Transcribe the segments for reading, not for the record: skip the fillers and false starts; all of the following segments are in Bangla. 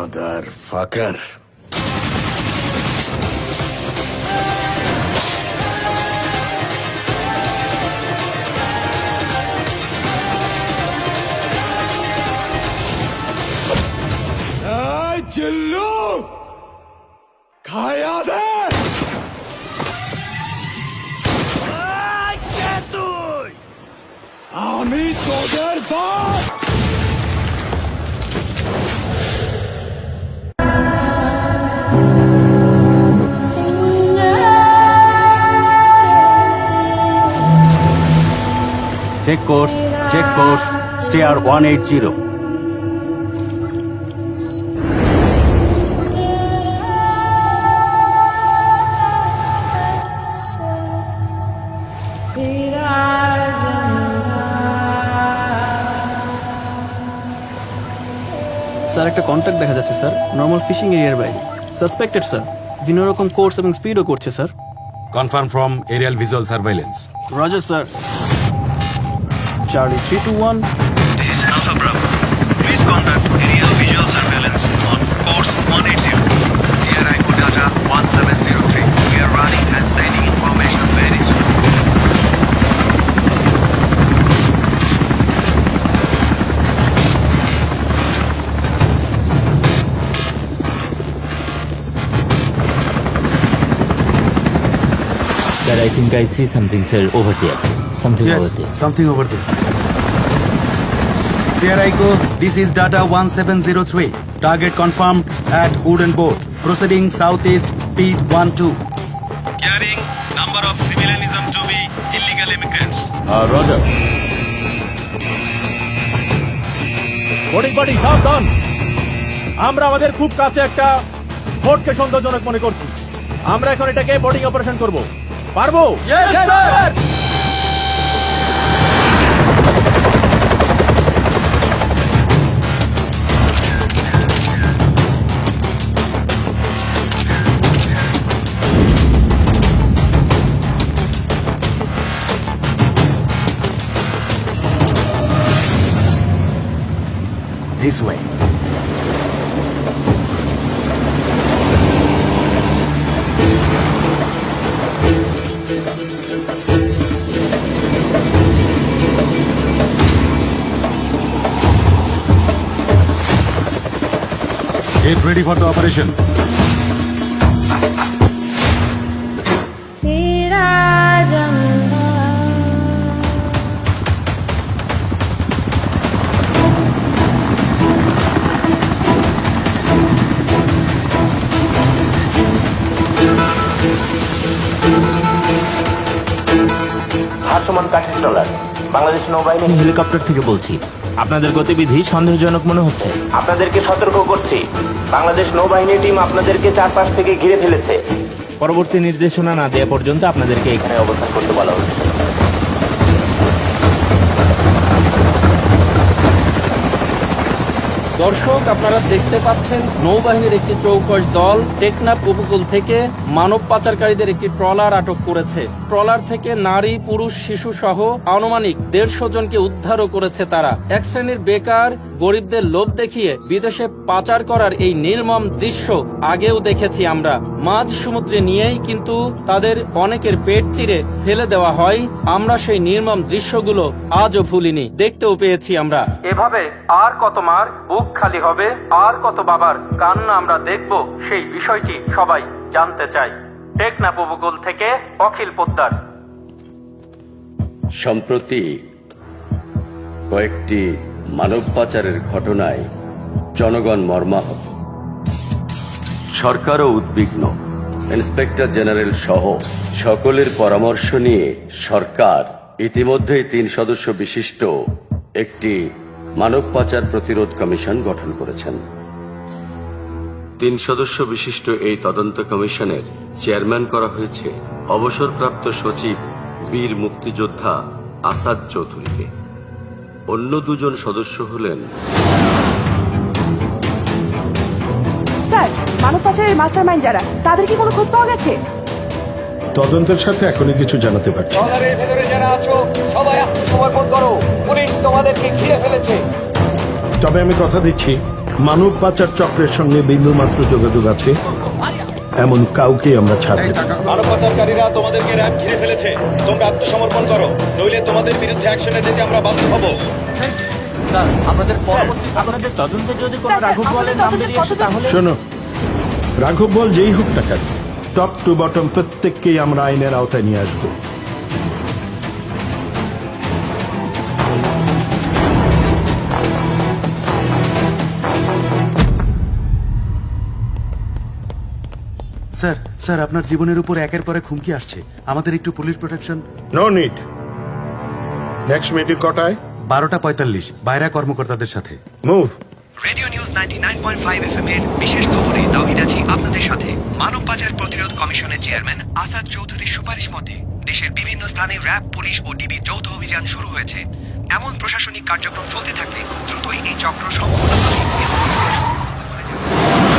Motherfucker. Hey, Jillu! Khaya de! কে তুই? আমি তোদের বাপ! Check course, stair 180. স্যার একটা কন্ট্যাক্ট দেখা যাচ্ছে স্যার, নর্মাল ফিশিং এরিয়ার বাইরে। সাসপেক্টেড স্যার, বিভিন্ন রকম কোর্স এবং স্পিডও করছে sir. Confirm from aerial visual surveillance. Roger sir. Charlie 321. This is Alpha Bravo. Please conduct aerial visual surveillance on course 180. Sierra Echo Data 1703. We are running and sending information very soon. Sir, I think I see something, sir, over there. Something over Yes, there. something over there. Sierra Echo, this is data 1703. Target confirmed at Wooden Boat. Proceeding southeast, speed 12. Carrying number of civilianism to be illegal immigrants. Roger. Boarding party সাবধান, আমরা আমাদের খুব কাছে একটা বোটকে সন্দেহজনক মনে করছি। আমরা এখন এটাকে বোর্ডিং অপারেশন করব। পারবো? This way. Get ready for the operation. ভাসমান কাঠের ট্রলার বাংলাদেশ নৌবাহিনী আমি হেলিকপ্টার থেকে বলছি, আপনাদের গতিবিধি সন্দেহজনক মনে হচ্ছে। আপনাদেরকে সতর্ক করছি, বাংলাদেশ নৌবাহিনী টিম আপনাদেরকে চারপাশ থেকে ঘিরে ফেলেছে। পরবর্তী নির্দেশনা না দেওয়া পর্যন্ত আপনাদেরকে এখানে এখানে অবস্থান করতে বলা হচ্ছে। দর্শক, আপনারা দেখতে পাচ্ছেন নৌবাহিনীর একটি চৌকস দল টেকনাফ উপকূল থেকে মানব পাচারকারীদের একটি ট্রলার আটক করেছে। ট্রলার থেকে নারী, পুরুষ, শিশু সহ আনুমানিক 150 জনকে উদ্ধারও করেছে তারা। এক শ্রেণীর বেকার গরিবদের লোভ দেখিয়ে বিদেশে পাচার করার এই নির্মম দৃশ্য আগেও দেখেছি আমরা। মাঝ সমুদ্রে নিয়েই কিন্তু তাদের অনেকের পেট চিরে ফেলে দেওয়া হয়। আমরা সেই নির্মম দৃশ্যগুলো আজও ভুলিনি, দেখতেও পেয়েছি আমরা। এভাবে আর কত মার বুক খালি হবে, আর কত বাবার কান্না আমরা দেখব, সেই বিষয়টি সবাই জানতে চাই। টেকনাফ উপকূল থেকে অখিল পোদ্দার। সম্প্রতি কয়েকটি মানব পাচারের ঘটনায় জনগণ মর্মাহত, সরকারও উদ্বিগ্ন। ইন্সপেক্টর জেনারেল সহ সকলের পরামর্শ নিয়ে সরকার ইতিমধ্যেই 3 সদস্য বিশিষ্ট একটি মানব পাচার প্রতিরোধ কমিশন গঠন করেছেন। 3 সদস্য বিশিষ্ট এই তদন্ত কমিশনের চেয়ারম্যান করা হয়েছে অবসরপ্রাপ্ত সচিব বীর মুক্তিযোদ্ধা আসাদ চৌধুরীকে। অন্য 2 জন সদস্য হলেন স্যার, মানব পাচারের মাস্টারমাইন্ড যারা, তাদের কি কোনো খোঁজ পাওয়া গেছে? তদন্তের সাথে এখনই কিছু জানাতে পারছি না। ট্রলারের ভেতরে যারা আছো সবাই আত্মসমর্পণ করো, পুলিশ তোমাদেরকে ঘিরে ফেলেছে। তবে আমি কথা দিচ্ছি, মানব পাচার চক্রের সঙ্গে বিন্দুমাত্র যোগাযোগ আছে এমন কাউকে আমরা ছাড়ব না। মানব পাচারকারীরা তোমাদেরকে র্যাব ঘিরে ফেলেছে, তোমরা আত্মসমর্পণ করো, নইলে তোমাদের বিরুদ্ধে অ্যাকশনে যেতে আমরা বাধ্য হব। আপনাদের তদন্তে যদি কোনো স্যার, রাঘব বলের নাম আমাদের বেরিয়ে আসে তদন্তে- তাহলে শোনো, রাঘব বল যেই হোক না কেন, টপ টু বটম প্রত্যেককেই আমরা আইনের আওতায় নিয়ে আসবো। স্যার স্যার আপনার জীবনের উপর একের পর এক হুমকি আসছে, আমাদের একটু police protection. No need. Next meeting কটায়? 12:45 বাইরা কর্মকর্তাদের সাথে। মুভ। রেডিও নিউজ 99.5 FM এর বিশেষ খবরে তাওহিদ আছি আপনাদের সাথে। মানব পাচার প্রতিরোধ কমিশনের চেয়ারম্যান আসাদ চৌধুরীর সুপারিশ মতে দেশের বিভিন্ন স্থানে র্যাব, পুলিশ ও ডিবি যৌথ অভিযান শুরু হয়েছে। এমন প্রশাসনিক কার্যক্রম চলতে থাকলে খুব দ্রুতই এই চক্র সম্পূর্ণভাবে নিয়ন্ত্রণ করা সম্ভব হয়ে যাবে।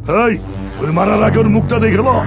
এই ওই মারার আগে ওর মুখটা দেখে লো।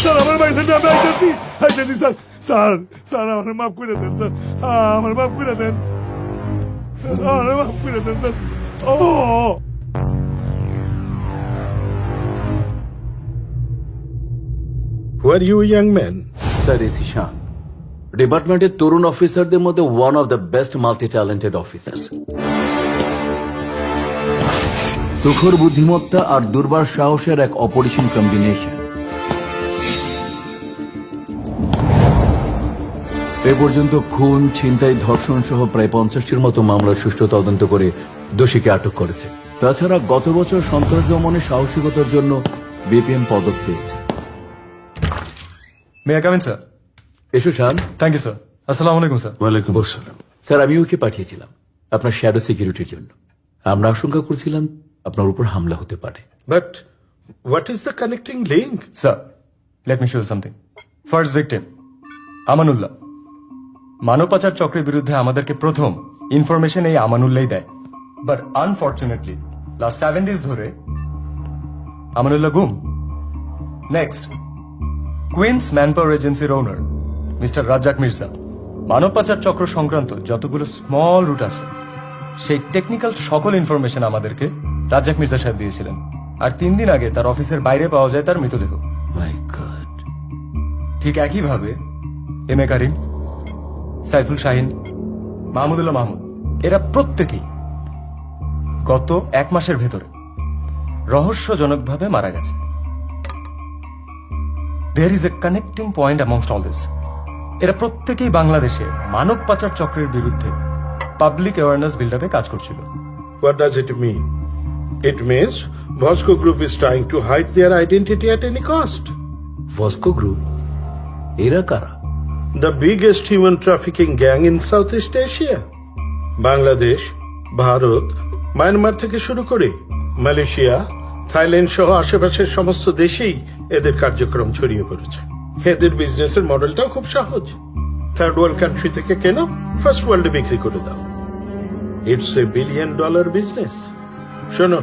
স্যার আমার বাড়িতে আমি আইতেছি স্যার স্যার স্যার আমার মাফ করে দেন স্যার, আমার মাফ করে দেন, আমার মাফ করে দেন sir. Oh who are you young man? Sir AC Shaan, ডিপার্টমেন্টের তরুণ অফিসারদের মধ্যে one of the best multi talented officer. তুখর বুদ্ধিমত্তা আর দুর্বার সাহসের এক অপরিসীম কম্বিনেশন। এ পর্যন্ত খুন, ছিনতাই, ধর্ষণ সহ প্রায় 50টির মতো মামলার সুষ্ঠু তদন্ত করে দোষীকে আটক করেছে। তাছাড়া গত বছর সন্ত্রাস দমনে সাহসিকতার জন্য বিপিএম পদক পেয়েছে। May I come in sir? এসো শান। Thank you sir. আসসালামু আলাইকুম স্যার। ওয়ালাইকুম আসসালাম। স্যার আমি ওকে পাঠিয়েছিলাম আপনার শ্যাডো সিকিউরিটির জন্য। আমরা আশঙ্কা করছিলাম আপনার উপর হামলা হতে পারে। But what is the connecting link? Sir let me show you something. First victim Amanullah. মানব পাচার চক্রের বিরুদ্ধে আমাদেরকে প্রথম ইনফরমেশন এই আমানুল্লাহই দেয়। বাট আনফর্চুনেটলি লাস্ট 7 days ধরে আমানুল্লাহ গুম। নেক্সট, কুইন্স ম্যানপাওয়ার এজেন্সির ওনার মিস্টার রাজ্জাক মির্জা মানব পাচার চক্র সংক্রান্ত যতগুলো স্মল রুট আছে সেই টেকনিক্যাল সকল ইনফরমেশন আমাদেরকে রাজ্জাক মির্জা সাহেব দিয়েছিলেন। আর 3 দিন আগে তার অফিসের বাইরে পাওয়া যায় তার মৃতদেহ। My God. ঠিক একইভাবে এম এ কারিম, সাইফুল শাহিন, মাহমুদুল্লাহ মাহমুদ, এরা প্রত্যেকেই গত 1 মাসের ভেতরে রহস্যজনকভাবে মারা গেছে। There is a connecting point amongst all this. এরা প্রত্যেকেই বাংলাদেশে মানব পাচার চক্রের বিরুদ্ধে পাবলিক অ্যাওয়ারনেস বিল্ড আপে কাজ করছিল। What does it mean? It means Vasco Group is trying to hide their identity at any cost. ভস্কো গ্রুপ এরা কারা? The biggest human trafficking gang in Southeast Asia. Bangladesh, Bharat, Myanmar থেকে শুরু করে মালয়েশিয়া, থাইল্যান্ড সহ আশেপাশের সমস্ত দেশেই এদের কার্যক্রম ছড়িয়ে পড়েছে। এদের বিজনেসের মডেলটাও খুব সহজ। থার্ড ওয়ার্ল্ড কান্ট্রি থেকে কেন, ফার্স্ট ওয়ার্ল্ডে বিক্রি করে দাও। It's a $1 billion business. শোনো,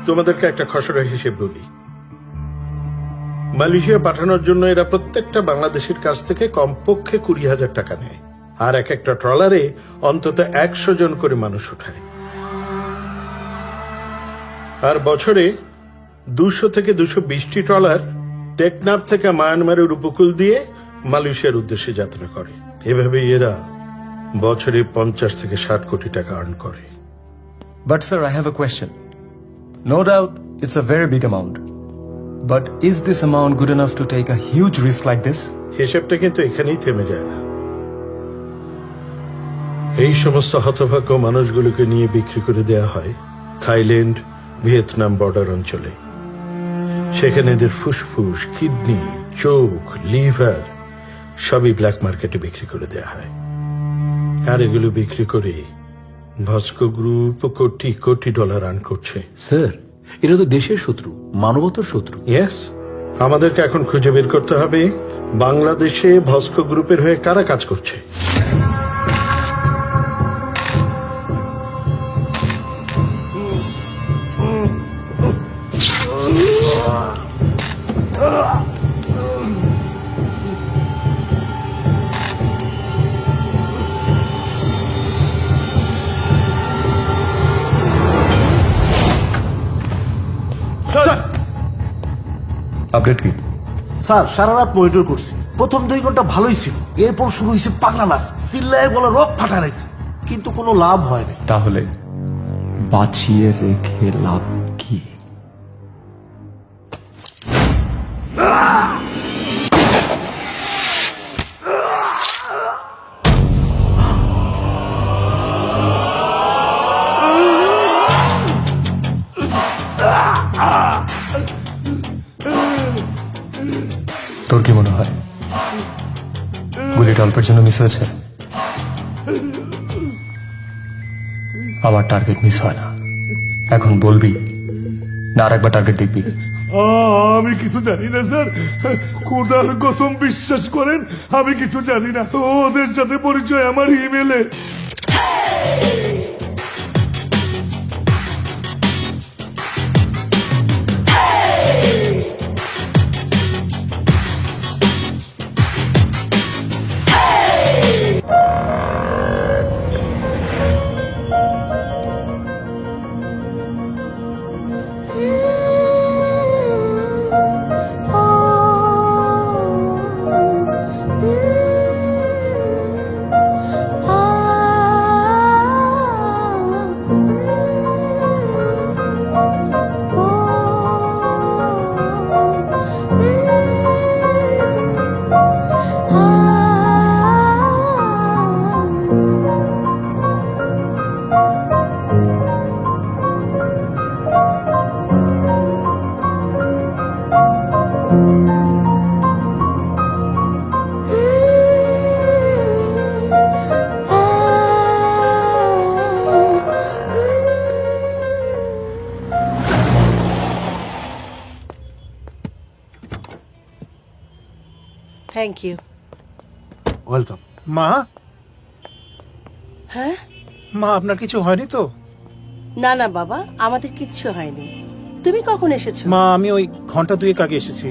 তোমাদেরকে একটা খসড়া হিসেব বলি। মালয়েশিয়া পাঠানোর জন্য এরা প্রত্যেকটা বাংলাদেশের কাছ থেকে কমপক্ষে 20,000 টাকা নেয়, আর এক একটা ট্রলারে অন্তত 100 জন করে মানুষ উঠায়। আর বছরে 200 থেকে 220টি ট্রলার টেকনাফ থেকে মায়ানমারের উপকূল দিয়ে মালয়েশিয়ার উদ্দেশ্যে যাত্রা করে। এভাবেই এরা বছরে 50 থেকে 60 কোটি টাকা আর্ন করে। But sir, I have a question. No doubt it's a very big amount. But is this amount good enough to take a huge risk like this? হিসেবটা কিন্তু এখানেই থেমে যায় না। এই সমস্ত হতভাগ্য মানুষগুলোকে নিয়ে বিক্রি করে দেয়া হয় থাইল্যান্ড, ভিয়েতনাম বর্ডার অঞ্চলে। সেখানে এদের ফুসফুস, কিডনি, চোখ, লিভার সবই ব্ল্যাক মার্কেটে বিক্রি করে দেয়া হয়। আর এগুলো বিক্রি করে ভস্কো group crore crore dollar earn করছে। স্যার, এরা তো দেশের শত্রু, মানবতার শত্রু। ইয়েস, আমাদেরকে এখন খুঁজে বের করতে হবে বাংলাদেশে ভস্কো গ্রুপের হয়ে কারা কাজ করছে। আপডেট কি? স্যার, সারা রাত মনিটর করছি। প্রথম 2 ঘন্টা ভালোই ছিল, এরপর শুরু হয়েছে পাগলা নাচ, চিল্লায় গলা রক ফাটাইছে, কিন্তু কোনো লাভ হয়নি। তাহলে বাঁচিয়ে রেখে লাভ কি? তোর কি মনে হয় গুলিটা অল্পের জন্য মিস হয়েছে? আমার টার্গেট মিস হয় না। এখন বলবি না আরেকবার টার্গেট দেখবি? আমি কিছু জানি না স্যার, খোদার কসম বিশ্বাস করেন আমি কিছু জানি না। ওদের সাথে পরিচয় আমার ইমেলে। Thank you. ওয়েলকাম। মা, হ্যাঁ? মা আপনার কিছু হয়নি তো? না না বাবা, আমাদের কিচ্ছু হয়নি। তুমি কখন এসেছো? মা, আমি ওই ঘন্টা 2 আগে এসেছি।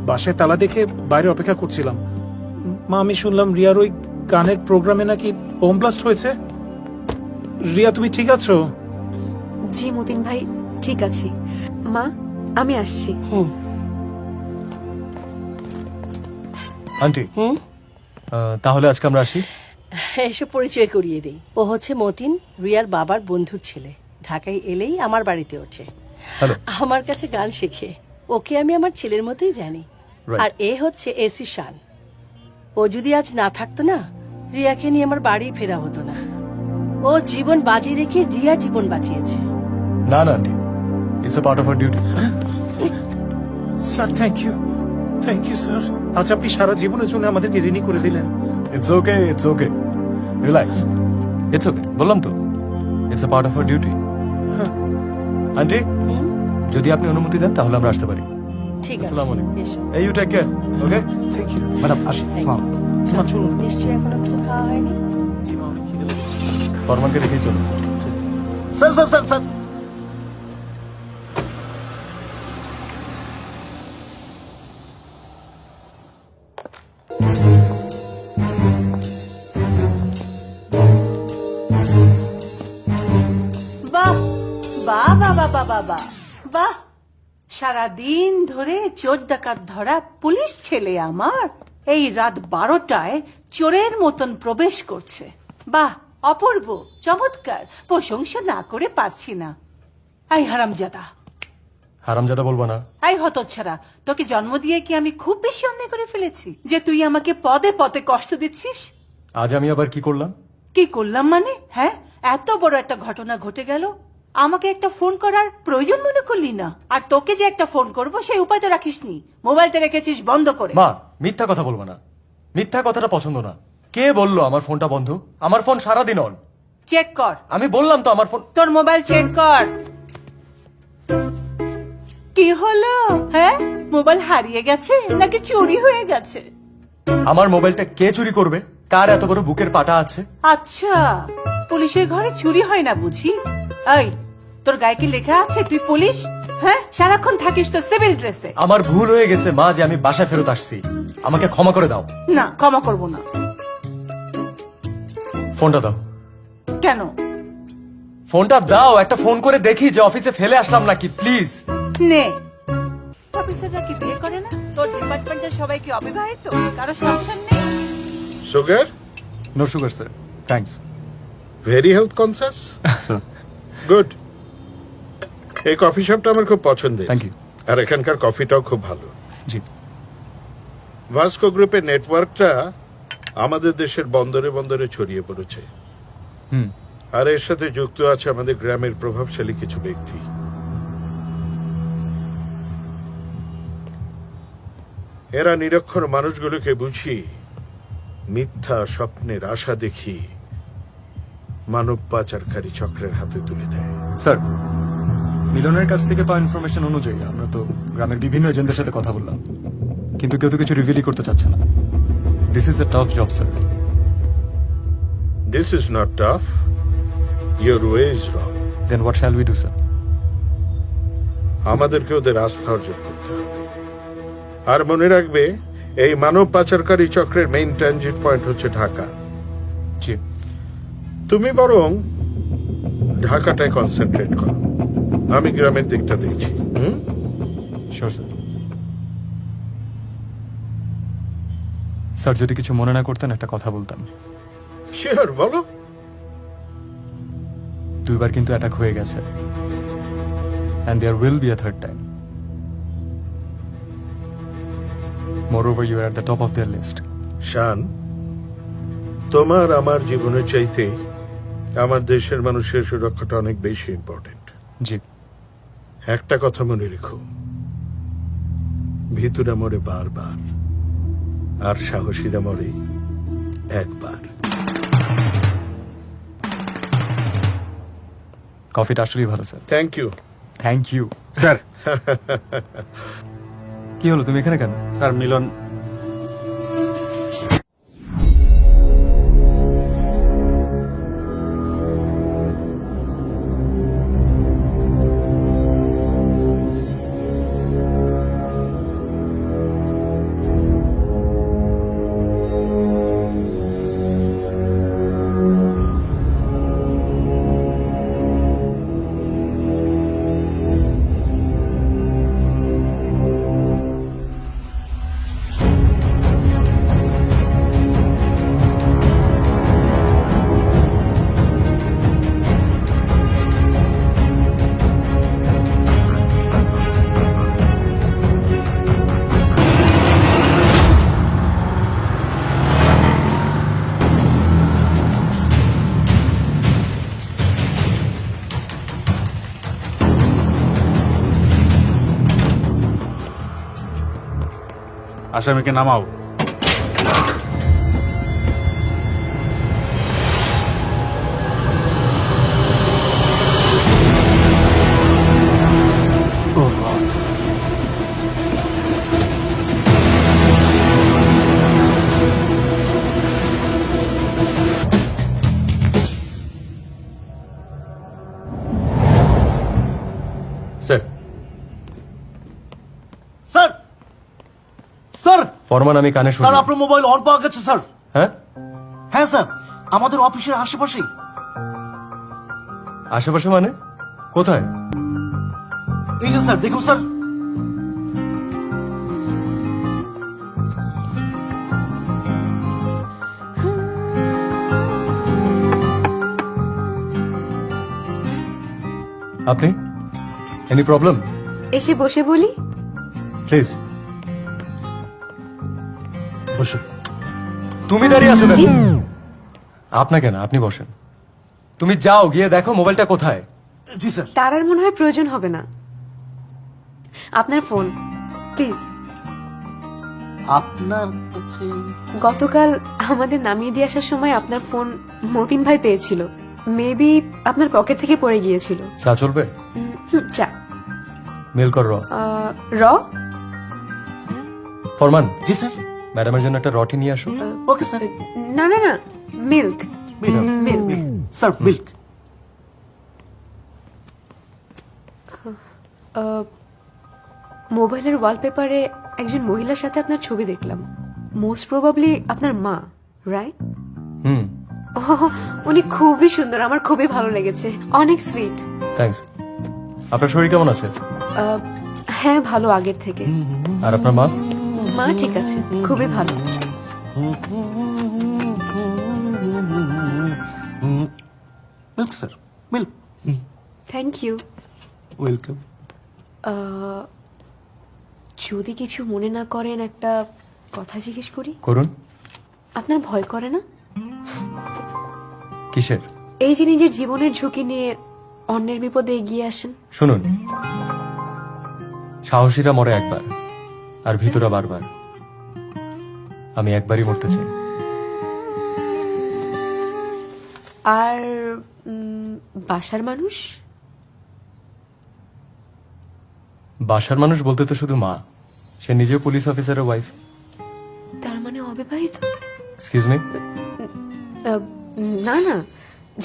বাসায় তালা দেখে বাইরে অপেক্ষা করছিলাম। মা, আমি শুনলাম রিয়ার ওই গানের প্রোগ্রামে নাকি বোম ব্লাস্ট হয়েছে। রিয়া, তুমি ঠিক আছো? জি মতিন ভাই, ঠিক আছি। মা, আমি আসছি। আন্টি, তাহলে আজকে আমরা আসি। এসে পরিচয় করিয়ে দেই। ও হচ্ছে মতিন, রিয়ার বাবার বন্ধুর ছেলে। ঢাকায় এলেই আমার বাড়িতে ওঠে, আমার কাছে গান শেখে। ওকে আমি আমার ছেলের মতোই জানি। আর এ হচ্ছে এসি শান। ও যদি আজ না থাকতো না, রিয়াকে নিয়ে আমার বাড়ি ফেরা হতো না। ও জীবন বাজি রেখে রিয়া জীবন বাঁচিয়েছে। না না aunty, it's a part of our duty. Sir thank you sir. আজ আপনি সারা জীবনের জন্য আমাদেরকে ঋণী করে দিলেন। It's okay, relax. It's okay, বললাম তো, it's a part of our duty. Aunty, যদি আপনি অনুমতি দেন তাহলে আমরা আসতে পারি। ঠিক আছে, আসসালামু আলাইকুম। এসো। এই you take care, okay? Thank you madam. আসি। চলুন। নিশ্চয়ই এখনো কিছু খাওয়া হয়নি। ফরমানকে রেখেই চলুন। স্যার বাহ বাহ বাহ বাহ বাহ বাহ বাহ, সারাদিন ধরে চোর ডাকাত ধরা পুলিশ ছেলে আমার এই রাত 12টায় চোরের মতন প্রবেশ করছে। বাহ, অপূর্ব, চমৎকার, প্রশংসা না করে পারছি না। এই হারামজাদা, হারামজাদা বলবো না। এই হতচ্ছাড়া, তোকে জন্ম দিয়ে কি আমি খুব বেশি অন্যায় করে ফেলেছি যে তুই আমাকে পদে পদে কষ্ট দিচ্ছিস? আজ আমি আবার কি করলাম? কি করলাম মানে? হ্যাঁ, এত বড় একটা ঘটনা ঘটে গেল, আমাকে একটা ফোন করার প্রয়োজন মনে করলি না। আর তোকে যে একটা ফোন করব সেই উপায় তো রাখিসনি, মোবাইলটা রেখেছিস বন্ধ করে। মা, মিথ্যা কথা বলবো না। মিথ্যা কথাটা পছন্দ না। কে বললো আমার ফোনটা বন্ধ? আমার ফোন সারাদিন অন। চেক কর। আমি বললাম তো আমার ফোন। তোর মোবাইল চেক কর। কি হলো? হ্যাঁ, মোবাইল হারিয়ে গেছে নাকি চুরি হয়ে গেছে? আমার মোবাইলটা কে চুরি করবে? কার এত বড় বুকের পাটা আছে? আচ্ছা, পুলিশের ঘরে চুরি হয় না বুঝি? এই, তোর গায়ে কি লেখা আছে তুই পুলিশ? হ্যাঁ, সারাক্ষণ থাকিস তো সিভিল ড্রেসে। আমার ভুল হয়ে গেছে মা, যে আমি বাসায় ফেরত আসছি। আমাকে ক্ষমা করে দাও। না, ক্ষমা করব না। ফোনটা দাও। কেন? ফোনটা দাও, একটা ফোন করে দেখি যে অফিসে ফেলে আসলাম নাকি, প্লিজ। নে। অফিসাররা কি বিয়ে করে না? তোর ডিপার্টমেন্টের সবাই কি অবিবাহিত? কারো সংসার নেই? Sugar? No sugar sir, thanks. Very health conscious? Sir. Good. এই কফি শপটা আমার খুব পছন্দের। Thank you. আর এখানকার কফিটাও খুব ভালো। জি। ভাস্কো গ্রুপের নেটওয়ার্কটা আমাদের দেশের বন্দরে বন্দরে ছড়িয়ে পড়েছে। আর এর সাথে যুক্ত আছে আমাদের গ্রামের প্রভাবশালী কিছু ব্যক্তি। এরা নিরক্ষর মানুষগুলোকে বুঝিয়ে মিথ্যা স্বপ্নের আশা দেখি মানব পাচারকারী চক্রের হাতে তুলে দেয়। স্যার, মিলনের কাছ থেকে পাওয়া ইনফরমেশন অনুযায়ী আমরা তো গ্রামের বিভিন্ন এজেন্টদের সাথে কথা বললাম, কিন্তু কেউ তো কিছু রিভিলই করতে চাচ্ছে না। This is a tough job sir. This is not tough, your way is wrong. Then what shall we do sir? আমাদেরকে ওদের আস্থা অর্জন করতে হবে। আর মনে রাখবে, এই মানব পাচারকারী চক্রের মেইন ট্রানজিট পয়েন্ট হচ্ছে ঢাকা। জি। তুমি বরং ঢাকাটায় কনসেন্ট্রেট করো, আমি গ্রামের দিকটা দেখছি। Sure sir. স্যার, যদি কিছু মনে না করতেন একটা কথা বলতাম। শিওর, বলো। 2 বার কিন্তু অ্যাটাক হয়ে গেছে, and there will be a third time. Moreover, you are at the top of their list. শান, তোমার আমার জীবনের চাইতে আমার দেশের মানুষের সুরক্ষাটা অনেক বেশি ইম্পর্টেন্ট। জি। একটা কথা মনে রেখো, ভিতুরা মরে বারবার, আর সাহসীরা মরে একবার। কফিটা আসলেই ভালো sir. Thank you. Thank you sir. কি হলো, তুমি এখানে কেন? স্যার, মিলন আসামিকে নামাও। স্যার স্যার স্যার ফরমান, আমি কানে শুনি। স্যার আপনার মোবাইল অন পাওয়া গেছে স্যার। হ্যাঁ হ্যাঁ স্যার, আমাদের অফিসের আশেপাশেই। আশেপাশে মানে কোথায়? এই যে স্যার, দেখুন স্যার। আপনি এনি প্রবলেম? এসে বসে বলি। প্লিজ বসুন। তুমি দাঁড়িয়ে আছো কেন? আপনাকে না, আপনি বসেন। তুমি যাও, গিয়ে দেখো মোবাইলটা কোথায়। জি স্যার। তার আর মনে হয় প্রয়োজন হবে না। আপনার ফোন প্লিজ। আপনার কাছে গতকাল আমাদের নামিয়ে দিয়ে আসার সময় আপনার ফোন মতিন ভাই পেয়েছিল। মেবি আপনার পকেট থেকে পড়ে গিয়েছিল। চা চলবে? চা মেল কর র। র? ফরমান। জি স্যার। ম্যাডামের জন্য একটা রটি নিয়ে আসো। Okay sir. না না না, মিল্ক। Milk sir, milk. মোবাইলের ওয়ালপেপারে একজন মহিলার সাথে আপনার ছবি দেখলাম। মোস্ট প্রবাবলি আপনার মা, রাইট? হুম। উনি খুবই সুন্দর, আমার খুবই ভালো লেগেছে, অনেক সুইট। থ্যাঙ্কস। আপনার শরীর কেমন আছে? হ্যাঁ, ভালো, আগের থেকে। আর আপনার মা? মা ঠিক আছে, খুবই ভালো। Milk sir, milk. Thank you. Welcome. যদি কিছু মনে না করেন একটা কথা জিজ্ঞেস করি? করুন। আপনার ভয় করে না? কিসের? এই যে নিজের জীবনের ঝুঁকি নিয়ে অন্যের বিপদে এগিয়ে আসেন। শুনুন, সাহসীরা মরে একবার, আর ভিতরা বারবার। আমি একবারই মরতে চাই। আর বাসার মানুষ? বাসার মানুষ বলতে তো শুধু মা। সে নিজেও পুলিশ অফিসারের ওয়াইফ। তার মানে অবিবাহিত? Excuse me? না না,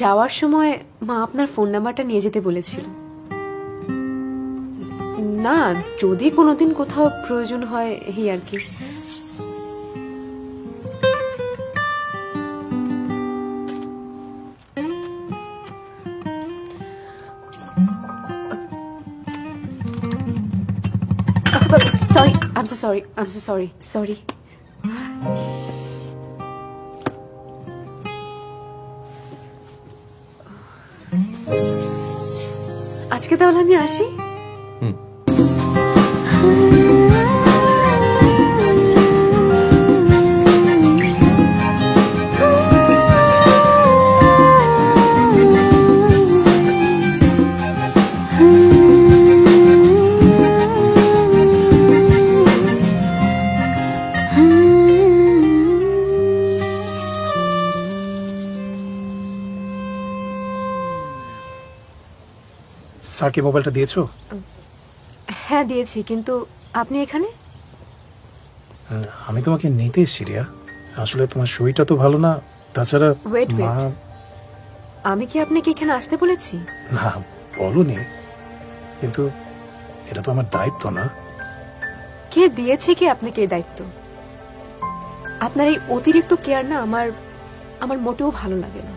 যাওয়ার সময় মা আপনার ফোন নাম্বারটা নিয়ে যেতে বলেছিল। না, যদি কোনোদিন কোথাও প্রয়োজন হয় এই আর কি। Sorry, I'm so sorry. I'm so sorry. Sorry. আজকে তাহলে আমি আসি। স্যারকে মোবাইলটা দিয়েছো? হ্যাঁ দিয়েছি, কিন্তু আপনি এখানে? আমি তোমাকে নিতে এসেছি রিয়া। আসলে তোমার শরীরটা তো ভালো না, তাছাড়া ওয়েট ওয়েট, আমি কি আপনাকে এখানে আসতে বলেছি? না বলনি, কিন্তু এটা তো আমার দায়িত্ব না? কে দিয়েছে কি আপনাকে এই দায়িত্ব? আপনার এই অতিরিক্ত কেয়ার না আমার মোটেও ভালো লাগে না।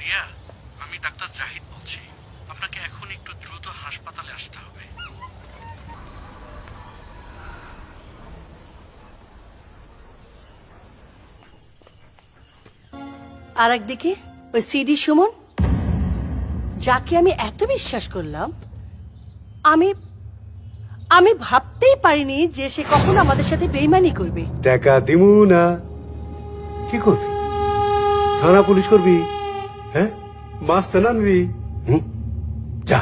রিয়া, আমি ডাক্তার জাহিদ বলছি। আপনাকে এখন একটু দ্রুত হাসপাতালে আসতে হবে। আর একদিকে ওই সিডি সুমন, যাকে আমি এত বিশ্বাস করলাম, আমি ভাবতেই পারিনি যে সে কখনো আমাদের সাথে বেইমানি করবে। টাকা দিমু না, কি করবি? থানা পুলিশ করবি? হ্যাঁ, মাছ আনবি? যা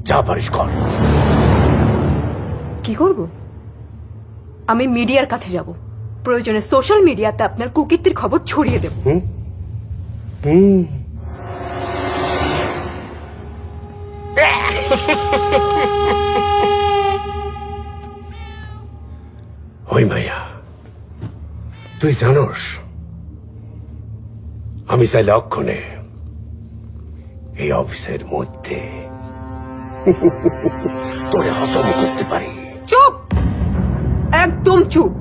যা পারিস কর। কি করব? আমি মিডিয়ার কাছে যাব, প্রয়োজনে সোশ্যাল মিডিয়াতে আপনার কুকীর্তির খবর ছড়িয়ে দেব। ওই মাইয়া, তুই জানোস আমি চাইলে অক্ষণে এই অফিসের মধ্যে তোরে হজম করতে পারি। চুপ, একদম চুপ,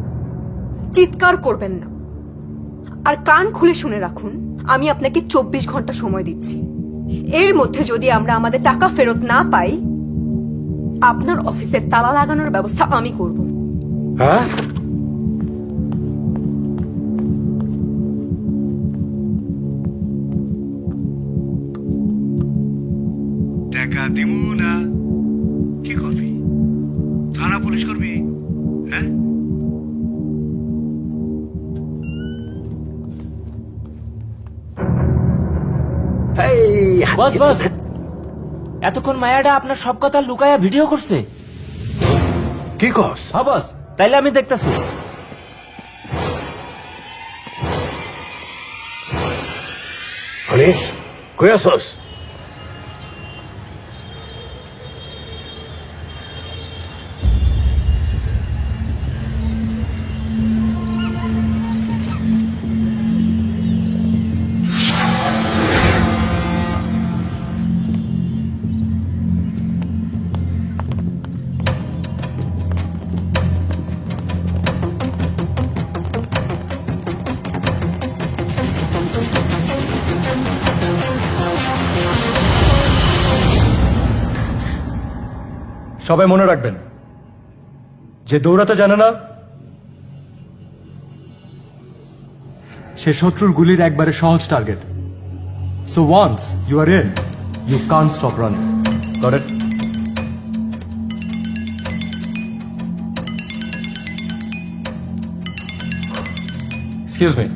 চিৎকার করবেন না। আর কান খুলে শুনে রাখুন, আমি আপনাকে 24 ঘন্টা সময় দিচ্ছি। এর মধ্যে যদি আমরা আমাদের টাকা ফেরত না পাই, আপনার অফিসের তালা লাগানোর ব্যবস্থা আমি করব। হ্যাঁ, টাকা দিমু না, কি করবি? থানা পুলিশ করবি? হ্যাঁ, বস বস, এতক্ষণ মায়াটা আপনার সব কথা লুকায়া ভিডিও করছে। কি কস? হ্যাঁ বস, তাইলে আমি দেখতেছি। অনিস, কই আসস? সবাই মনে রাখবেন, যে দৌড়াতে জানে না সে শত্রুর গুলির একবারে সহজ target. So once you are in, you can't stop running. Got it? Excuse me.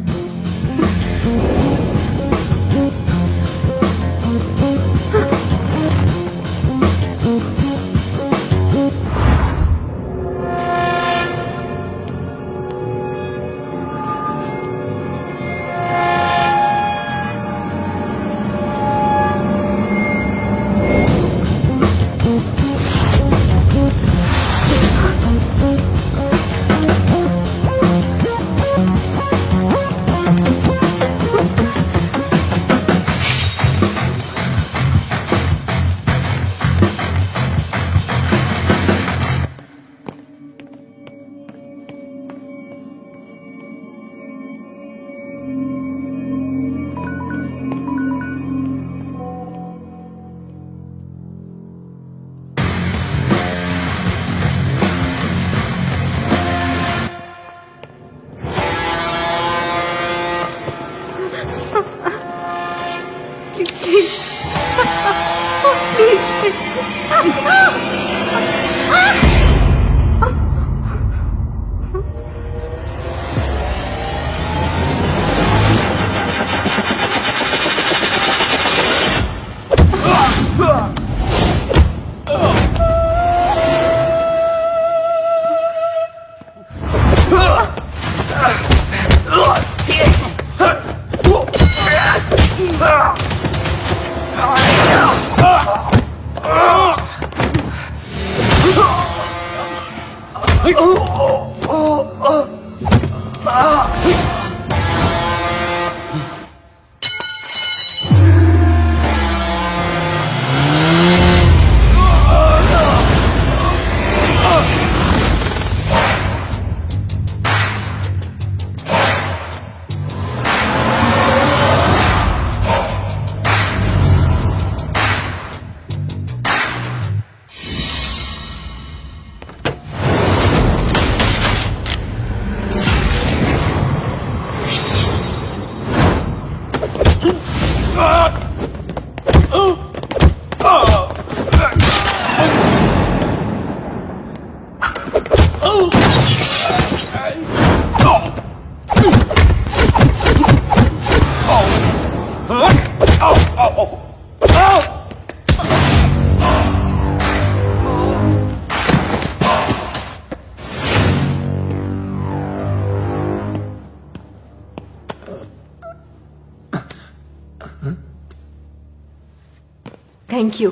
Thank you.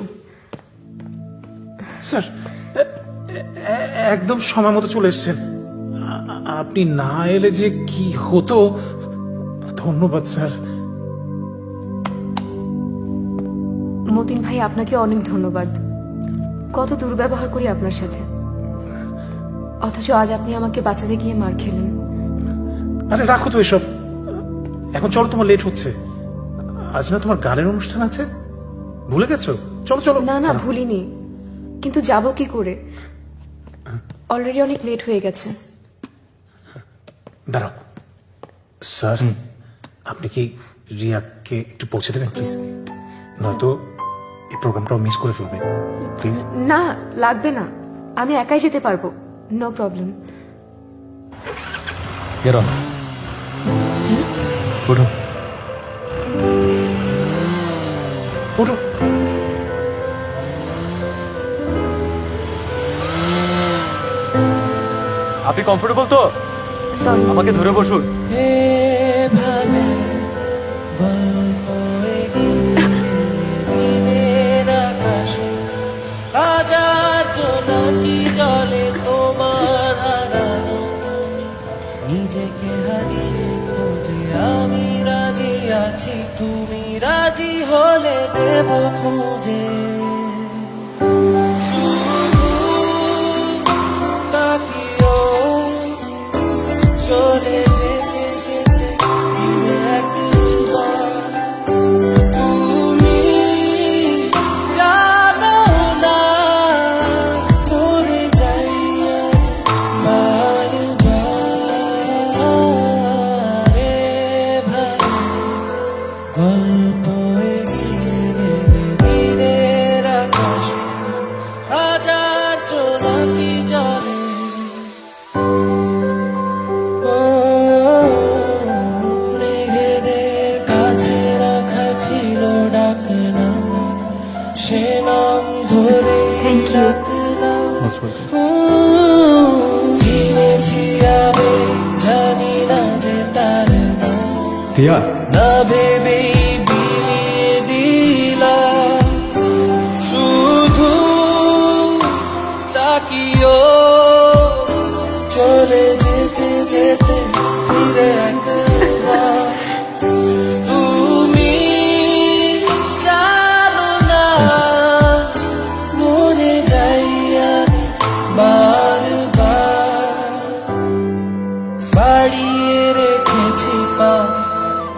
Sir একদম সময় মতো চলে এসেছেন। আপনি না এলে যে কি হতো। ধন্যবাদ স্যার। মতিন ভাই, আপনাকে অনেক ধন্যবাদ। কত দুর্ব্যবহার করি আপনার সাথে, অথচ আজ আপনি আমাকে বাঁচাতে গিয়ে মার খেলেন। আরে রাখো তো এসব, এখন চলো, তোমার লেট হচ্ছে। আজ না তোমার গানের অনুষ্ঠান আছে, ভুলে গেছো? চলো চলো। না না, ভুলিনি, কিন্তু যাব কি করে? অলরেডি অনেক লেট হয়ে গেছে। দাঁড়াও স্যার, আপনি কি রিয়াকে একটু পৌঁছে দেবেন প্লিজ? নয়তো এই প্রোগ্রামটাও মিস করে ফেলবে প্লিজ। না লাগবে না, আমি একাই যেতে পারবো, নো প্রবলেম। Get on. জি, ওঠো। ওঠো। আপনি কমফোর্টেবল তো? সরি। আমাকে ধরে বসুন। হাজার জোনাকি জলে তোমার হারানো তুমি, নিজেকে হারিয়ে খোঁজে আমি রাজি আছি, তুমি রাজি হলে দেব খুঁজে। শুধু তাকিও চলে যেতে যেতে ফিরে একবার। তুমি জানো না মরে যাই বারবার। এভাবে গল্প এগিয়ে গেলে দিনের আকাশে হাজার জোনাকি জলে। মেঘেদের কাছে রাখা ছিল ডাকনাম, সে নাম ধরে ডাকলাম। কিনেছি আবেগ, জানি না যে তার নাম, না ভেবেই বিলিয়ে দিলাম। শুধু তাকিও চলে যেতে যেতে ফিরে একবার। তুমি জানো না মরে যাই আমি বারবার। বাড়িয়ে রেখেছি পা,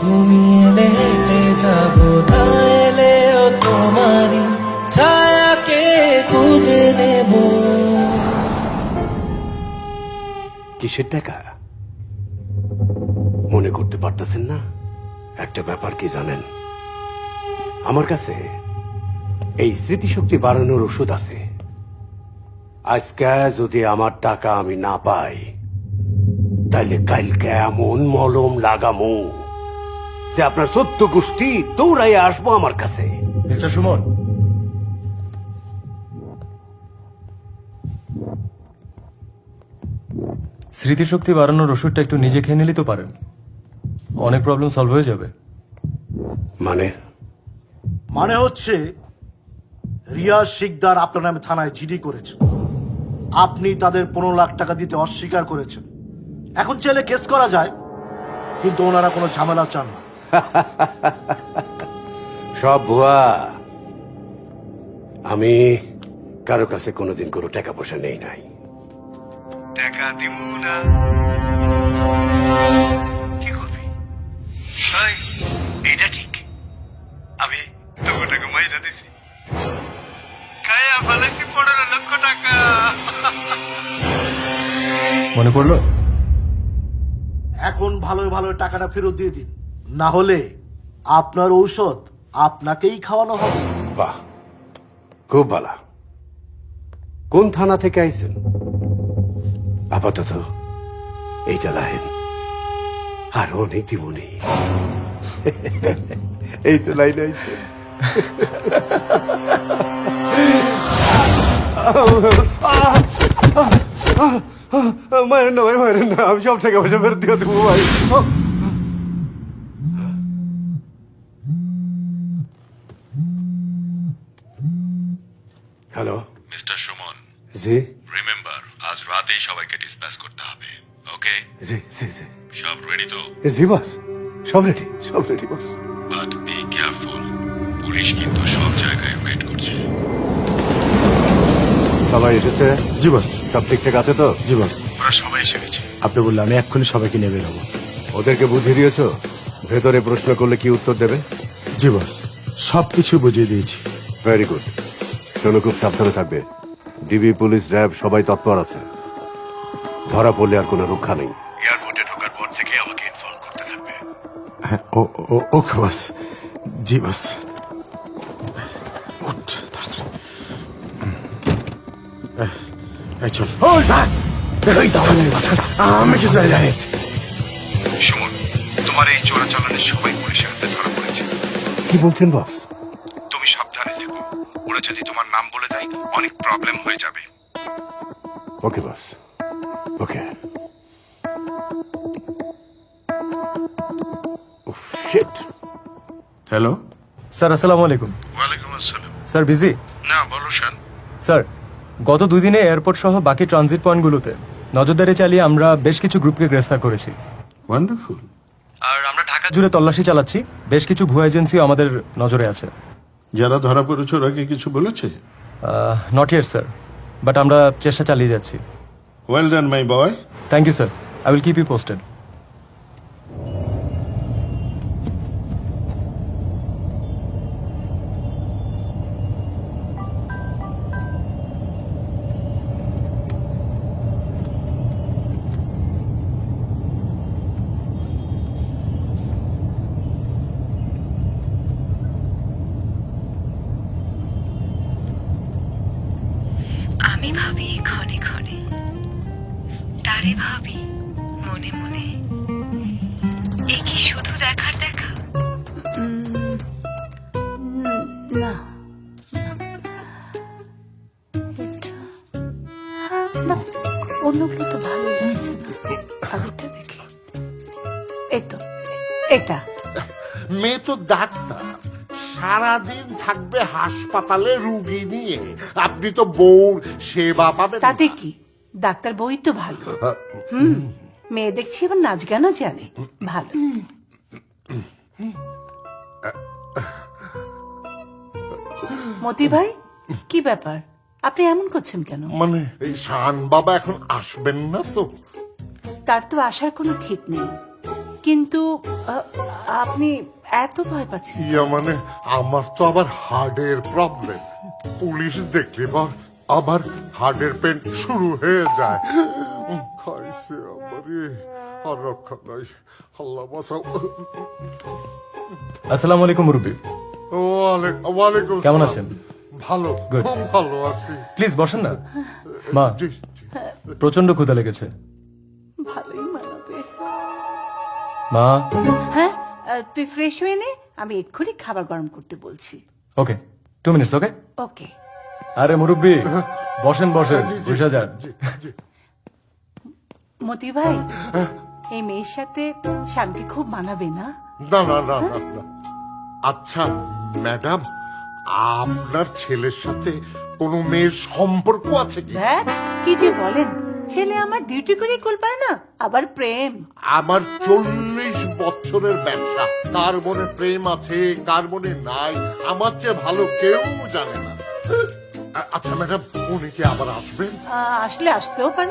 তুমি এলে হেঁটে যাবো, না এলেও তোমারই ছায়াকে খুঁজে নেব। কিসের টাকা মনে করতে পারতেছেন না? একটা ব্যাপার কি জানেন, আমার কাছে এই স্মৃতিশক্তি বাড়ানোর ওষুধ আছে। আজকে যদি আমার টাকা আমি না পাই, তাইলে কালকে এমন মলম লাগামো যে আপনার 14 গোষ্ঠী দৌড়াই আসবো আমার কাছে। মিস্টার সুমন, স্মৃতিশক্তি বাড়ানোর ওষুধটা একটু নিজে খেয়ে নিলেই তো পারেন, অনেক প্রবলেম সলভ হয়ে যাবে। মানে হচ্ছে রিয়াজ শিকদার আপনার নামে থানায় জিডি করেছে, আপনি তাদের 15 লাখ টাকা দিতে অস্বীকার করেছেন। এখন চাইলে কেস করা যায়, কিন্তু ওনারা কোনো ঝামেলা চান না। সব ভুয়া। আমি কারো কাছে কোনোদিন কোনো টাকা পয়সা নেই নাই। টাকা দিব না কি করবি? এটা ঠিক, আমি তোকে টাকা মাইরা দিছি, খায়া ফেলাইছি 15 লক্ষ টাকা। মনে পড়লো? এখন ভালো ভালো টাকাটা ফেরত দিয়ে দিন, না হলে আপনার ঔষধ আপনাকেই খাওয়ানো হবে। বাহ, খুব ভালো। কোন থানা থেকে আইছেন? আপাতত এইটা লাহেন, আর অনেক দিবনি। এই তো লাইন আইছে। মায়ের না ভাই, মায়ের না, আমি সব টাকা পয়সা ফেরত দিয়ে দেবো ভাই। হ্যালো মিস্টার সুমন, জি রিমেম্বার আজ রাতেই সবাইকে ডিসপ্যাচ করতে হবে। ওকে? জি জি জি সব রেডি তো? জি বস, সব ready boss. But be careful, police কিন্তু সব জায়গায় ওয়েট করছে। সবাই এসেছে? জি বস। সব ঠিকঠাক আছে তো? জি বস। ওরা সবাই এসে গেছে। আপনি বললে আমি এক্ষুনি সবাইকে নিয়ে বেরোবো। ওদেরকে বুদ্ধি দিয়েছো? ভেতরে প্রশ্ন করলে কি উত্তর দেবে? জি বস, সবকিছু বুঝিয়ে দিয়েছি। Very good. শোনো, খুব সাবধানে থাকবে। ডিবি, পুলিশ, র্যাব সবাই তৎপর আছে। ধরা পড়লে আর কোনো রক্ষা নেই। এয়ারপোর্টে ঢোকার পর থেকে আমাকে ইনফর্ম করতে থাকবে। হ্যাঁ, ওকে বস। জি বস। উঠ, তাড়াতাড়ি। এই চল। আমি কিছু জানি। সুমন, তোমার এই চোরাচালানের সবাই পুলিশের হাতে ধরা পড়েছে। কি বলছেন বস? তুমি সাবধানে থেকো। ওরা যদি তোমার নাম বলে দেয় অনেক প্রবলেম হয়ে যাবে। ওকে বস, ওকে। হ্যালো স্যার, আসসালামু আলাইকুম। ওয়ালাইকুম আসসালাম। Sir busy? না, বলো শান। স্যার, গত 2 দিনে এয়ারপোর্ট সহ বাকি ট্রানজিট পয়েন্টগুলোতে নজরদারি চালিয়ে আমরা বেশ কিছু গ্রুপকে গ্রেফতার করেছি। ওয়ান্ডারফুল। আর আমরা ঢাকা জুড়ে তল্লাশি চালাচ্ছি। বেশ কিছু ভুয়া এজেন্সিও আমাদের নজরে আছে। যারা ধরা পড়েছে ওরা কি কিছু বলেছে? নট ইয়েট স্যার, বাট আমরা চেষ্টা চালিয়ে যাচ্ছি। Well done my boy. Thank you sir, I will keep you posted. আমি ভাবি ক্ষণে ক্ষণে, তারে ভাবি মনে মনে, এ কি শুধু দেখার দেখা? না, না, অন্যগুলো তো ভালো লাগছে না। আগেরটা দেখি। এই তো, এটা। মেয়ে তো ডাক্তার, সারাদিন থাকবে হাসপাতালে রুগী নিয়ে। আপনি তো বউর সেবা পাবেন। তাতে কি, ডাক্তার বই তো ভালো। মেয়ে দেখছি এবার নাচ গানও জানে। ভালো। মতি ভাই, কি ব্যাপার? আপনি এমন করছেন কেন? মানে এই শান বাবা এখন আসবেন না তো? তার তো আসার কোনো ঠিক নেই, কিন্তু আপনি এত ভয় পাচ্ছেন? মানে আমার তো আবার হার্টের প্রবলেম। পুলিশ দেখলে আবার হার্টের পেন শুরু হয়ে যায়। খাইছে আমারে, আর রক্ষা নাই। আল্লাহ বাঁচাও। আসসালামু আলাইকুম মুরব্বি। ওয়ালাইকুম। কেমন আছেন? ভালো, Good. খুব ভালো আছি। প্লিজ বসেন না। মা, প্রচন্ড ক্ষুধা লেগেছে। ভালোই মানাবে। মা। হ্যাঁ, তুই ফ্রেশ হয়ে নে, আমি এক্ষুনি খাবার গরম করতে বলছি। ওকে, 2 মিনিটস। ওকে ওকে। আরে মুরব্বি, বসেন বসেন, বসে যান। মতি ভাই, এই মেয়ের সাথে শান্তি খুব মানাবে না? না না না না না। আচ্ছা ম্যাডাম, আপনার ছেলের সাথে কোনো মেয়ের সম্পর্ক আছে কি? দেখ কি যে বলেন, ছেলে আমার ডিউটি করে কুল পায় না, আবার প্রেম। আমার 40 বছরের ব্যবসা। কার মনে প্রেম আছে, কার মনে নাই, আমার চেয়ে ভালো কেউ জানে না। আচ্ছা ম্যাডাম, উনি কি আবার আসবেন? আসলে আসতেও পারে।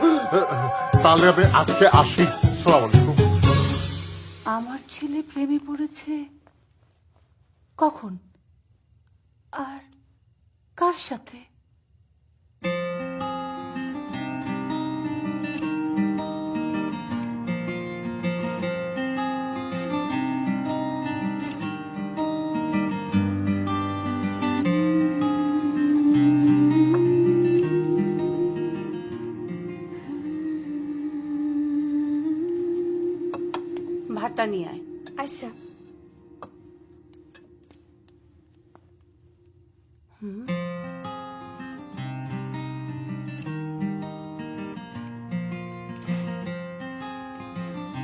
তাহলে আমি আজকে আসি। আসসালামু আলাইকুম। আমার ছেলে প্রেমে পড়েছে কখন আর কার সাথে? ভাতটা নিয়ে আয়। আচ্ছা।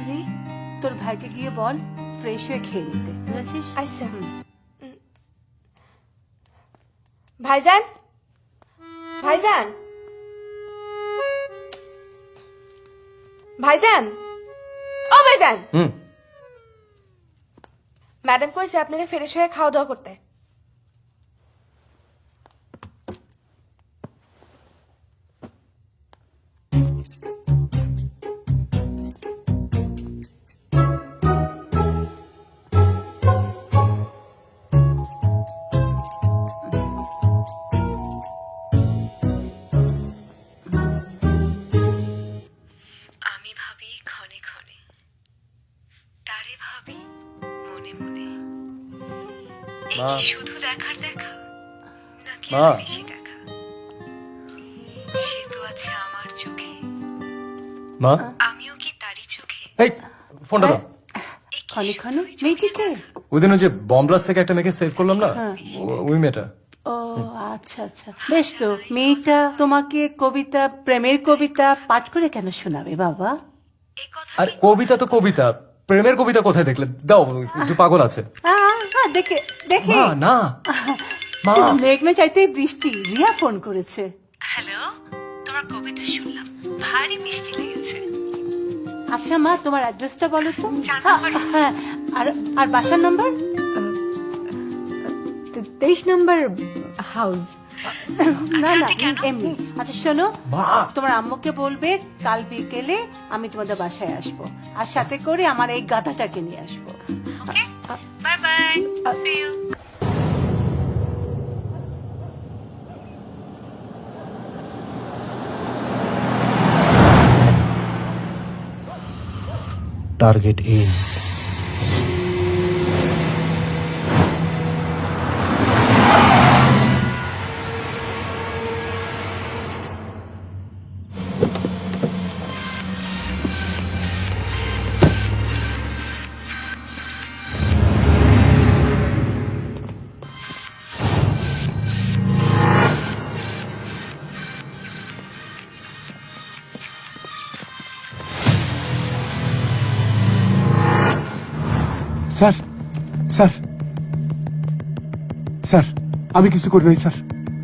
জি। তোর ভাইকে গিয়ে বল ফ্রেশ হয়ে খেয়ে নিতে, বুঝেছিস? আচ্ছা। ভাইজান, ভাইজান, ভাইজান, ও ভাইজান, ম্যাডাম কইছে আপনারা ফ্রেশ হয়ে খাওয়া দাওয়া করতে। আমি ভাবি ক্ষণে ক্ষণে, তারে ভাবি মনে মনে। এ কি শুধু দেখার দেখা নাকি আরো বেশি দেখা? সে তো আছে আমার চোখে, মা আমিও কি তারই চোখে? এই ফোনটা দাও। ক্ষণে ক্ষণে মেয়েটিকে? ওই দিন ওই যে বম ব্লাস্ট থেকে একটা মেয়েকে সেভ করলাম না, ওই মেয়েটা। ও আচ্ছা আচ্ছা, বেশ তো। মেয়েটা তোমাকে কবিতা, প্রেমের কবিতা পাঠ করে কেন শোনাবে বাবা? আর কবিতা তো কবিতা, প্রেমের কবিতা কোথায় দেখলে? দাও, একটু পাগল আছে। দেখে দেখে মা, না মা। মেঘনা চাইতেই বৃষ্টি। রিয়া ফোন করেছে। হ্যালো, তোমার কবিতা শুনলাম, ভারী মিষ্টি লেগেছে। আচ্ছা মা, তোমার অ্যাড্রেসটা বলো তো। হ্যাঁ, আর বাসার নাম্বার? 23 নম্বর হাউস। না না, এমনি। আচ্ছা শোনো, তোমার আম্মুকে বলবে কাল বিকেলে আমি তোমাদের বাসায় আসবো, আর সাথে করে আমার এই গাধাটাকে নিয়ে আসবো। Okay, bye bye, see you. Target in. Sir, sir, sir, আমি কিছু করি নাই স্যার,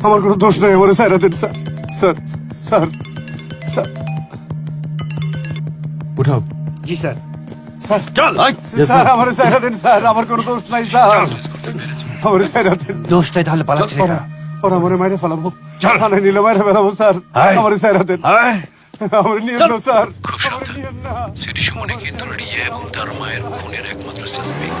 আমার কোনো দোষ নাই, আমার স্যার দেন স্যার, স্যার, স্যার, স্যার। উঠাও। জি স্যার। স্যার চল, স্যার আমার স্যার দেন স্যার, আমার কোনো দোষ নাই স্যার, আমার স্যার দেন। দোষটাই তাহলে পালাচ্ছে না। ওরা আমার মাইরে ফেলাবো, থানায় নিলে মাইরে ফেলাবো স্যার, আমার স্যার দেন, আমার নিয়ম না স্যার, খুব সাবধান। সিটি সুমনে কিন্তু রিয়া এবং তার মায়ের খুনের একমাত্র সাসপেক্ট।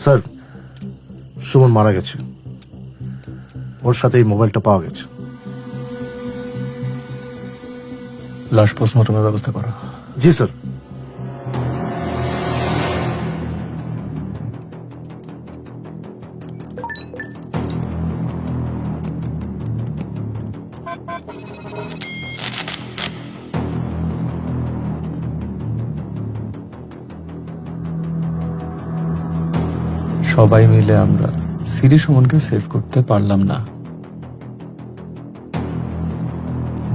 স্যার, সুমন মারা গেছে, ওর সাথে এই মোবাইলটা পাওয়া গেছে। লাশ পোস্টমর্টমের ব্যবস্থা করা। জি স্যার। সবাই মিলে আমরা সিরি সুমনকে সেভ করতে পারলাম না।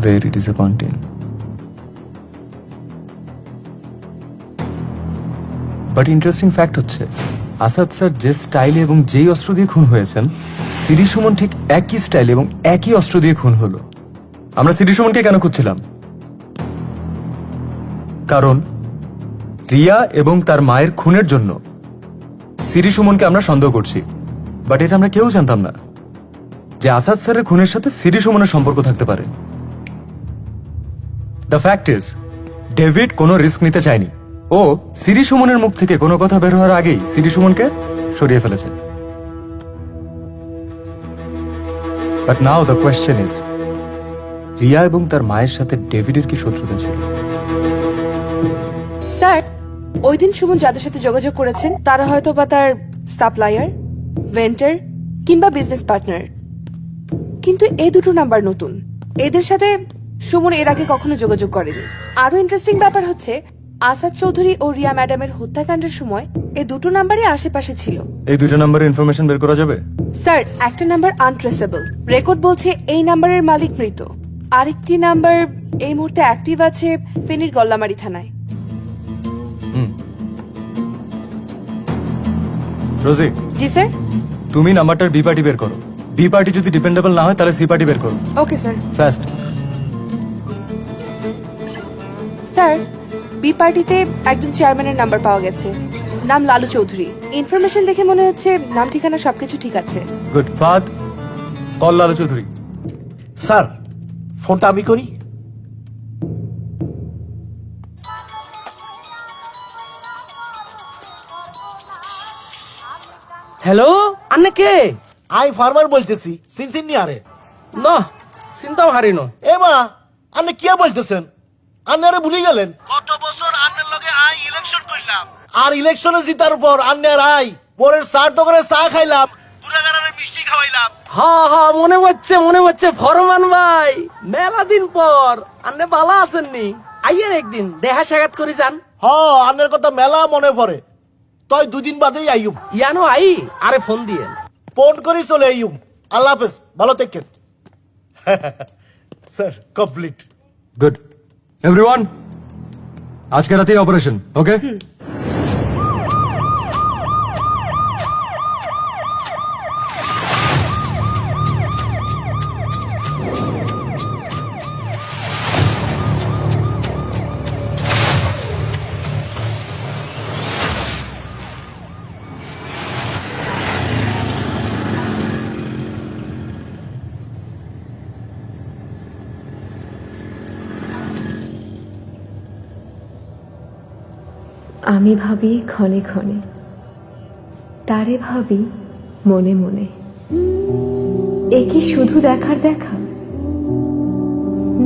Very disappointing. But interesting fact হচ্ছে আসাদ স্যার যে স্টাইলে এবং যেই অস্ত্র দিয়ে খুন হয়েছেন, সিরি সুমন ঠিক একই স্টাইল এবং একই অস্ত্র দিয়ে খুন হলো। আমরা সিরি সুমনকে কেন খুঁজছিলাম? কারণ রিয়া এবং তার মায়ের খুনের জন্য সিরি সুমনকে আমরা সন্দেহ করছি। বাট এটা আমরা কেউ জানতাম না যে আসাদ স্যারের খুনের সাথে সিরি সুমনের সম্পর্ক থাকতে পারে। দ্য ফ্যাক্ট ইজ ডেভিড কোনো রিস্ক নিতে চায়নি। ও সিরি সুমনের মুখ থেকে কোনো কথা বের হওয়ার আগেই সিরি সুমনকে সরিয়ে ফেলেছে। But now the question is, Riya এবং তার মায়ের সাথে ডেভিডের কি শত্রুতা ছিল? স্যার, ওই দিন সুমন যাদের সাথে যোগাযোগ করেছেন তারা হয়তো বা তার সাপ্লায়ার, ভেন্ডর কিংবা বিজনেস পার্টনার। কিন্তু এই দুটো নাম্বার নতুন, এদের সাথে সুমন এর আগে কখনো যোগাযোগ করেনি। আরো ইন্টারেস্টিং ব্যাপার হচ্ছে আসাদ চৌধুরী ও রিয়া ম্যাডামের হত্যাকাণ্ডের সময় এই দুটো নাম্বারই আশেপাশে ছিল। এই দুটো নাম্বারের ইনফরমেশন বের করা যাবে? স্যার, একটা নাম্বার আনট্রেসেবল, রেকর্ড বলছে এই নাম্বারের মালিক মৃত। আরেকটি নাম্বার এই মুহূর্তে অ্যাক্টিভ আছে ফেনীর গল্লামারি থানায়। রোজি। জি স্যার। তুমি নাম্বারটার বি পার্টি বের করো। বি পার্টি যদি ডিপেন্ডেবল না হয় তাহলে সি পার্টি বের করো। Okay sir. Fast. Sir, B পার্টিতে একজন চেয়ারম্যানের নাম্বার পাওয়া গেছে, নাম লালু চৌধুরী। ইনফরমেশন দেখে মনে হচ্ছে নাম ঠিকানা সবকিছু ঠিক আছে। গুড। ফাদ, কল লালু চৌধুরী। স্যার, ফোনটা আমি করি। হ্যালো, আন্নে কে? আই ফার্মার বলতেছি, সিনসিনি আরে না চিন্তাও হারিনো। এ মা, আপনি কি বলতেছেন? আন্নারে ভুলে গেলেন? গত বছর আন্নের লগে আই ইলেকশন করলাম, আর ইলেকশনে জিতার পর আন্নের আই পরের চার দোকানে চা খাইলাম, গুড়াগাড়ারে মিষ্টি খাওয়াইলাম। হ্যাঁ হ্যাঁ, মনে হচ্ছে ফরমান ভাই, মেলা দিন পর আন্নে ভালো আছেননি? আইয়ের একদিন দেখা সাক্ষাৎ করি যান। হ, আন্নের কথা মেলা মনে পড়ে। তই দুদিন বাদেই আইয়ুম। ইয়ানো আই, আরে ফোন দিয়ে ফোন করি চলে আইয়ুম। আল্লাহ হাফেজ, ভালো থাকেন। Sir, complete. গুড। এভরিওয়ান, আজকে রাতেই অপারেশন, ওকে? আমি ভাবি ক্ষণে ক্ষণে, তারে ভাবি মনে মনে। এ কি শুধু দেখার দেখা,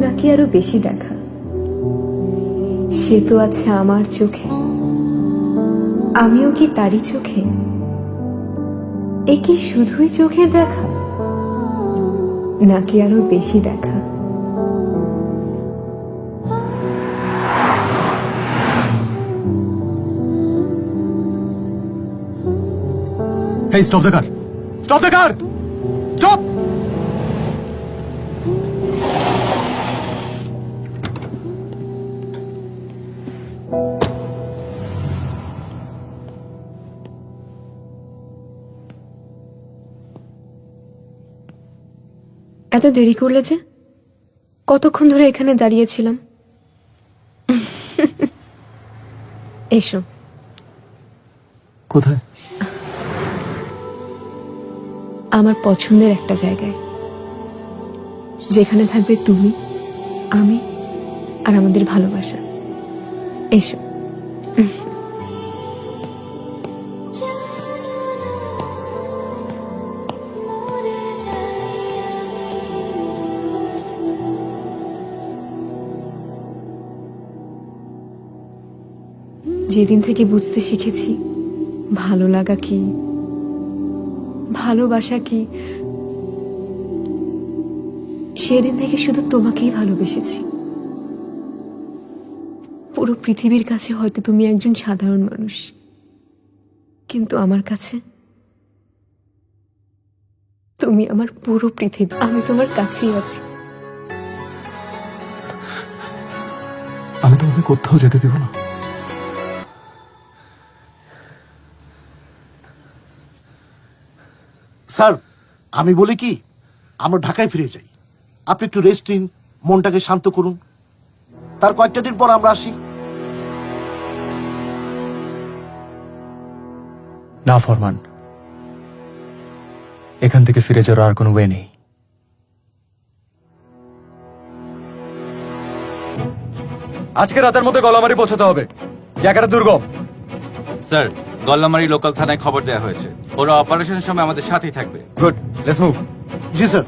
নাকি আরো বেশি দেখা? সে তো আছে আমার চোখে, আমিও কি তারই চোখে? এ কি শুধুই চোখের দেখা, নাকি আরো বেশি দেখা? Hey, stop the car! Stop the car! Stop! এত দেরি করলে যে? কতক্ষণ ধরে এখানে দাঁড়িয়েছিলাম। এসো। কোথায়? আমার পছন্দের একটা জায়গায়, যেখানে থাকবে তুমি, আমি আর আমাদের ভালোবাসা। এসো। যেদিন থেকে বুঝতে শিখেছি ভালো লাগা কি, ভালোবাসা কি, সেদিন থেকে শুধু তোমাকেই ভালোবেসেছি। পুরো পৃথিবীর কাছে হয়তো তুমি একজন সাধারণ মানুষ, কিন্তু আমার কাছে তুমি আমার পুরো পৃথিবী। আমি তোমার কাছেই আছি। আমি তোমাকে কোথাও যেতে দেব না। স্যার, আমি বলি কি, আমরা ঢাকায় ফিরে যাই। আপনি একটু রেস্ট নিন, মনটাকে শান্ত করুন, তার কয়েকটা দিন পর আমরা আসি। না ফরমান, এখান থেকে ফিরে যাওয়ার আর কোনো ওয়ে নেই। আজকে রাতের মধ্যে গলামারি পৌঁছাতে হবে। জায়গাটা দুর্গম। স্যার, গল্লামারি লোকাল থানায় খবর দেওয়া হয়েছে। ওরা অপারেশনের সময় আমাদের সাথেই থাকবে। Good, let's move. G sir.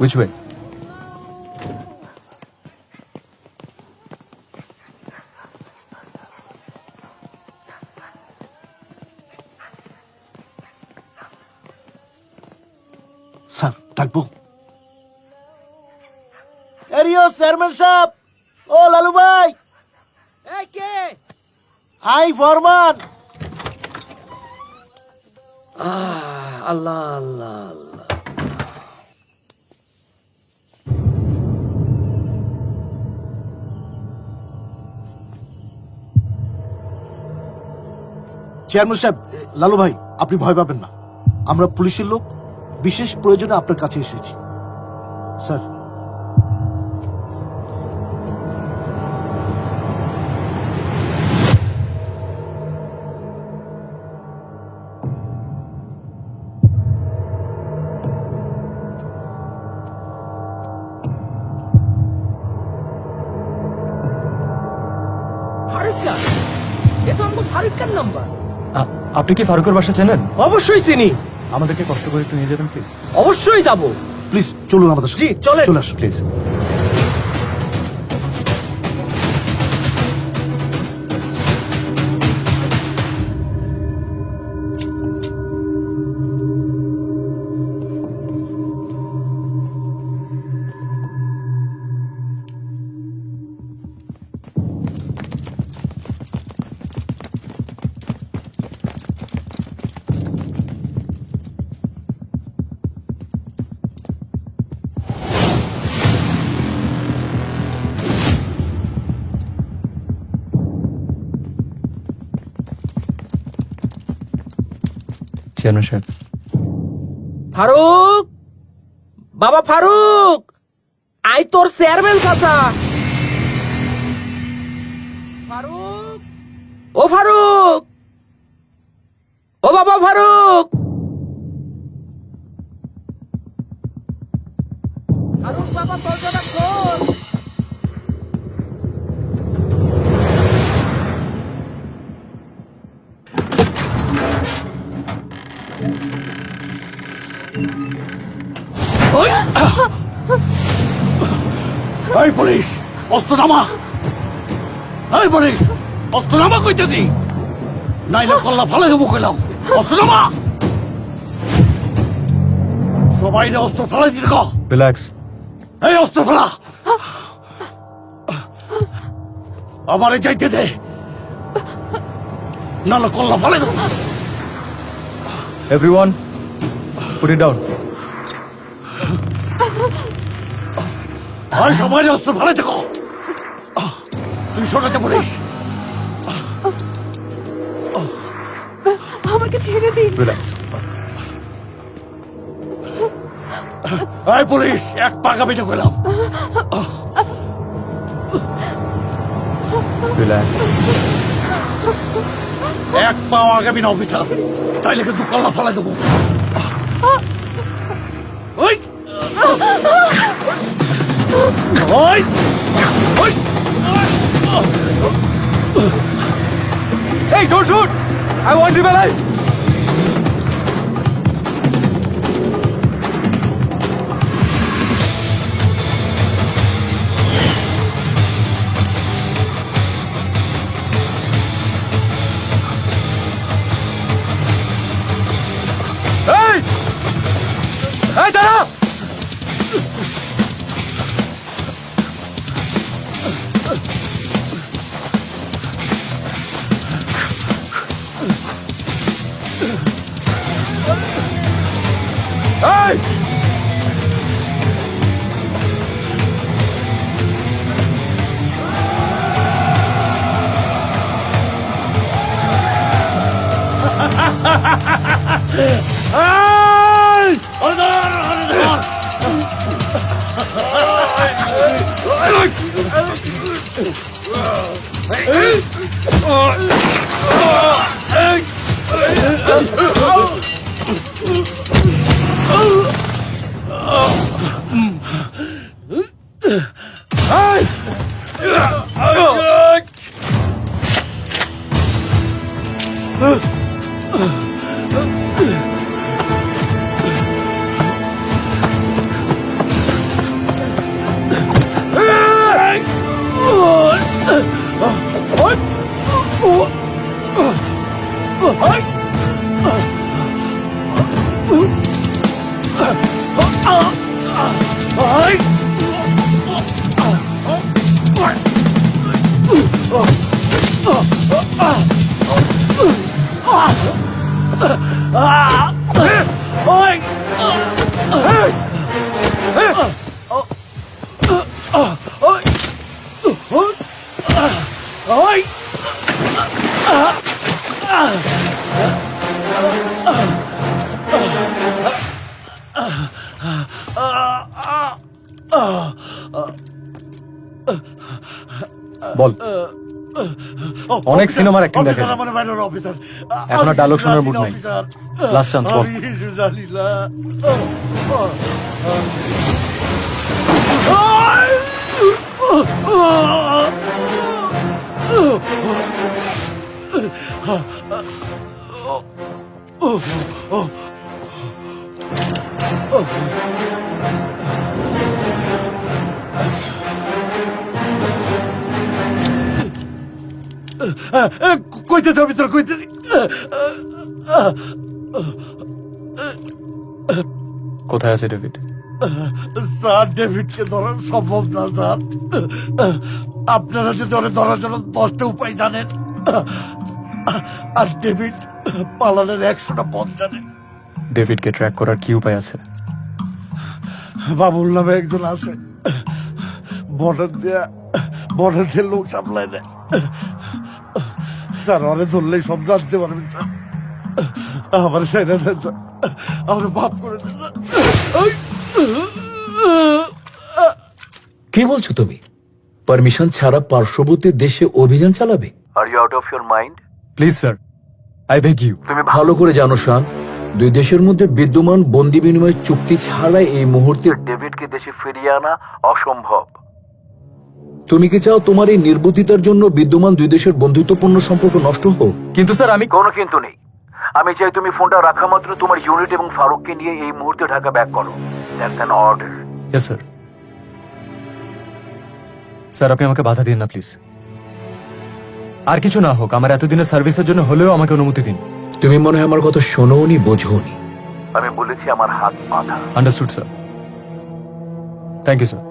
Which way? Sir, ডাকবো? এরিও চেয়ারম্যান সাহেব, ও লালু ভাই। এই কে? আই ফরমান। আল্লাহ আল্লাহ আল্লাহ। চেয়ারম্যান সাহেব, লালু ভাই, আপনি ভয় পাবেন না। আমরা পুলিশের লোক, বিশেষ প্রয়োজনে আপনার কাছে এসেছি। স্যার, ফারুক খান, এ তো আমাকে ফারুক খান নাম্বার। আপনি কি ফারুকের বাসা চেনেন? অবশ্যই চিনি। আমাদেরকে কষ্ট করে একটু নিয়ে যাবেন প্লিজ। অবশ্যই যাব। প্লিজ চলুন আমাদের সাথে। জি, চলেন। চলে আসুন প্লিজ। চেয়ারম্যান সাহেব। ফারুক, বাবা ফারুক, আই তোর চেয়ারম্যান চাচা। ফারুক, ও ফারুক, ও বাবা ফারুক। ফারুক বাবা, দরজাটা খোল। এই পুলিশ, অস্ত্র নামা। এই পুলিশ, অস্ত্র নামা কইতেছি, নাইলে কল্লা ফালে দেবো কইলাম। অস্ত্র নামা। সবাই অস্ত্র ফেলাই দিল। রিল্যাক্স। এই অস্ত্র ফেলা। আমারে যাইতে দে, নাহলে কল্লা ফালে দেবো। Everyone, put it down. আর সবাই অস্ত্র ফেলাই দেখো। তুই সরাতে বলিস। আমাকে ছেড়ে দিন। রিল্যাক্স। এই পুলিশ, এক পা কামিতে গেলাম। রিল্যাক্স। এক পাও আগামী না অফিসার, তাইলে কিন্তু কল্লা ফেলাই দেবো। ওই ওই ওই Hey, don't shoot! I want him alive! Hey! Hey, Dara! Hey! বল, অনেক সিনেমার অ্যাক্টিং দেখে, এখন আর ডায়লগ শোনার মুড নাই। লাস্ট চান্স, বল। কইতে ভিতরে কইতে। কোথায় আছে ডেভিড? স্যার, ডেভিডকে ধরা সম্ভব না স্যার। আপনারা যদি ওরে ধরার জন্য 10টা উপায় জানেন, আর ডেভিড পালানোর 100টা পথ জানে। ডেভিডকে ট্র্যাক করার কি উপায় আছে? বাবুল নামে একজন আছে, বর্ডার দিয়ে লোক সাপ্লাই দেয় স্যার। ওরে ধরলেই সব জানতে পারবেন স্যার। আমার সেটা দেন স্যার, আমার মাফ করে দেন স্যার। কি বলছো তুমি? পারমিশন ছাড়া পার্শ্ববর্তী দেশে অভিযান চালাবে? Are you out of your mind? Please sir, I beg you. তুমি ভালো করে জানো শান, দুই দেশের মধ্যে বিদ্যমান বন্দি বিনিময় চুক্তি ছাড়া এই মুহূর্তে ডেভিডকে দেশে ফিরিয়ে আনা অসম্ভব। তুমি কি চাও তোমার এই নির্বুদ্ধিতার জন্য বিদ্যমান দুই দেশের বন্ধুত্বপূর্ণ সম্পর্ক নষ্ট হোক? কিন্তু স্যার, আমি কোনো কিন্তু নেই। আমি চাই তুমি ফোনটা রাখা মাত্র তোমার ইউনিট এবং ফারুককে নিয়ে এই মুহূর্তে ঢাকা ব্যাক করো। That's an order. Yes sir. Sir, আপনি আমাকে বাধা দিন না প্লিজ। আর কিছু না হোক, আমার এতদিনের সার্ভিসের জন্য হলেও আমাকে অনুমতি দিন। তুমি মনে হয় আমার কথা শোনোনি, বোঝোনি। আমি বলেছি আমার হাত বাঁধা। Understood sir. Thank you sir.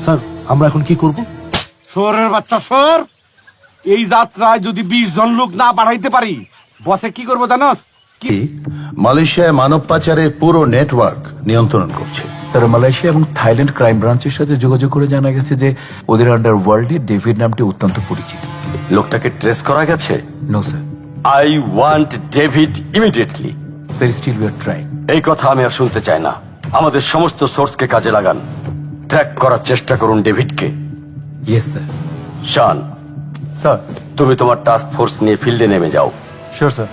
Sir, আমরা এখন কি করব? শোরের বাচ্চা শোর, এই যাত্রায় যদি 20 জন লোক না বাড়াইতে পারি, বসে কি করবো জানোস? মালয়েশিয়ায় মানব পাচারের পুরো নেটওয়ার্ক নিয়ন্ত্রণ করছে। স্যার, মালয়েশিয়া এবং থাইল্যান্ড ক্রাইম ব্রাঞ্চের সাথে যোগাযোগ করে জানা গেছে যে ওদের আন্ডারওয়ার্ল্ডে ডেভিড নামটি অত্যন্ত পরিচিত। লোকটাকে ট্রেস করা গেছে? No sir. I want David immediately. Sir, still we are trying. এই কথা আমি আর শুনতে চাই না। আমাদের সমস্ত সোর্সকে কাজে লাগান। ট্র্যাক করার চেষ্টা করুন ডেভিডকে। Yes sir. শান, স্যার। তুমি তোমার টাস্ক ফোর্স নিয়ে ফিল্ডে নেমে যাও। Sure sir.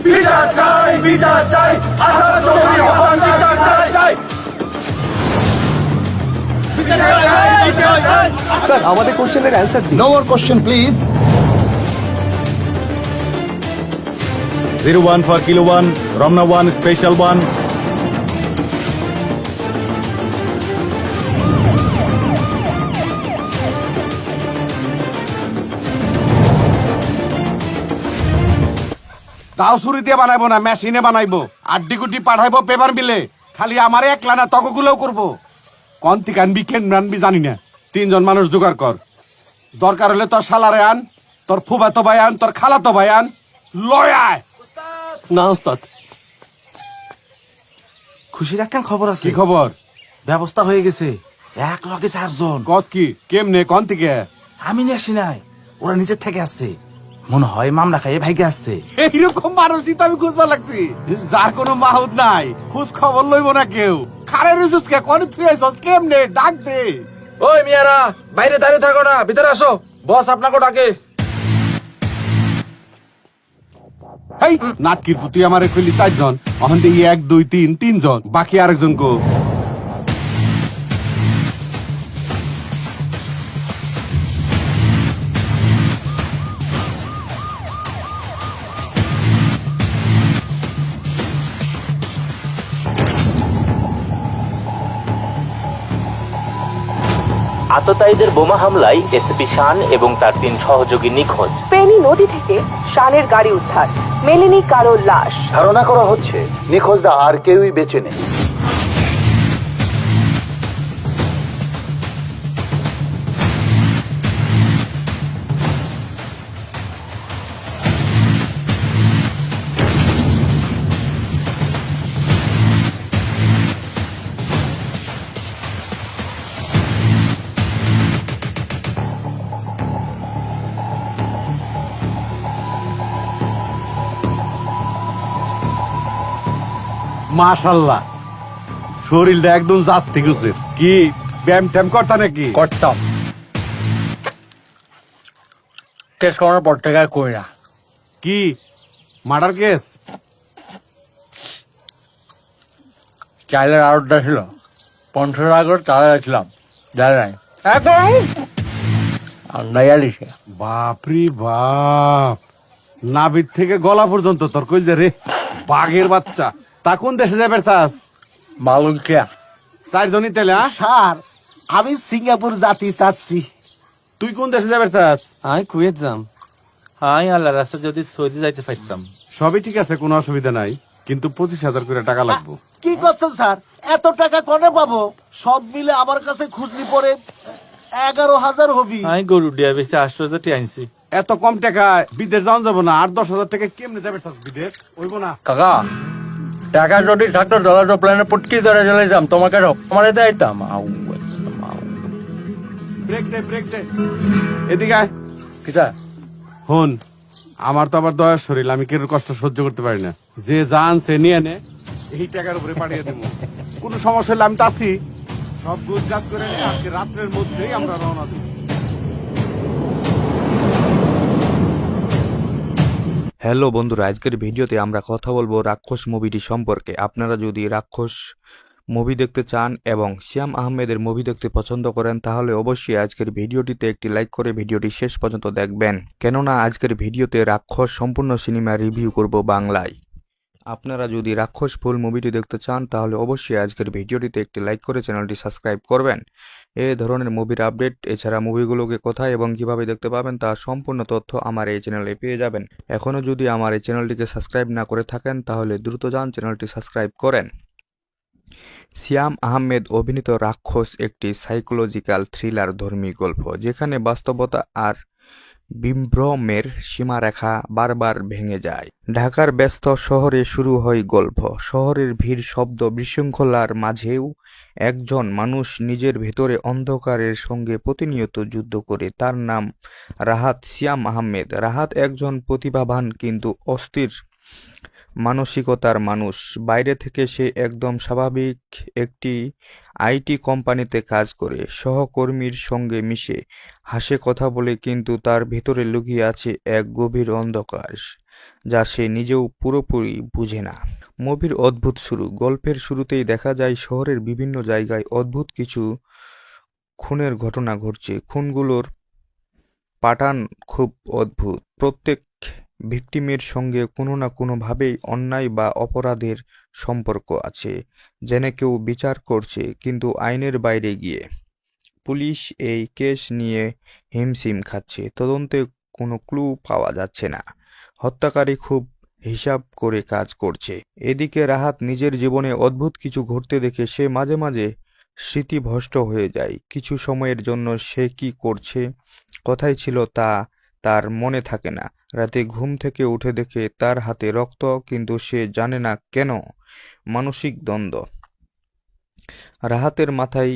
বিচার চাই, বিচার চাই, আসাদ চৌধুরী হত্যার বিচার চাই। স্যার আমাদের কোশ্চেনের অ্যান্সার দিন। No more question please. 01 for Kilo 1, Ramna 1, Special 1. তাও ছুরি দিয়ে বানাইবো না, মেশিনে বানাইবো। আড্ডি গুটি পাঠাইবো পেপার মিলে। খালি আমার একলা না, তকগুলোও করবো। কন থেকে আনবি, কেন আনবি জানি না। 3 জন মানুষ জোগাড় কর। দরকার হলে তোর শালারে আন, তোর ফুফাতো ভাই আন, তোর খালাতো ভাই আন, লয় আয়। না ওস্তাদ, খুশির একখান খবর আছে। কি খবর? ব্যবস্থা হয়ে গেছে, 1 লগে 4 জন। কস কি? কেমনে? কন থেকে? আমি নিয়ে আসি নাই, ওরা নিজের থেকে আসছে। মনে হয় মামলা খাইয়ে ভাইগে আসছে। এইরকম মানুষই তো আমি খুঁজবা লাগছি, যার কোনো মাহুদ নাই, খোঁজ খবর লইব না কেউ। খারে রুজুস কে কোন তুই আইছস? কেমনে? ডাক দে। ওই মিয়ারা, বাইরে দাঁড়িয়ে থাকো না, ভিতরে আসো, বস আপনাকে ডাকে। হেই নাটকির পুতি আমারে কইলি 4 জন, অহন দেই 1 2 3 3 জন, বাকি আরেকজন কো? আততায়ীদের বোমা হামলায় এসপি শান এবং তার 3 সহযোগী নিখোঁজ। ফেনী নদী থেকে শানের গাড়ি উদ্ধার, মেলেনি কারো লাশ। ধারণা করা হচ্ছে নিখোঁজরা আর কেউই বেঁচে নেই। মাশাআল্লাহ, শরীরটা একদম জাস্তি গেছে। কি ব্যায়াম ট্যাম করতা নাকি? করতাম, কেস করার পর থেকে আর করি না। কি মার্ডার কেস? চাইলের আড়তটা ছিল, 50 টাকা করে চালা ছিলাম, জানি নাই একদম আন্দাইয়া লিখে। বাপরি বাপ, নাভির থেকে গলা পর্যন্ত তোর কই যে রে, বাঘের বাচ্চা। তা কোন দেশে যাবে চাস? মালয়েশিয়া। 4 জনই তেলে? স্যার আমি সিঙ্গাপুর জাতি চাচ্ছি। তুই কোন দেশে যাবে চাস? আমি কুয়েত যাম। হাই আল্লাহ, রাস্তা যদি সৌদি যাইতে পারতাম। সবই ঠিক আছে, কোনো অসুবিধা নাই, কিন্তু 25,000 করে টাকা লাগবে। কি করছেন স্যার? এত টাকা কোনে পাবো? সব মিলে আমার কাছে খুঁজলি পরে 11,000 হবি। আমি গরু ডিয়া বেশি 8,000 আনছি। এত কম টাকা বিদেশ যাওয়া যাবো না। 8-10,000 থেকে কেমনে যাবে চাস বিদেশ? হইব না কাকা, টাকা যদি থাকতো ডলার প্ল্যানে পটকি ধরে চলে যাম, তোমাকে আমার এতে আইতাম। ব্রেক দে, ব্রেক দে, এদিকে আয়। কিটা হন, আমার তো আবার দয়ার শরীর, আমি কেউ কষ্ট সহ্য করতে পারি না। যে জান সে নিয়ে নে, এই টাকার উপরে পাঠিয়ে দেবো। কোনো সমস্যা হলে আমি তো আছি। সব গুজ গাছ করে নিয়ে আজকে রাত্রের মধ্যেই আমরা রওনা দেব। হ্যালো বন্ধুরা, আজকের ভিডিওতে আমরা কথা বলবো রাক্ষস মুভিটি সম্পর্কে। আপনারা যদি রাক্ষস মুভি দেখতে চান এবং শ্যাম আহমেদের মুভি দেখতে পছন্দ করেন, তাহলে অবশ্যই আজকের ভিডিওটিতে একটি লাইক করে ভিডিওটি শেষ পর্যন্ত দেখবেন, কেননা আজকের ভিডিওতে রাক্ষস সম্পূর্ণ সিনেমা রিভিউ করব বাংলায়। আপনারা যদি রাক্ষস ফুল মুভিটি দেখতে চান তাহলে অবশ্যই আজকের ভিডিওটিতে একটি লাইক করে চ্যানেলটি সাবস্ক্রাইব করবেন। এই ধরনের মুভির আপডেট এছাড়া মুভিগুলোকে কোথায় এবং কিভাবে দেখতে পাবেন তার সম্পূর্ণ তথ্য আমার এই চ্যানেলে পেয়ে যাবেন। এখনও যদি আমার এই চ্যানেলটিকে সাবস্ক্রাইব না করে থাকেন তাহলে দ্রুত যান চ্যানেলটি সাবস্ক্রাইব করেন। সিয়াম আহমেদ অভিনীত রাক্ষস একটি সাইকোলজিক্যাল থ্রিলার ধর্মী গল্প, যেখানে বাস্তবতা আর বিভ্রমের সীমারেখা বারবার ভেঙে যায়। ঢাকার ব্যস্ত শহরে শুরু হয় গল্প। শহরের ভিড়, শব্দ, বিশৃঙ্খলার মাঝেও একজন মানুষ নিজের ভেতরে অন্ধকারের সঙ্গে প্রতিনিয়ত যুদ্ধ করে। তার নাম রাহাত। সিয়াম আহমেদ। রাহাত একজন প্রতিভাবান কিন্তু অস্থির মানসিকতার মানুষ। বাইরে থেকে সে একদম স্বাভাবিক একটি আইটি কোম্পানিতে কাজ করে, সহকর্মীর সঙ্গে মিশে, হাসে, কথা বলে, কিন্তু তার ভেতরে লুকিয়ে আছে এক গভীর অন্ধকার যা সে নিজেও পুরোপুরি বুঝে না। মুভির অদ্ভুত শুরু। গল্পের শুরুতেই দেখা যায় শহরের বিভিন্ন জায়গায় অদ্ভুত কিছু খুনের ঘটনা ঘটছে। খুনগুলোর প্যাটার্ন খুব অদ্ভুত। প্রত্যেক ভিকটিমের সঙ্গে কোনো না কোনোভাবেই অন্যায় বা অপরাধের সম্পর্ক আছে, যেন কেউ বিচার করছে কিন্তু আইনের বাইরে গিয়ে। পুলিশ এই কেস নিয়ে হিমশিম খাচ্ছে। তদন্তে কোনো ক্লু পাওয়া যাচ্ছে না। হত্যাকারী খুব হিসাব করে কাজ করছে। এদিকে রাহাত নিজের জীবনে অদ্ভুত কিছু ঘটতে দেখে সে মাঝে মাঝে স্মৃতিভ্রষ্ট হয়ে যায়। কিছু সময়ের জন্য সে কি করছে, কোথায় ছিল তা তার মনে থাকে না। রাতে ঘুম থেকে উঠে দেখে তার হাতে রক্ত, কিন্তু সে জানে না কেন। মানসিক দ্বন্দ্ব। রাহাতের মাথায়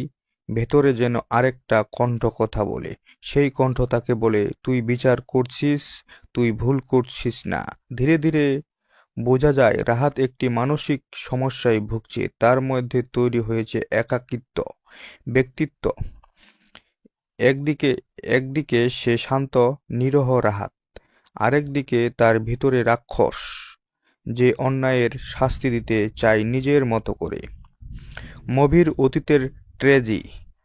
ভেতরে যেন আরেকটা কণ্ঠ কথা বলে। সেই কণ্ঠ তাকে বলে, তুই বিচার করছিস, তুই ভুল করছিস না। ধীরে ধীরে বোঝা যায় রাহাত একটি মানসিক সমস্যায় ভুগছে। তার মধ্যে তৈরি হয়েছে একাকিত্ব ব্যক্তিত্ব। একদিকে সে শান্ত নিরহ রাহাত, আরেকদিকে তার ভিতরে রাক্ষস যে অন্যায়ের শাস্তি দিতে চায় নিজের মতো করে। মুভির অতীতের ট্র্যাজেডি।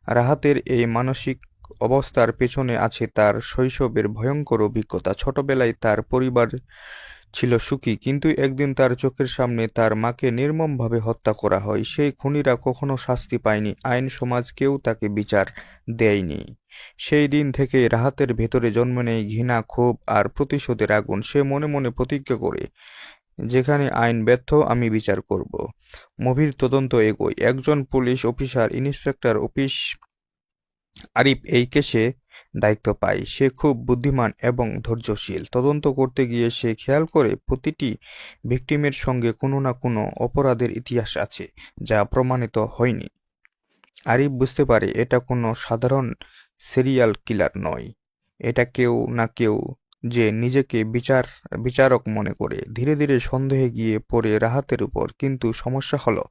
রাহাতের এই মানসিক অবস্থার পেছনে আছে তার শৈশবের ভয়ঙ্কর অভিজ্ঞতা। ছোটবেলায় তার পরিবার ছিল সুখী, কিন্তু একদিন তার চোখের সামনে তার মাকে নির্মমভাবে হত্যা করা হয়। সেই খুনিরা কখনো শাস্তি পায়নি, আইন, সমাজ কেউ তাকে বিচার দেয়নি। সেই দিন থেকে রাহাতের ভেতরে জন্ম নেয় ঘৃণা, ক্ষোভ আর প্রতিশোধের আগুন। সে মনে মনে প্রতিজ্ঞা করে, যেখানে আইন ব্যর্থ আমি বিচার করব। মুভির তদন্ত এগোয়। একজন police officer, inspector office Arif এই কেসে দায়িত্ব পায়। সে খুব বুদ্ধিমান এবং ধৈর্যশীল। তদন্ত করতে গিয়ে সে খেয়াল করে প্রতিটি ভিকটিমের সঙ্গে কোনো না কোনো অপরাধের ইতিহাস আছে যা প্রমাণিত হয়নি। আরিফ বুঝতে পারে এটা কোনো সাধারণ সিরিয়াল কিলার নয়, এটা কেউ না কেউ যে নিজেকে বিচারক মনে করে। ধীরে ধীরে সন্দেহে গিয়ে পড়ে রাহাতের উপর। কিন্তু সমস্যা হলো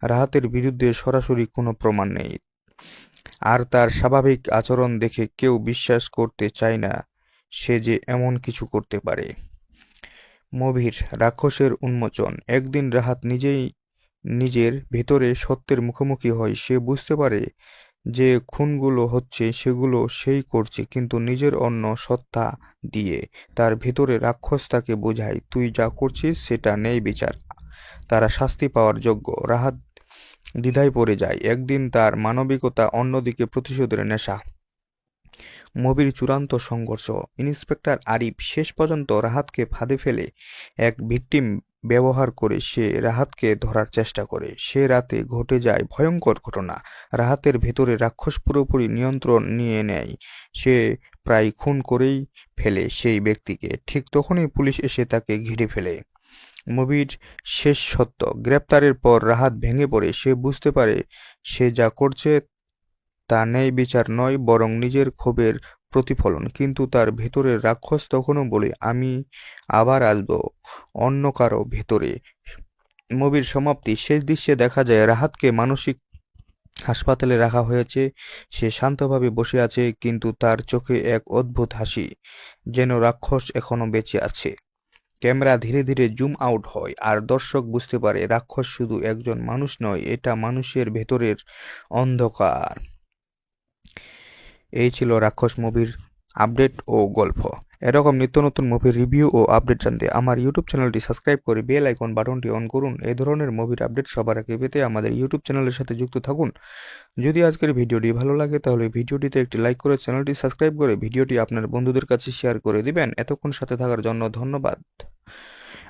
রাহাতের বিরুদ্ধে সরাসরি কোনো প্রমাণ নেই, আর তার স্বাভাবিক আচরণ দেখে কেউ বিশ্বাস করতে চায় না সে যে এমন কিছু করতে পারে। মুভির রাক্ষসের উন্মোচন। একদিন রাহাত নিজের ভেতরে সত্যের মুখোমুখি হয়। সে বুঝতে পারে যে খুনগুলো হচ্ছে সেগুলো সেই করছে, কিন্তু নিজের অন্য সত্তা দিয়ে। তার ভেতরে রাক্ষস তাকে বোঝায়, তুই যা করছিস সেটা নেই বিচার, তারা শাস্তি পাওয়ার যোগ্য। রাহাত দ্বিধায় পড়ে যায়। একদিন তার মানবিকতা, অন্যদিকে প্রতিশোধের নেশা। মুভির চূড়ান্ত সংঘর্ষ। ইন্সপেক্টর আরিফ শেষ পর্যন্ত রাহাতকে ফাঁদে ফেলে এক ভিকটিম ব্যবহার করে সে রাহাতকে ধরার চেষ্টা করে। সে রাতে ঘটে যায় ভয়ঙ্কর ঘটনা। রাহাতের ভেতরে রাক্ষস পুরোপুরি নিয়ন্ত্রণ নিয়ে নেয়। সে প্রায় খুন করেই ফেলে সেই ব্যক্তিকে। ঠিক তখনই পুলিশ এসে তাকে ঘিরে ফেলে। মুভির শেষ সত্য। গ্রেপ্তারের পর রাহাত ভেঙে পড়ে। সে বুঝতে পারে সে যা করছে তা ন্যায় বিচার নয়, বরং নিজের ক্ষোভের প্রতিফলন। কিন্তু তার ভেতরের রাক্ষস তখনও বলে, আমি আবার আসব অন্য কারো ভেতরে। মুভির সমাপ্তি। শেষ দৃশ্যে দেখা যায় রাহাতকে মানসিক হাসপাতালে রাখা হয়েছে। সে শান্তভাবে বসে আছে, কিন্তু তার চোখে এক অদ্ভুত হাসি, যেন রাক্ষস এখনো বেঁচে আছে। ক্যামেরা ধীরে ধীরে জুম আউট হয় আর দর্শক বুঝতে পারে রাক্ষস শুধু একজন মানুষ নয়, এটা মানুষের ভেতরের অন্ধকার। এই ছিল রাক্ষস মুভির আপডেট ও গল্প। এরকম নিত্য নতুন মুভির রিভিউ ও আপডেট জানতে আমার ইউটিউব চ্যানেলটি সাবস্ক্রাইব করে বেল আইকন বাটনটি অন করুন। এই ধরনের মুভির আপডেট সবার আগে পেতে আমাদের ইউটিউব চ্যানেলের সাথে যুক্ত থাকুন। যদি আজকের ভিডিওটি ভালো লাগে তাহলে ভিডিওটিতে একটি লাইক করে চ্যানেলটি সাবস্ক্রাইব করে ভিডিওটি আপনার বন্ধুদের কাছে শেয়ার করে দিবেন। এতক্ষণ সাথে থাকার জন্য ধন্যবাদ।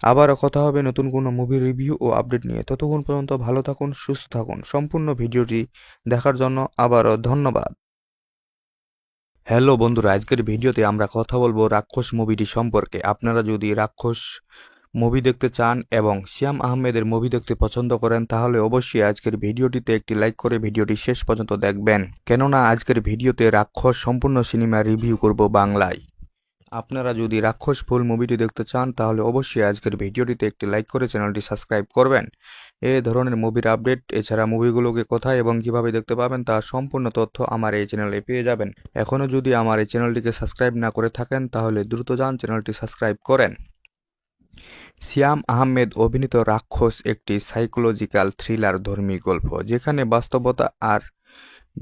আবারও কথা হবে নতুন কোনো মুভি রিভিউ ও আপডেট নিয়ে। ততক্ষণ পর্যন্ত ভালো থাকুন, সুস্থ থাকুন। সম্পূর্ণ ভিডিওটি দেখার জন্য আবারও ধন্যবাদ। হ্যালো বন্ধুরা, আজকের ভিডিওতে আমরা কথা বলবো রাক্ষস মুভিটি সম্পর্কে। আপনারা যদি রাক্ষস মুভি দেখতে চান এবং শ্যাম আহমেদের মুভি দেখতে পছন্দ করেন তাহলে অবশ্যই আজকের ভিডিওটিতে একটি লাইক করে ভিডিওটি শেষ পর্যন্ত দেখবেন, কেননা আজকের ভিডিওতে রাক্ষস সম্পূর্ণ সিনেমা রিভিউ করব বাংলায়। আপনারা যদি রাক্ষস ফুল মুভিটি দেখতে চান তাহলে অবশ্যই আজকের ভিডিওটিতে একটি লাইক করে চ্যানেলটি সাবস্ক্রাইব করবেন। এই ধরনের মুভির আপডেট এছাড়া মুভিগুলোকে কোথায় এবং কিভাবে দেখতে পাবেন তার সম্পূর্ণ তথ্য আমার এই চ্যানেলে পেয়ে যাবেন। এখনও যদি আমার এই চ্যানেলটিকে সাবস্ক্রাইব না করে থাকেন তাহলে দ্রুত যান চ্যানেলটি সাবস্ক্রাইব করেন। শ্যাম আহমেদ অভিনীত রাক্ষস একটি সাইকোলজিক্যাল থ্রিলার ধর্মী গল্প, যেখানে বাস্তবতা আর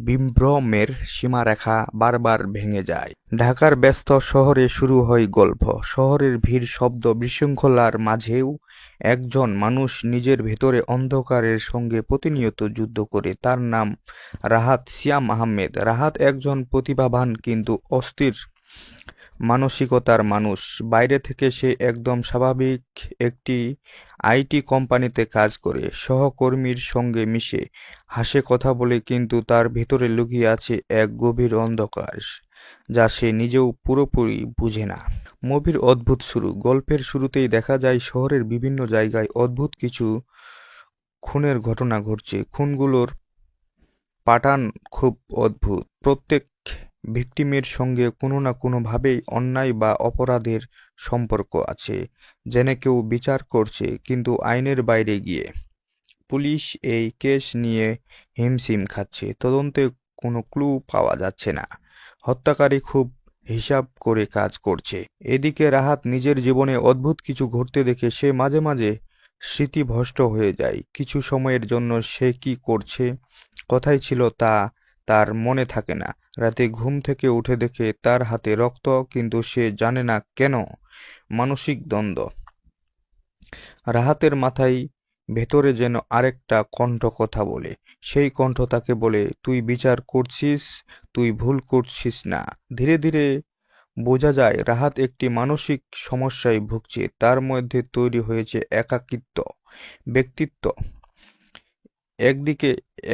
বিভ্রমের সীমারেখা বারবার ভেঙে যায়। ঢাকার ব্যস্ত শহরে শুরু হয় গল্প। শহরের ভিড়, শব্দ, বিশৃঙ্খলার মাঝেও একজন মানুষ নিজের ভেতরে অন্ধকারের সঙ্গে প্রতিনিয়ত যুদ্ধ করে। তার নাম রাহাত। শ্যাম আহমেদ রাহাত একজন প্রতিভাবান কিন্তু অস্থির মানসিকতার মানুষ। বাইরে থেকে সে একদম স্বাভাবিক একটি আইটি কোম্পানিতে কাজ করে, সহকর্মীর সঙ্গে মিশে, হাসে, কথা বলে, কিন্তু তার ভেতরে লুকিয়ে আছে এক গভীর অন্ধকার যা সে নিজেও পুরোপুরি বুঝে না। মুভির অদ্ভুত শুরু। গল্পের শুরুতেই দেখা যায় শহরের বিভিন্ন জায়গায় অদ্ভুত কিছু খুনের ঘটনা ঘটছে। খুনগুলোর প্যাটার্ন খুব অদ্ভুত। প্রত্যেক ভিকটিমের সঙ্গে কোনো না কোনোভাবেই অন্যায় বা অপরাধের সম্পর্ক আছে, যেন কেউ বিচার করছে কিন্তু আইনের বাইরে গিয়ে। পুলিশ এই কেস নিয়ে হিমশিম খাচ্ছে। তদন্তে কোনো ক্লু পাওয়া যাচ্ছে না। হত্যাকারী খুব হিসাব করে কাজ করছে। এদিকে রাহাত নিজের জীবনে অদ্ভুত কিছু ঘটতে দেখে সে মাঝে মাঝে স্মৃতিভ্রষ্ট হয়ে যায়। কিছু সময়ের জন্য সে কি করছে, কোথায় ছিল তা তার মনে থাকে না। রাতে ঘুম থেকে উঠে দেখে তার হাতে রক্ত, কিন্তু সে জানে না কেন। মানসিক দ্বন্দ্ব। রাহাতের মাথায় ভেতরে যেন আরেকটা কণ্ঠ কথা বলে। সেই কণ্ঠ তাকে বলে, তুই বিচার করছিস, তুই ভুল করছিস না। ধীরে ধীরে বোঝা যায় রাহাত একটি মানসিক সমস্যায় ভুগছে। তার মধ্যে তৈরি হয়েছে একাকিত্ব ব্যক্তিত্ব।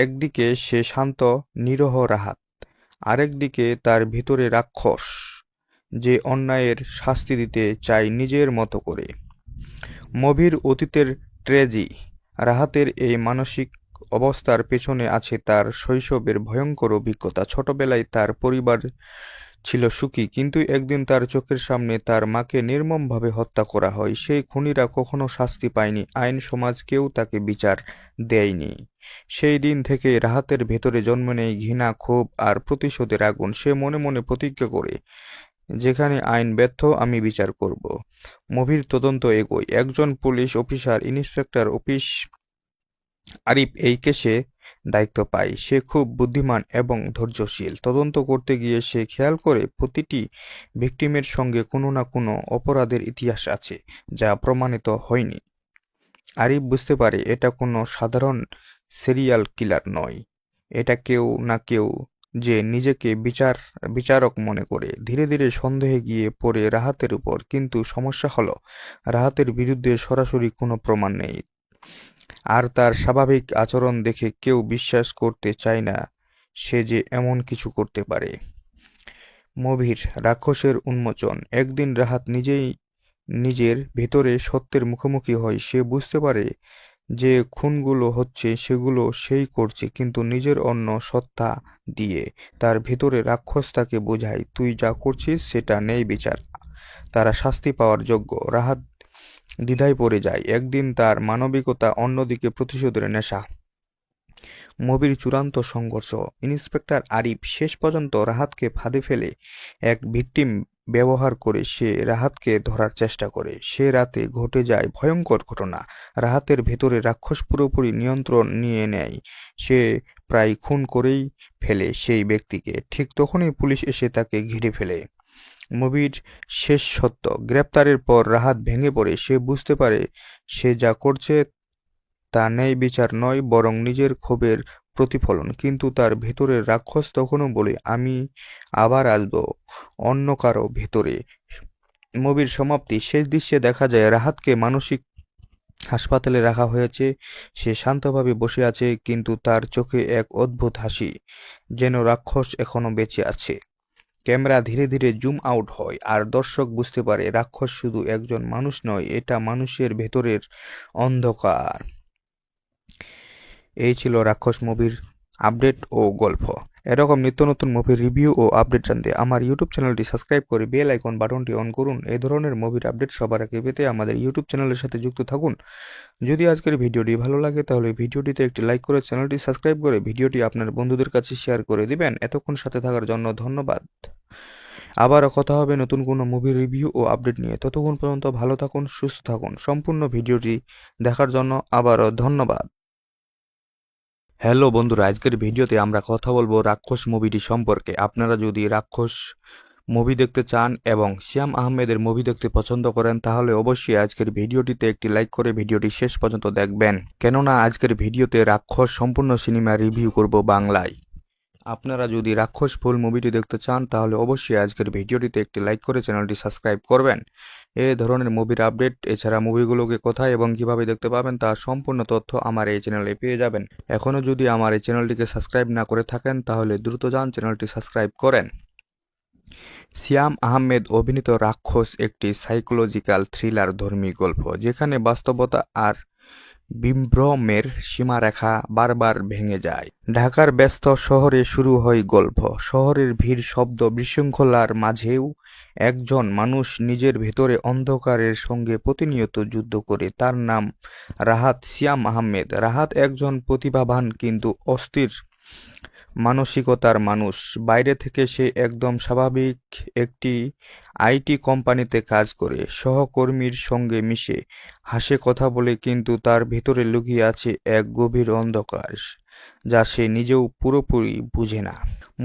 একদিকে সে শান্ত নিরহ রাহাত, আরেকদিকে তার ভিতরে রাক্ষস যে অন্যায়ের শাস্তি দিতে চায় নিজের মতো করে। মুভির অতীতের ট্র্যাজেডি। রাহাতের এই মানসিক অবস্থার পেছনে আছে তার শৈশবের ভয়ঙ্কর অভিজ্ঞতা। ছোটবেলায় তার পরিবার ছিল সুখী, কিন্তু একদিন তার চোখের সামনে তার মাকে নির্মমভাবে হত্যা করা হয়। সেই খুনিরা কখনো শাস্তি পায়নি, আইন, সমাজ কেউ তাকে বিচার দেয়নি। সেই দিন থেকে রাহাতের ভেতরে জন্ম নেয় ঘৃণা, ক্ষোভ আর প্রতিশোধের আগুন। সে মনে মনে প্রতিজ্ঞা করে, যেখানে আইন ব্যর্থ আমি বিচার করব। মুভির তদন্ত এগোয়। একজন police officer, inspector office Arif এই কেসে দায়িত্ব পায়। সে খুব বুদ্ধিমান এবং ধৈর্যশীল। তদন্ত করতে গিয়ে সে খেয়াল করে প্রতিটি ভিকটিমের সঙ্গে কোনো না কোনো অপরাধের ইতিহাস আছে যা প্রমাণিত হয়নি। আরিফ বুঝতে পারে এটা কোনো সাধারণ সিরিয়াল কিলার নয়, এটা কেউ না কেউ যে নিজেকে বিচারক মনে করে। ধীরে ধীরে সন্দেহে গিয়ে পড়ে রাহাতের উপর। কিন্তু সমস্যা হলো রাহাতের বিরুদ্ধে সরাসরি কোনো প্রমাণ নেই, আর তার স্বাভাবিক আচরণ দেখে কেউ বিশ্বাস করতে চায় না সে যে এমন কিছু করতে পারে। মুভির রাক্ষসের উন্মোচন। একদিন রাহাত নিজের ভেতরে সত্যের মুখোমুখি হয়। সে বুঝতে পারে যে খুনগুলো হচ্ছে সেগুলো সেই করছে, কিন্তু নিজের অন্য সত্তা দিয়ে। তার ভেতরে রাক্ষস তাকে বোঝায়, তুই যা করছিস সেটা নেই বিচার, তারা শাস্তি পাওয়ার যোগ্য। রাহাত দ্বিধায় পড়ে যায়। একদিন তার মানবিকতা, অন্যদিকে প্রতিশোধের নেশা। মুভির চূড়ান্ত সংঘর্ষ। ইন্সপেক্টর আরিফ শেষ পর্যন্ত রাহাতকে ফাঁদে ফেলে এক ভিকটিম ব্যবহার করে সে রাহাতকে ধরার চেষ্টা করে। সে রাতে ঘটে যায় ভয়ঙ্কর ঘটনা। রাহাতের ভেতরে রাক্ষস পুরোপুরি নিয়ন্ত্রণ নিয়ে নেয়। সে প্রায় খুন করেই ফেলে সেই ব্যক্তিকে। ঠিক তখনই পুলিশ এসে তাকে ঘিরে ফেলে। মুভির শেষ সত্য, গ্রেপ্তারের পর রাহাত ভেঙে পড়ে। সে বুঝতে পারে সে যা করছে তা ন্যায় বিচার নয়, বরং নিজের ক্ষোভের প্রতিফলন। কিন্তু তার ভেতরের রাক্ষস তখনও বলে, আমি আবার আসবো অন্য কারো ভেতরে। মুভির সমাপ্তি, শেষ দৃশ্যে দেখা যায় রাহাতকে মানসিক হাসপাতালে রাখা হয়েছে। সে শান্তভাবে বসে আছে, কিন্তু তার চোখে এক অদ্ভুত হাসি, যেন রাক্ষস এখনো বেঁচে আছে। ক্যামেরা ধীরে ধীরে জুম আউট হয়, আর দর্শক বুঝতে পারে রাক্ষস শুধু একজন মানুষ নয়, এটা মানুষের ভেতরের অন্ধকার। এই ছিল রাক্ষস মুভির আপডেট ও গল্প। এরকম নিত্য নতুন মুভির রিভিউ ও আপডেট জানতে আমার ইউটিউব চ্যানেলটি সাবস্ক্রাইব করে বেল আইকন বাটনটি অন করুন। এই ধরনের মুভির আপডেট সবার আগে পেতে আমাদের ইউটিউব চ্যানেলের সাথে যুক্ত থাকুন। যদি আজকের ভিডিওটি ভালো লাগে তাহলে ভিডিওটিতে একটি লাইক করে চ্যানেলটি সাবস্ক্রাইব করে ভিডিওটি আপনার বন্ধুদের কাছে শেয়ার করে দিবেন। এতক্ষণ সাথে থাকার জন্য ধন্যবাদ। আবারও কথা হবে নতুন কোনো মুভি রিভিউ ও আপডেট নিয়ে। ততক্ষণ পর্যন্ত ভালো থাকুন, সুস্থ থাকুন। সম্পূর্ণ ভিডিওটি দেখার জন্য আবারও ধন্যবাদ। হ্যালো বন্ধুরা, আজকের ভিডিওতে আমরা কথা বলবো রাক্ষস মুভিটি সম্পর্কে। আপনারা যদি রাক্ষস মুভি দেখতে চান এবং শ্যাম আহমেদের মুভি দেখতে পছন্দ করেন তাহলে অবশ্যই আজকের ভিডিওটিতে একটি লাইক করে ভিডিওটি শেষ পর্যন্ত দেখবেন, কেননা আজকের ভিডিওতে রাক্ষস সম্পূর্ণ সিনেমা রিভিউ করব বাংলায়। আপনারা যদি রাক্ষস ফুল মুভিটি দেখতে চান তাহলে অবশ্যই আজকের ভিডিওটিতে একটি লাইক করে চ্যানেলটি সাবস্ক্রাইব করবেন। এই ধরনের মুভির আপডেট, এছাড়া মুভিগুলোকে কোথায় এবং কিভাবে দেখতে পাবেন তার সম্পূর্ণ তথ্য আমার এই চ্যানেলে পেয়ে যাবেন। এখনও যদি আমার এই চ্যানেলটিকে সাবস্ক্রাইব না করে থাকেন তাহলে দ্রুত যান চ্যানেলটি সাবস্ক্রাইব করেন। শ্যাম আহমেদ অভিনীত রাক্ষস একটি সাইকোলজিক্যাল থ্রিলার ধর্মী গল্প, যেখানে বাস্তবতা আর বিভ্রমের সীমারেখা বারবার ভেঙে যায়। ঢাকার ব্যস্ত শহরে শুরু হয় গল্প। শহরের ভিড়, শব্দ, বিশৃঙ্খলার মাঝেও একজন মানুষ নিজের ভেতরে অন্ধকারের সঙ্গে প্রতিনিয়ত যুদ্ধ করে। তার নাম রাহাত, শ্যাম আহমেদ। রাহাত একজন প্রতিভাবান কিন্তু অস্থির মানসিকতার মানুষ। বাইরে থেকে সে একদম স্বাভাবিক একটি আইটি কোম্পানিতে কাজ করে, সহকর্মীর সঙ্গে মিশে, হাসে, কথা বলে, কিন্তু তার ভেতরে লুকিয়ে আছে এক গভীর অন্ধকার যা সে নিজেও পুরোপুরি বুঝে না।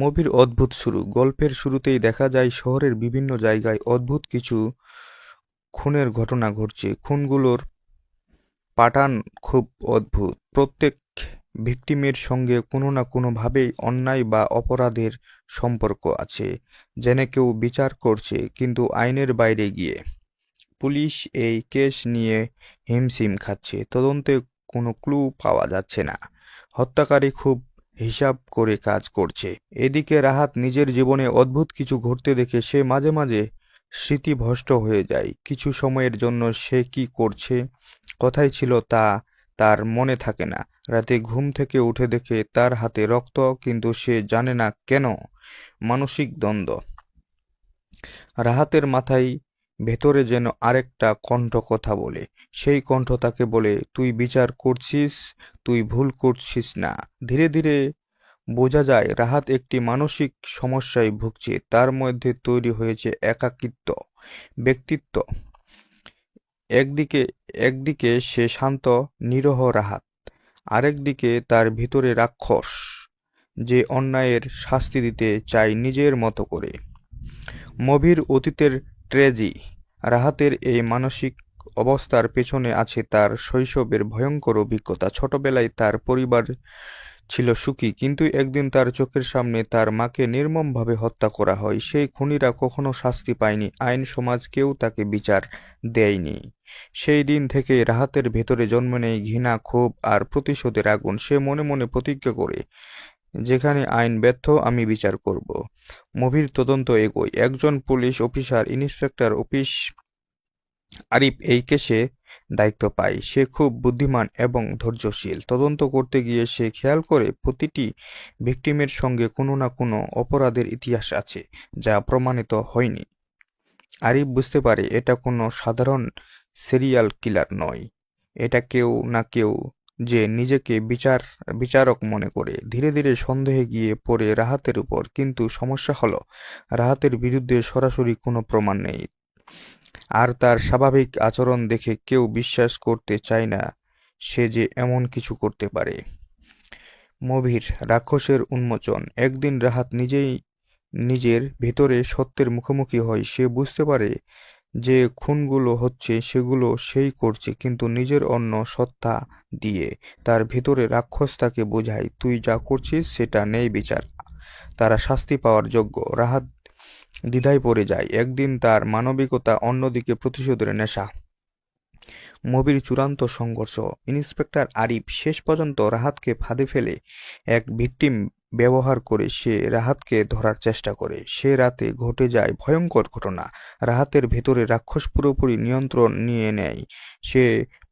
মুভির অদ্ভুত শুরু। গল্পের শুরুতেই দেখা যায় শহরের বিভিন্ন জায়গায় অদ্ভুত কিছু খুনের ঘটনা ঘটছে। খুনগুলোর প্যাটার্ন খুব অদ্ভুত। প্রত্যেক ভিকটিমের সঙ্গে কোনো না কোনোভাবেই অন্যায় বা অপরাধের সম্পর্ক আছে, যেন কেউ বিচার করছে কিন্তু আইনের বাইরে গিয়ে। পুলিশ এই কেস নিয়ে হিমশিম খাচ্ছে, তদন্তে কোনো ক্লু পাওয়া যাচ্ছে না। হত্যাকারী খুব হিসাব করে কাজ করছে। এদিকে রাহাত নিজের জীবনে অদ্ভুত কিছু ঘটতে দেখে সে মাঝে মাঝে স্মৃতিভ্রষ্ট হয়ে যায়। কিছু সময়ের জন্য সে কি করছে, কোথায় ছিল তা তার মনে থাকে না। রাতে ঘুম থেকে উঠে দেখে তার হাতে রক্ত, কিন্তু সে জানে না কেন। মানসিক দ্বন্দ্ব। রাহাতের মাথায় ভেতরে যেন আরেকটা কণ্ঠ কথা বলে। সেই কণ্ঠ তাকে বলে, তুই বিচার করছিস, তুই ভুল করছিস না। ধীরে ধীরে বোঝা যায় রাহাত একটি মানসিক সমস্যায় ভুগছে। তার মধ্যে তৈরি হয়েছে একাকিত্ব ব্যক্তিত্ব। একদিকে সে শান্ত নিরহ রাহাত, আরেকদিকে তার ভিতরে রাক্ষস যে অন্যায়ের শাস্তি দিতে চায় নিজের মতো করে। মুভির অতীতের ট্র্যাজেডি। রাহাতের এই মানসিক অবস্থার পেছনে আছে তার শৈশবের ভয়ঙ্কর অভিজ্ঞতা। ছোটবেলায় তার পরিবার ছিল সুখী, কিন্তু একদিন তার চোখের সামনে তার মাকে নির্মমভাবে হত্যা করা হয়। সেই খুনিরা কখনো শাস্তি পায়নি, আইন, সমাজ কেউ তাকে বিচার দেয়নি। সেই দিন থেকে রাহাতের ভেতরে জন্ম নেয় ঘৃণা, ক্ষোভ আর প্রতিশোধের আগুন। সে মনে মনে প্রতিজ্ঞা করে, যেখানে আইন ব্যর্থ আমি বিচার করব। মুভির তদন্ত এগোয়। একজন police officer, inspector office Arif এই কেসে দায়িত্ব পায়। সে খুব বুদ্ধিমান এবং ধৈর্যশীল। তদন্ত করতে গিয়ে সে খেয়াল করে প্রতিটি ভিকটিমের সঙ্গে কোনো না কোনো অপরাধের ইতিহাস আছে যা প্রমাণিত হয়নি। আরিফ বুঝতে পারে এটা কোনো সাধারণ সিরিয়াল কিলার নয়, এটা কেউ না কেউ যে নিজেকে বিচারক মনে করে। ধীরে ধীরে সন্দেহে গিয়ে পড়ে রাহাতের উপর, কিন্তু সমস্যা হলো রাহাতের বিরুদ্ধে সরাসরি কোনো প্রমাণ নেই, আর তার স্বাভাবিক আচরণ দেখে কেউ বিশ্বাস করতে চায় না সে যে এমন কিছু করতে পারে। মুভির রাক্ষসের উন্মোচন। একদিন রাহাত নিজের ভেতরে সত্যের মুখোমুখি হয়, সে বুঝতে পারে যে খুনগুলো হচ্ছে সেগুলো সেই করছে, কিন্তু নিজের অন্য সত্তা দিয়ে। তার ভেতরে রাক্ষস তাকে বোঝায়, তুই যা করছিস সেটা নেই বিচার, তারা শাস্তি পাওয়ার যোগ্য। রাহাত দ্বিধায় পড়ে যায়। একদিন তার মানবিকতা, অন্যদিকে প্রতিশোধের নেশা। মুভির চূড়ান্ত সংঘর্ষ। ইন্সপেক্টর আরিফ শেষ পর্যন্ত রাহাতকে ফাঁদে ফেলে এক ভিকটিম ব্যবহার করে সে রাহাতকে ধরার চেষ্টা করে। সে রাতে ঘটে যায় ভয়ঙ্কর ঘটনা। রাহাতের ভেতরে রাক্ষস পুরোপুরি নিয়ন্ত্রণ নিয়ে নেয়। সে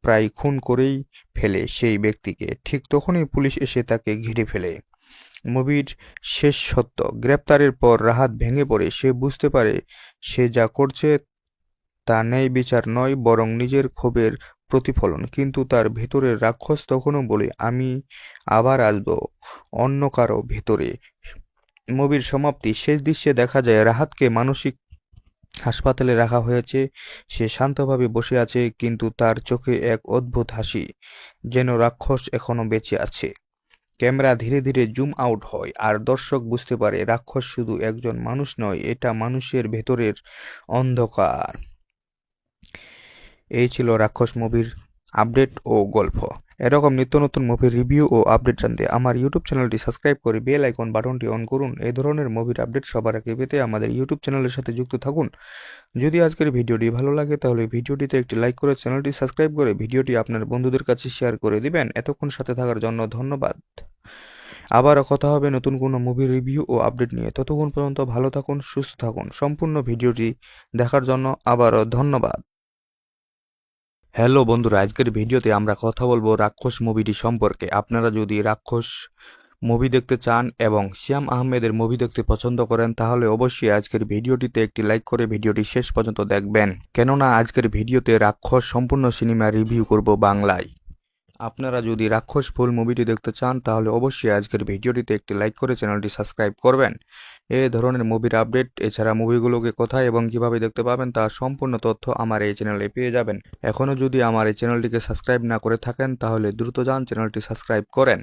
প্রায় খুন করেই ফেলে সেই ব্যক্তিকে। ঠিক তখনই পুলিশ এসে তাকে ঘিরে ফেলে। মুভির শেষ সত্য। গ্রেপ্তারের পর রাহাত ভেঙে পড়ে। সে বুঝতে পারে সে যা করছে তা ন্যায় বিচার নয়, বরং নিজের ক্ষোভের প্রতিফলন। কিন্তু তার ভেতরের রাক্ষস তখনও বলে, আমি আবার আসব অন্য কারো ভেতরে। মুভির সমাপ্তি। শেষ দৃশ্যে দেখা যায় রাহাতকে মানসিক হাসপাতালে রাখা হয়েছে। সে শান্তভাবে বসে আছে, কিন্তু তার চোখে এক অদ্ভুত হাসি, যেন রাক্ষস এখনো বেঁচে আছে। ক্যামেরা ধীরে ধীরে জুম আউট হয়, আর দর্শক বুঝতে পারে রাক্ষস শুধু একজন মানুষ নয়, এটা মানুষের ভেতরের অন্ধকার। এই ছিল রাক্ষস মুভির আপডেট ও গল্প। এরকম নিত্য নতুন মুভির রিভিউ ও আপডেট জানতে আমার ইউটিউব চ্যানেলটি সাবস্ক্রাইব করে বেল আইকন বাটনটি অন করুন। এই ধরনের মুভির আপডেট সবার আগে পেতে আমাদের ইউটিউব চ্যানেলের সাথে যুক্ত থাকুন। যদি আজকের ভিডিওটি ভালো লাগে তাহলে ভিডিওটিতে একটি লাইক করে চ্যানেলটি সাবস্ক্রাইব করে ভিডিওটি আপনার বন্ধুদের কাছে শেয়ার করে দিবেন। এতক্ষণ সাথে থাকার জন্য ধন্যবাদ। আবারও কথা হবে নতুন কোনো মুভি রিভিউ ও আপডেট নিয়ে। ততক্ষণ পর্যন্ত ভালো থাকুন, সুস্থ থাকুন। সম্পূর্ণ ভিডিওটি দেখার জন্য আবারও ধন্যবাদ। হ্যালো বন্ধুরা, আজকের ভিডিওতে আমরা কথা বলবো রাক্ষস মুভিটি সম্পর্কে। আপনারা যদি রাক্ষস মুভি দেখতে চান এবং শ্যাম আহমেদের মুভি দেখতে পছন্দ করেন তাহলে অবশ্যই আজকের ভিডিওটিতে একটি লাইক করে ভিডিওটি শেষ পর্যন্ত দেখবেন, কেননা আজকের ভিডিওতে রাক্ষস সম্পূর্ণ সিনেমা রিভিউ করব বাংলায়। আপনারা যদি রাক্ষস ফুল মুভিটি দেখতে চান তাহলে অবশ্যই আজকের ভিডিওটিতে একটি লাইক করে চ্যানেলটি সাবস্ক্রাইব করবেন। এই ধরনের মুভির আপডেট, এছাড়া মুভিগুলোকে কোথায় এবং কিভাবে দেখতে পাবেন তার সম্পূর্ণ তথ্য আমার এই চ্যানেলে পেয়ে যাবেন। এখনও যদি আমার এই চ্যানেলটিকে সাবস্ক্রাইব না করে থাকেন তাহলে দ্রুত যান চ্যানেলটি সাবস্ক্রাইব করেন।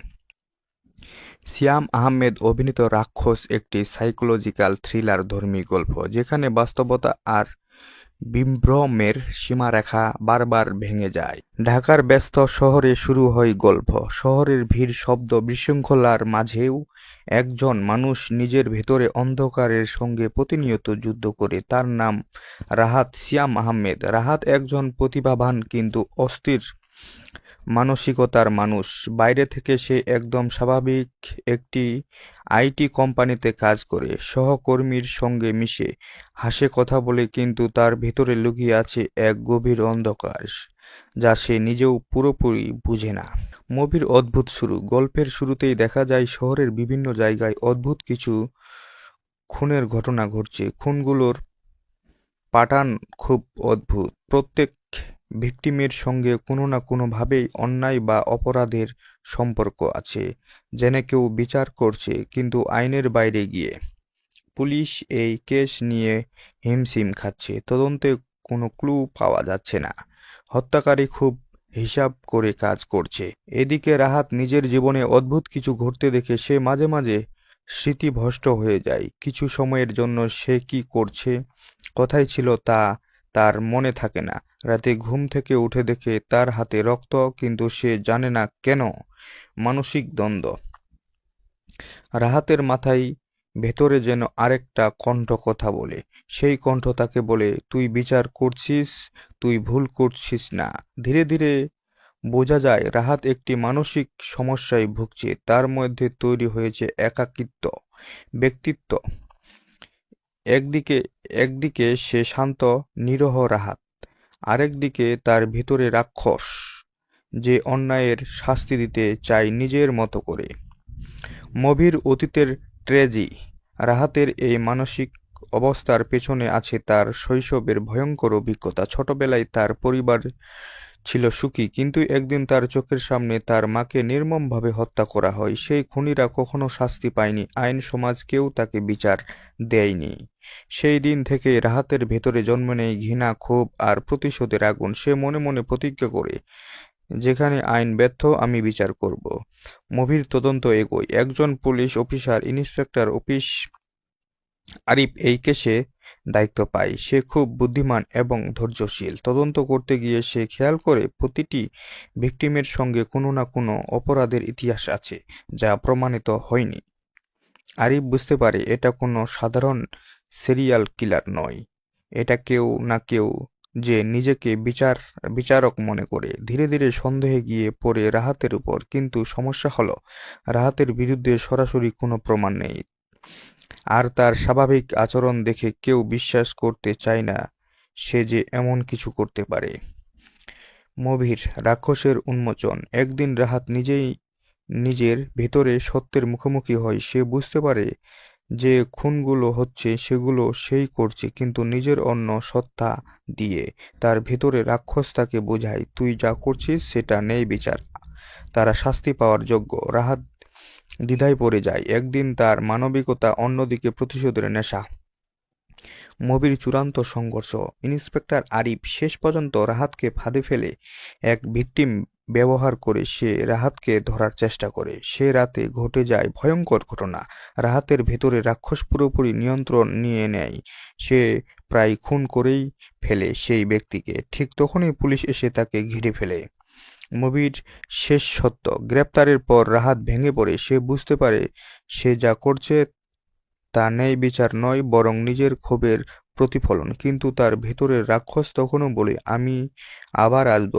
শ্যাম আহমেদ অভিনীত রাক্ষস একটি সাইকোলজিক্যাল থ্রিলার ধর্মী গল্প, যেখানে বাস্তবতা আর বিভ্রমের সীমারেখা বারবার ভেঙে যায়। ঢাকার ব্যস্ত শহরে শুরু হয় গল্প। শহরের ভিড়, শব্দ, বিশৃঙ্খলার মাঝেও একজন মানুষ নিজের ভেতরে অন্ধকারের সঙ্গে প্রতিনিয়ত যুদ্ধ করে। তার নাম রাহাত। শ্যাম আহমেদ। রাহাত একজন প্রতিভাবান কিন্তু অস্থির মানসিকতার মানুষ। বাইরে থেকে সে একদম স্বাভাবিক একটি আইটি কোম্পানিতে কাজ করে, সহকর্মীর সঙ্গে মিশে, হাসে, কথা বলে, কিন্তু তার ভেতরে লুকিয়ে আছে এক গভীর অন্ধকার যা সে নিজেও পুরোপুরি বুঝে না। মুভির অদ্ভুত শুরু। গল্পের শুরুতেই দেখা যায় শহরের বিভিন্ন জায়গায় অদ্ভুত কিছু খুনের ঘটনা ঘটছে। খুনগুলোর প্যাটার্ন খুব অদ্ভুত। প্রত্যেক ভিকটিমের সঙ্গে কোনো না কোনোভাবেই অন্যায় বা অপরাধের সম্পর্ক আছে, যেন কেউ বিচার করছে কিন্তু আইনের বাইরে গিয়ে। পুলিশ এই কেস নিয়ে হিমশিম খাচ্ছে। তদন্তে কোনো ক্লু পাওয়া যাচ্ছে না। হত্যাকারী খুব হিসাব করে কাজ করছে। এদিকে রাহাত নিজের জীবনে অদ্ভুত কিছু ঘটতে দেখে সে মাঝে মাঝে স্মৃতিভ্রষ্ট হয়ে যায়। কিছু সময়ের জন্য সে কি করছে, কোথায় ছিল তা তার মনে থাকে না। রাতে ঘুম থেকে উঠে দেখে তার হাতে রক্ত, কিন্তু সে জানে না কেন। মানসিক দ্বন্দ্ব। রাহাতের মাথায় ভেতরে যেন আরেকটা কণ্ঠ কথা বলে। সেই কণ্ঠ তাকে বলে, তুই বিচার করছিস, তুই ভুল করছিস না। ধীরে ধীরে বোঝা যায় রাহাত একটি মানসিক সমস্যায় ভুগছে। তার মধ্যে তৈরি হয়েছে একাকিত্ব ব্যক্তিত্ব। একদিকে সে শান্ত নিরহ রাহাত, আরেকদিকে তার ভিতরে রাক্ষস যে অন্যায়ের শাস্তি দিতে চায় নিজের মতো করে। মুভির অতীতের ট্র্যাজেডি। রাহাতের এই মানসিক অবস্থার পেছনে আছে তার শৈশবের ভয়ঙ্কর অভিজ্ঞতা। ছোটবেলায় তার পরিবার ছিল সুখী, কিন্তু একদিন তার চোখের সামনে তার মাকে নির্মমভাবে হত্যা করা হয়। সেই খুনিরা কখনো শাস্তি পায়নি, আইন, সমাজ কেউ তাকে বিচার দেয়নি। সেই দিন থেকে রাহাতের ভেতরে জন্ম নেয় ঘৃণা, ক্ষোভ আর প্রতিশোধের আগুন। সে মনে মনে প্রতিজ্ঞা করে, যেখানে আইন ব্যর্থ আমি বিচার করব। মুভির তদন্ত এগোয়। একজন পুলিশ অফিসার ইন্সপেক্টর আরিফ এই কেসে দায়িত্ব পায়। সে খুব বুদ্ধিমান এবং ধৈর্যশীল। তদন্ত করতে গিয়ে সে খেয়াল করে প্রতিটি ভিকটিমের সঙ্গে কোনো না কোনো অপরাধের ইতিহাস আছে যা প্রমাণিত হয়নি। আরিফ বুঝতে পারে এটা কোনো সাধারণ সিরিয়াল কিলার নয়, এটা কেউ না কেউ যে নিজেকে বিচারক মনে করে। ধীরে ধীরে সন্দেহে গিয়ে পড়ে রাহাতের উপর, কিন্তু সমস্যা হলো রাহাতের বিরুদ্ধে সরাসরি কোনো প্রমাণ নেই, আর তার স্বাভাবিক আচরণ দেখে কেউ বিশ্বাস করতে চায় না সে যে এমন কিছু করতে পারে। মুভির রাক্ষসের উন্মোচন। একদিন রাহাত নিজেই নিজের ভেতরে সত্যের মুখোমুখি হয়। সে বুঝতে পারে যে খুনগুলো হচ্ছে সেগুলো সেই করছে, কিন্তু নিজের অন্য সত্তা দিয়ে। তার ভেতরে রাক্ষস তাকে বোঝায়, তুই যা করছিস সেটা নেই বিচার, তারা শাস্তি পাওয়ার যোগ্য। রাহাত দ্বিধায় পড়ে যায়। একদিন তার মানবিকতা, অন্যদিকে প্রতিশোধের নেশা। মুভির চূড়ান্ত সংঘর্ষ। ইন্সপেক্টর আরিফ শেষ পর্যন্ত রাহাতকে ফাঁদে ফেলে এক ভিকটিম ব্যবহার করে সে রাহাতকে ধরার চেষ্টা করে। সে রাতে ঘটে যায় ভয়ঙ্কর ঘটনা। রাহাতের ভেতরে রাক্ষস পুরোপুরি নিয়ন্ত্রণ নিয়ে নেয়। সে প্রায় খুন করেই ফেলে সেই ব্যক্তিকে। ঠিক তখনই পুলিশ এসে তাকে ঘিরে ফেলে। মুভির শেষ সত্য। গ্রেপ্তারের পর রাহাত ভেঙে পড়ে। সে বুঝতে পারে সে যা করছে তা ন্যায় বিচার নয়, বরং নিজের ক্ষোভের প্রতিফলন। কিন্তু তার ভেতরের রাক্ষস তখনও বলে, আমি আবার আসব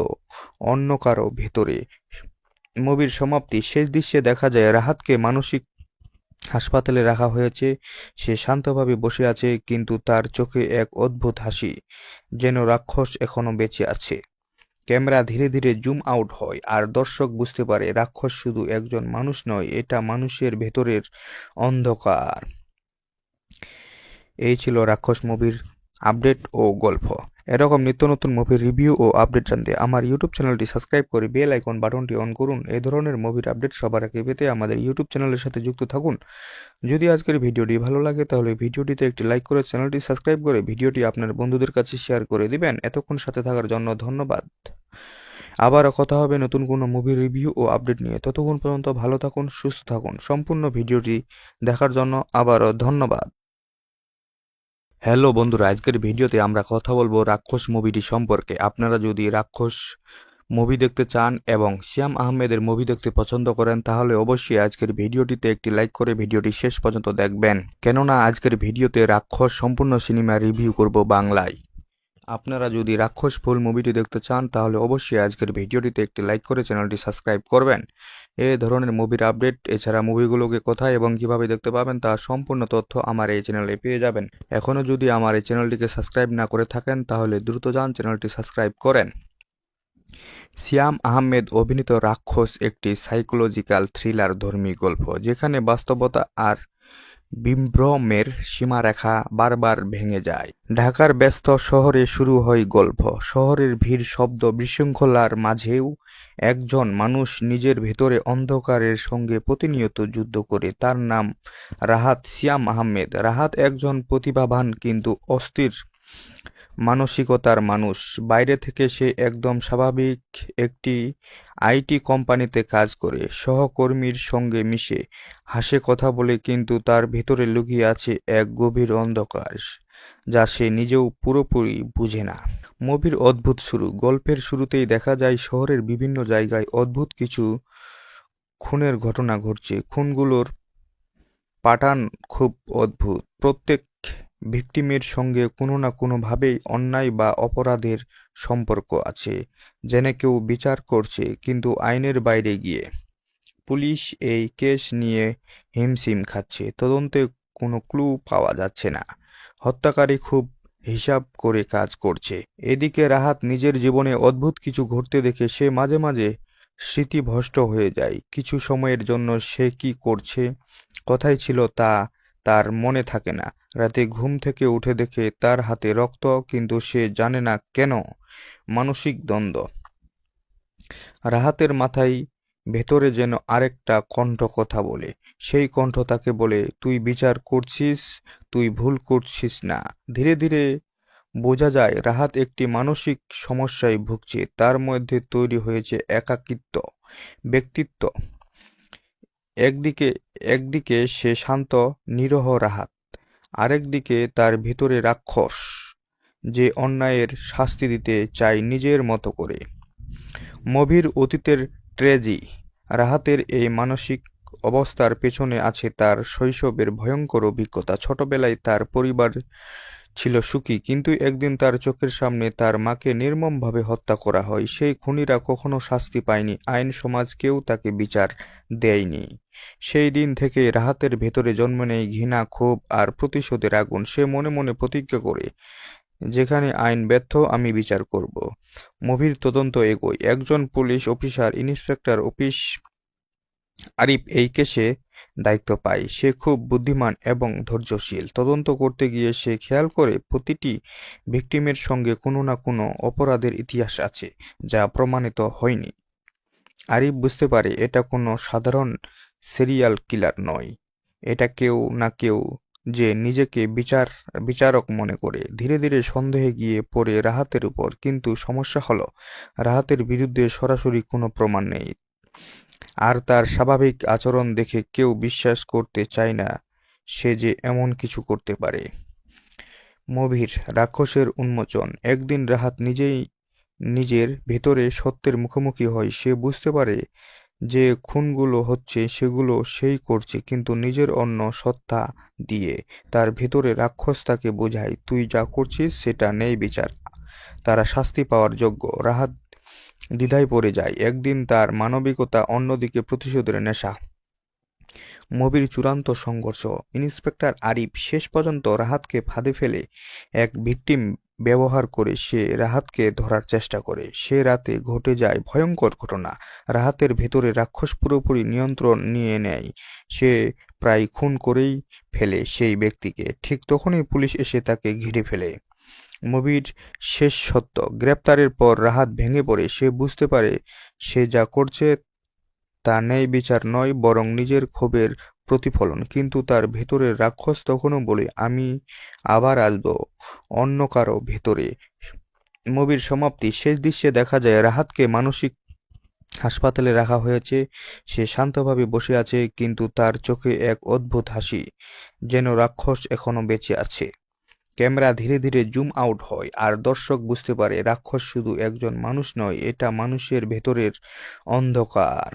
অন্য কারো ভেতরে। মুভির সমাপ্তি। শেষ দৃশ্যে দেখা যায় রাহাতকে মানসিক হাসপাতালে রাখা হয়েছে। সে শান্তভাবে বসে আছে, কিন্তু তার চোখে এক অদ্ভুত হাসি, যেন রাক্ষস এখনো বেঁচে আছে। ক্যামেরা ধীরে ধীরে জুম আউট হয়, আর দর্শক বুঝতে পারে রাক্ষস শুধু একজন মানুষ নয়, এটা মানুষের ভেতরের অন্ধকার। এই ছিল রাক্ষস মুভির আপডেট ও গল্প। এরকম নিত্য নতুন মুভির রিভিউ ও আপডেট জানতে আমার ইউটিউব চ্যানেলটি সাবস্ক্রাইব করে বেল আইকন বাটনটি অন করুন। এই ধরনের মুভির আপডেট সবার আগে পেতে আমাদের ইউটিউব চ্যানেলের সাথে যুক্ত থাকুন। যদি আজকের ভিডিওটি ভালো লাগে তাহলে ভিডিওটিতে একটি লাইক করে চ্যানেলটি সাবস্ক্রাইব করে ভিডিওটি আপনার বন্ধুদের কাছে শেয়ার করে দিবেন। এতক্ষণ সাথে থাকার জন্য ধন্যবাদ। আবারও কথা হবে নতুন কোনো মুভি রিভিউ ও আপডেট নিয়ে। ততক্ষণ পর্যন্ত ভালো থাকুন, সুস্থ থাকুন। সম্পূর্ণ ভিডিওটি দেখার জন্য আবারও ধন্যবাদ। হ্যালো বন্ধুরা, আজকের ভিডিওতে আমরা কথা বলবো রাক্ষস মুভিটি সম্পর্কে। আপনারা যদি রাক্ষস মুভি দেখতে চান এবং শ্যাম আহমেদের মুভি দেখতে পছন্দ করেন তাহলে অবশ্যই আজকের ভিডিওটিতে একটি লাইক করে ভিডিওটি শেষ পর্যন্ত দেখবেন, কেননা আজকের ভিডিওতে রাক্ষস সম্পূর্ণ সিনেমা রিভিউ করব বাংলায়। আপনারা যদি রাক্ষস ফুল মুভিটি দেখতে চান তাহলে অবশ্যই আজকের ভিডিওটিতে একটি লাইক করে চ্যানেলটি সাবস্ক্রাইব করবেন। এই ধরনের মুভির আপডেট, এছাড়া মুভিগুলোকে কোথায় এবং কিভাবে দেখতে পাবেন তার সম্পূর্ণ তথ্য আমার এই চ্যানেলে পেয়ে যাবেন। এখনও যদি আমার এই চ্যানেলটিকে সাবস্ক্রাইব না করে থাকেন তাহলে দ্রুত যান চ্যানেলটি সাবস্ক্রাইব করেন। শ্যাম আহমেদ অভিনীত রাক্ষস একটি সাইকোলজিক্যাল থ্রিলার ধর্মী গল্প, যেখানে বাস্তবতা আর বিভ্রমের সীমারেখা বারবার ভেঙে যায়। ঢাকার ব্যস্ত শহরে শুরু হয় গল্প। শহরের ভিড়, শব্দ, বিশৃঙ্খলার মাঝেও একজন মানুষ নিজের ভেতরে অন্ধকারের সঙ্গে প্রতিনিয়ত যুদ্ধ করে। তার নাম রাহাত। শ্যাম আহমেদ। রাহাত একজন প্রতিভাবান কিন্তু অস্থির মানসিকতার মানুষ। বাইরে থেকে সে একদম স্বাভাবিক একটি আইটি কোম্পানিতে কাজ করে, সহকর্মীর সঙ্গে মিশে, হাসে, কথা বলে, কিন্তু তার ভেতরে লুকিয়ে আছে এক গভীর অন্ধকার যা সে নিজেও পুরোপুরি বুঝে না। মুভির অদ্ভুত শুরু। গল্পের শুরুতেই দেখা যায় শহরের বিভিন্ন জায়গায় অদ্ভুত কিছু খুনের ঘটনা ঘটছে। খুনগুলোর প্যাটার্ন খুব অদ্ভুত। প্রত্যেক ভিকটিমের সঙ্গে কোনো না কোনোভাবেই অন্যায় বা অপরাধের সম্পর্ক আছে, যেন কেউ বিচার করছে কিন্তু আইনের বাইরে গিয়ে। পুলিশ এই কেস নিয়ে হিমশিম খাচ্ছে। তদন্তে কোনো ক্লু পাওয়া যাচ্ছে না। হত্যাকারী খুব হিসাব করে কাজ করছে। এদিকে রাহাত নিজের জীবনে অদ্ভুত কিছু ঘটতে দেখে সে মাঝে মাঝে স্মৃতিভ্রষ্ট হয়ে যায়। কিছু সময়ের জন্য সে কি করছে, কোথায় ছিল তা তার মনে থাকে না। রাতে ঘুম থেকে উঠে দেখে তার হাতে রক্ত, কিন্তু সে জানে না কেন। মানসিক দ্বন্দ্ব। রাহাতের মাথায় ভেতরে যেন আরেকটা কণ্ঠ কথা বলে। সেই কণ্ঠ তাকে বলে, তুই বিচার করছিস, তুই ভুল করছিস না। ধীরে ধীরে বোঝা যায় রাহাত একটি মানসিক সমস্যায় ভুগছে। তার মধ্যে তৈরি হয়েছে একাকিত্ব ব্যক্তিত্ব। একদিকে সে শান্ত নিরীহ রাহাত, আরেকদিকে তার ভিতরে রাক্ষস, যে অন্যায়ের শাস্তি দিতে চায় নিজের মতো করে। মুভির অতীতের ট্র্যাজেডি। রাহাতের এই মানসিক অবস্থার পেছনে আছে তার শৈশবের ভয়ঙ্কর অভিজ্ঞতা। ছোটবেলায় তার পরিবার ছিল সুখী, কিন্তু একদিন তার চোখের সামনে তার মাকে নির্মমভাবে হত্যা করা হয়। সেই খুনিরা কখনো শাস্তি পায়নি, আইন সমাজ কেউ তাকে বিচার দেয়নি। সেই দিন থেকে রাহাতের ভেতরে জন্ম নেয় ঘৃণা, ক্ষোভ আর প্রতিশোধের আগুন। সে মনে মনে প্রতিজ্ঞা করে, যেখানে আইন ব্যর্থ আমি বিচার করব। মুভির তদন্ত এগোয়। একজন police officer, inspector office Arif এই কেসে দায়িত্ব পায়। সে খুব বুদ্ধিমান এবং ধৈর্যশীল। তদন্ত করতে গিয়ে সে খেয়াল করে প্রতিটি ভিকটিমের সঙ্গে কোনো না কোনো অপরাধের ইতিহাস আছে, যা প্রমাণিত হয়নি। আরিফ বুঝতে পারে এটা কোনো সাধারণ সিরিয়াল কিলার নয়, এটা কেউ না কেউ যে নিজেকে বিচারক মনে করে। ধীরে ধীরে সন্দেহে গিয়ে পড়ে রাহাতের উপর, কিন্তু সমস্যা হলো রাহাতের বিরুদ্ধে সরাসরি কোনো প্রমাণ নেই, আর তার স্বাভাবিক আচরণ দেখে কেউ বিশ্বাস করতে চায় না সে যে এমন কিছু করতে পারে। মুভির রাক্ষসের উন্মোচন। একদিন রাহাত নিজেই নিজের ভেতরে সত্যের মুখোমুখি হয়। সে বুঝতে পারে যে খুনগুলো হচ্ছে সেগুলো সেই করছে, কিন্তু নিজের অন্য সত্তা দিয়ে। তার ভেতরে রাক্ষস তাকে বোঝায়, তুই যা করছিস সেটা নেই বিচার, তারা শাস্তি পাওয়ার যোগ্য। রাহাত দ্বিধায় পড়ে যায়। একদিন তার মানবিকতা, অন্যদিকে প্রতিশোধের নেশা। মুভির চূড়ান্ত সংঘর্ষ। ইন্সপেক্টর আরিফ শেষ পর্যন্ত রাহাতকে ফাঁদে ফেলে এক ভিকটিম ব্যবহার করে সে রাহাতকে ধরার চেষ্টা করে। সে রাতে ঘটে যায় ভয়ঙ্কর ঘটনা। রাহাতের ভেতরে রাক্ষস পুরোপুরি নিয়ন্ত্রণ নিয়ে নেয়। সে প্রায় খুন করেই ফেলে সেই ব্যক্তিকে। ঠিক তখনই পুলিশ এসে তাকে ঘিরে ফেলে। মুভির শেষ সত্য। গ্রেপ্তারের পর রাহাত ভেঙে পড়ে। সে বুঝতে পারে সে যা করছে তা ন্যায় বিচার নয়, বরং নিজের ক্ষোভের প্রতিফলন। কিন্তু তার ভেতরের রাক্ষস তখনও বলে, আমি আবার আসব অন্য কারো ভেতরে। মুভির সমাপ্তি। শেষ দৃশ্যে দেখা যায় রাহাতকে মানসিক হাসপাতালে রাখা হয়েছে। সে শান্তভাবে বসে আছে, কিন্তু তার চোখে এক অদ্ভুত হাসি, যেন রাক্ষস এখনো বেঁচে আছে। ক্যামেরা ধীরে ধীরে জুম আউট হয়, আর দর্শক বুঝতে পারে রাক্ষস শুধু একজন মানুষ নয়, এটা মানুষের ভেতরের অন্ধকার।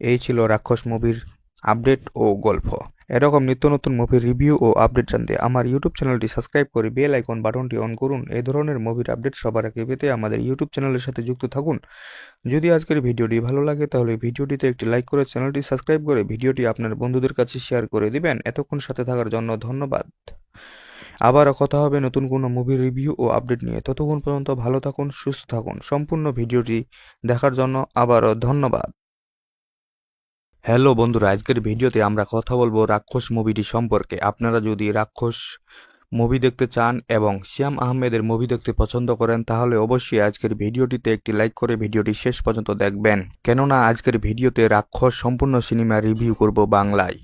এই ছিল রাক্ষস মুভির আপডেট ও গল্প। এরকম নিত্য নতুন মুভির রিভিউ ও আপডেট জানতে আমার ইউটিউব চ্যানেলটি সাবস্ক্রাইব করে বেল আইকন বাটনটি অন করুন। এই ধরনের মুভির আপডেট সবার আগে পেতে আমাদের ইউটিউব চ্যানেলের সাথে যুক্ত থাকুন। যদি আজকের ভিডিওটি ভালো লাগে তাহলে ভিডিওটিতে একটি লাইক করে চ্যানেলটি সাবস্ক্রাইব করে ভিডিওটি আপনার বন্ধুদের কাছে শেয়ার করে দিবেন। এতক্ষণ সাথে থাকার জন্য ধন্যবাদ। আবারও কথা হবে নতুন কোনো মুভির রিভিউ ও আপডেট নিয়ে। ততক্ষণ পর্যন্ত ভালো থাকুন, সুস্থ থাকুন। সম্পূর্ণ ভিডিওটি দেখার জন্য আবারও ধন্যবাদ। হ্যালো বন্ধুরা, আজকের ভিডিওতে আমরা কথা বলবো রাক্ষস মুভিটি সম্পর্কে। আপনারা যদি রাক্ষস মুভি দেখতে চান এবং শ্যাম আহমেদের মুভি দেখতে পছন্দ করেন তাহলে অবশ্যই আজকের ভিডিওটিতে একটি লাইক করে ভিডিওটি শেষ পর্যন্ত দেখবেন, কেননা আজকের ভিডিওতে রাক্ষস সম্পূর্ণ সিনেমা রিভিউ করব বাংলায়।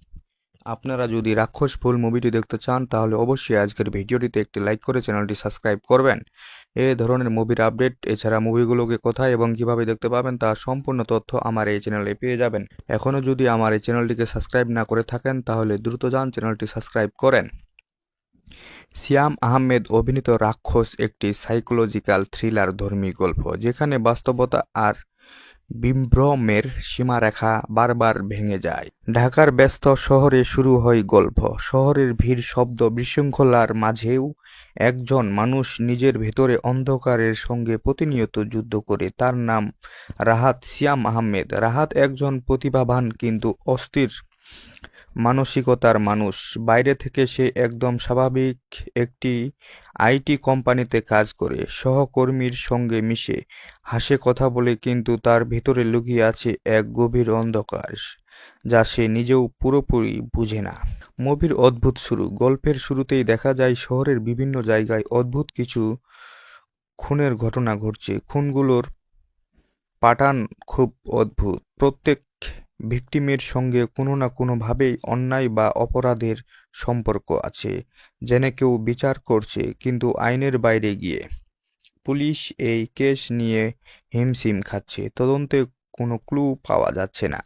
আপনারা যদি রাক্ষস ফুল মুভিটি দেখতে চান তাহলে অবশ্যই আজকের ভিডিওটিতে একটি লাইক করে চ্যানেলটি সাবস্ক্রাইব করবেন। এই ধরনের মুভির আপডেট, এছাড়া মুভিগুলোকে কোথায় এবং কিভাবে দেখতে পাবেন তার সম্পূর্ণ তথ্য আমার এই চ্যানেলে পেয়ে যাবেন। এখনও যদি আমার এই চ্যানেলটিকে সাবস্ক্রাইব না করে থাকেন তাহলে দ্রুত যান চ্যানেলটি সাবস্ক্রাইব করেন। শ্যাম আহমেদ অভিনীত রাক্ষস একটি সাইকোলজিক্যাল থ্রিলার ধর্মী গল্প, যেখানে বাস্তবতা আর বিভ্রমের সীমারেখা বারবার ভেঙে যায়। ঢাকার ব্যস্ত শহরে শুরু হয় গল্প। শহরের ভিড়, শব্দ, বিশৃঙ্খলার মাঝেও একজন মানুষ নিজের ভেতরে অন্ধকারের সঙ্গে প্রতিনিয়ত যুদ্ধ করে। তার নাম রাহাত। শ্যাম আহমেদ। রাহাত একজন প্রতিভাবান কিন্তু অস্থির মানসিকতার মানুষ। বাইরে থেকে সে একদম স্বাভাবিক একটি আইটি কোম্পানিতে কাজ করে, সহকর্মীর সঙ্গে মিশে, হাসে, কথা বলে, কিন্তু তার ভেতরে লুকিয়ে আছে এক গভীর অন্ধকার যা সে নিজেও পুরোপুরি বুঝে না। মুভির অদ্ভুত শুরু। গল্পের শুরুতেই দেখা যায় শহরের বিভিন্ন জায়গায় অদ্ভুত কিছু খুনের ঘটনা ঘটছে। খুনগুলোর প্যাটার্ন খুব অদ্ভুত। প্রত্যেক ভিকটিমের সঙ্গে কোনো না কোনোভাবেই অন্যায় বা অপরাধের সম্পর্ক আছে, যেন কেউ বিচার করছে কিন্তু আইনের বাইরে গিয়ে। পুলিশ এই কেস নিয়ে হিমশিম খাচ্ছে। তদন্তে কোনো ক্লু পাওয়া যাচ্ছে না।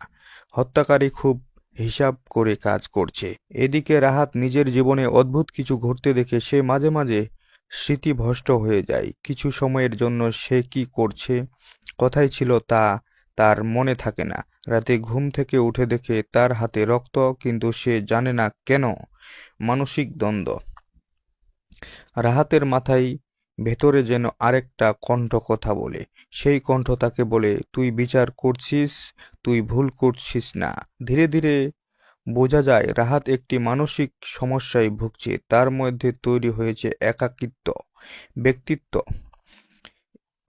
হত্যাকারী খুব হিসাব করে কাজ করছে। এদিকে রাহাত নিজের জীবনে অদ্ভুত কিছু ঘটতে দেখে সে মাঝে মাঝে স্মৃতিভ্রষ্ট হয়ে যায়। কিছু সময়ের জন্য সে কি করছে, কোথায় ছিল তা তার মনে থাকে না। রাতে ঘুম থেকে উঠে দেখে তার হাতে রক্ত, কিন্তু সে জানে না কেন। মানসিক দ্বন্দ্ব। রাহাতের মাথায় ভেতরে যেন আরেকটা কণ্ঠ কথা বলে। সেই কণ্ঠ তাকে বলে, তুই বিচার করছিস, তুই ভুল করছিস না। ধীরে ধীরে বোঝা যায় রাহাত একটি মানসিক সমস্যায় ভুগছে। তার মধ্যে তৈরি হয়েছে একাকিত্ব ব্যক্তিত্ব।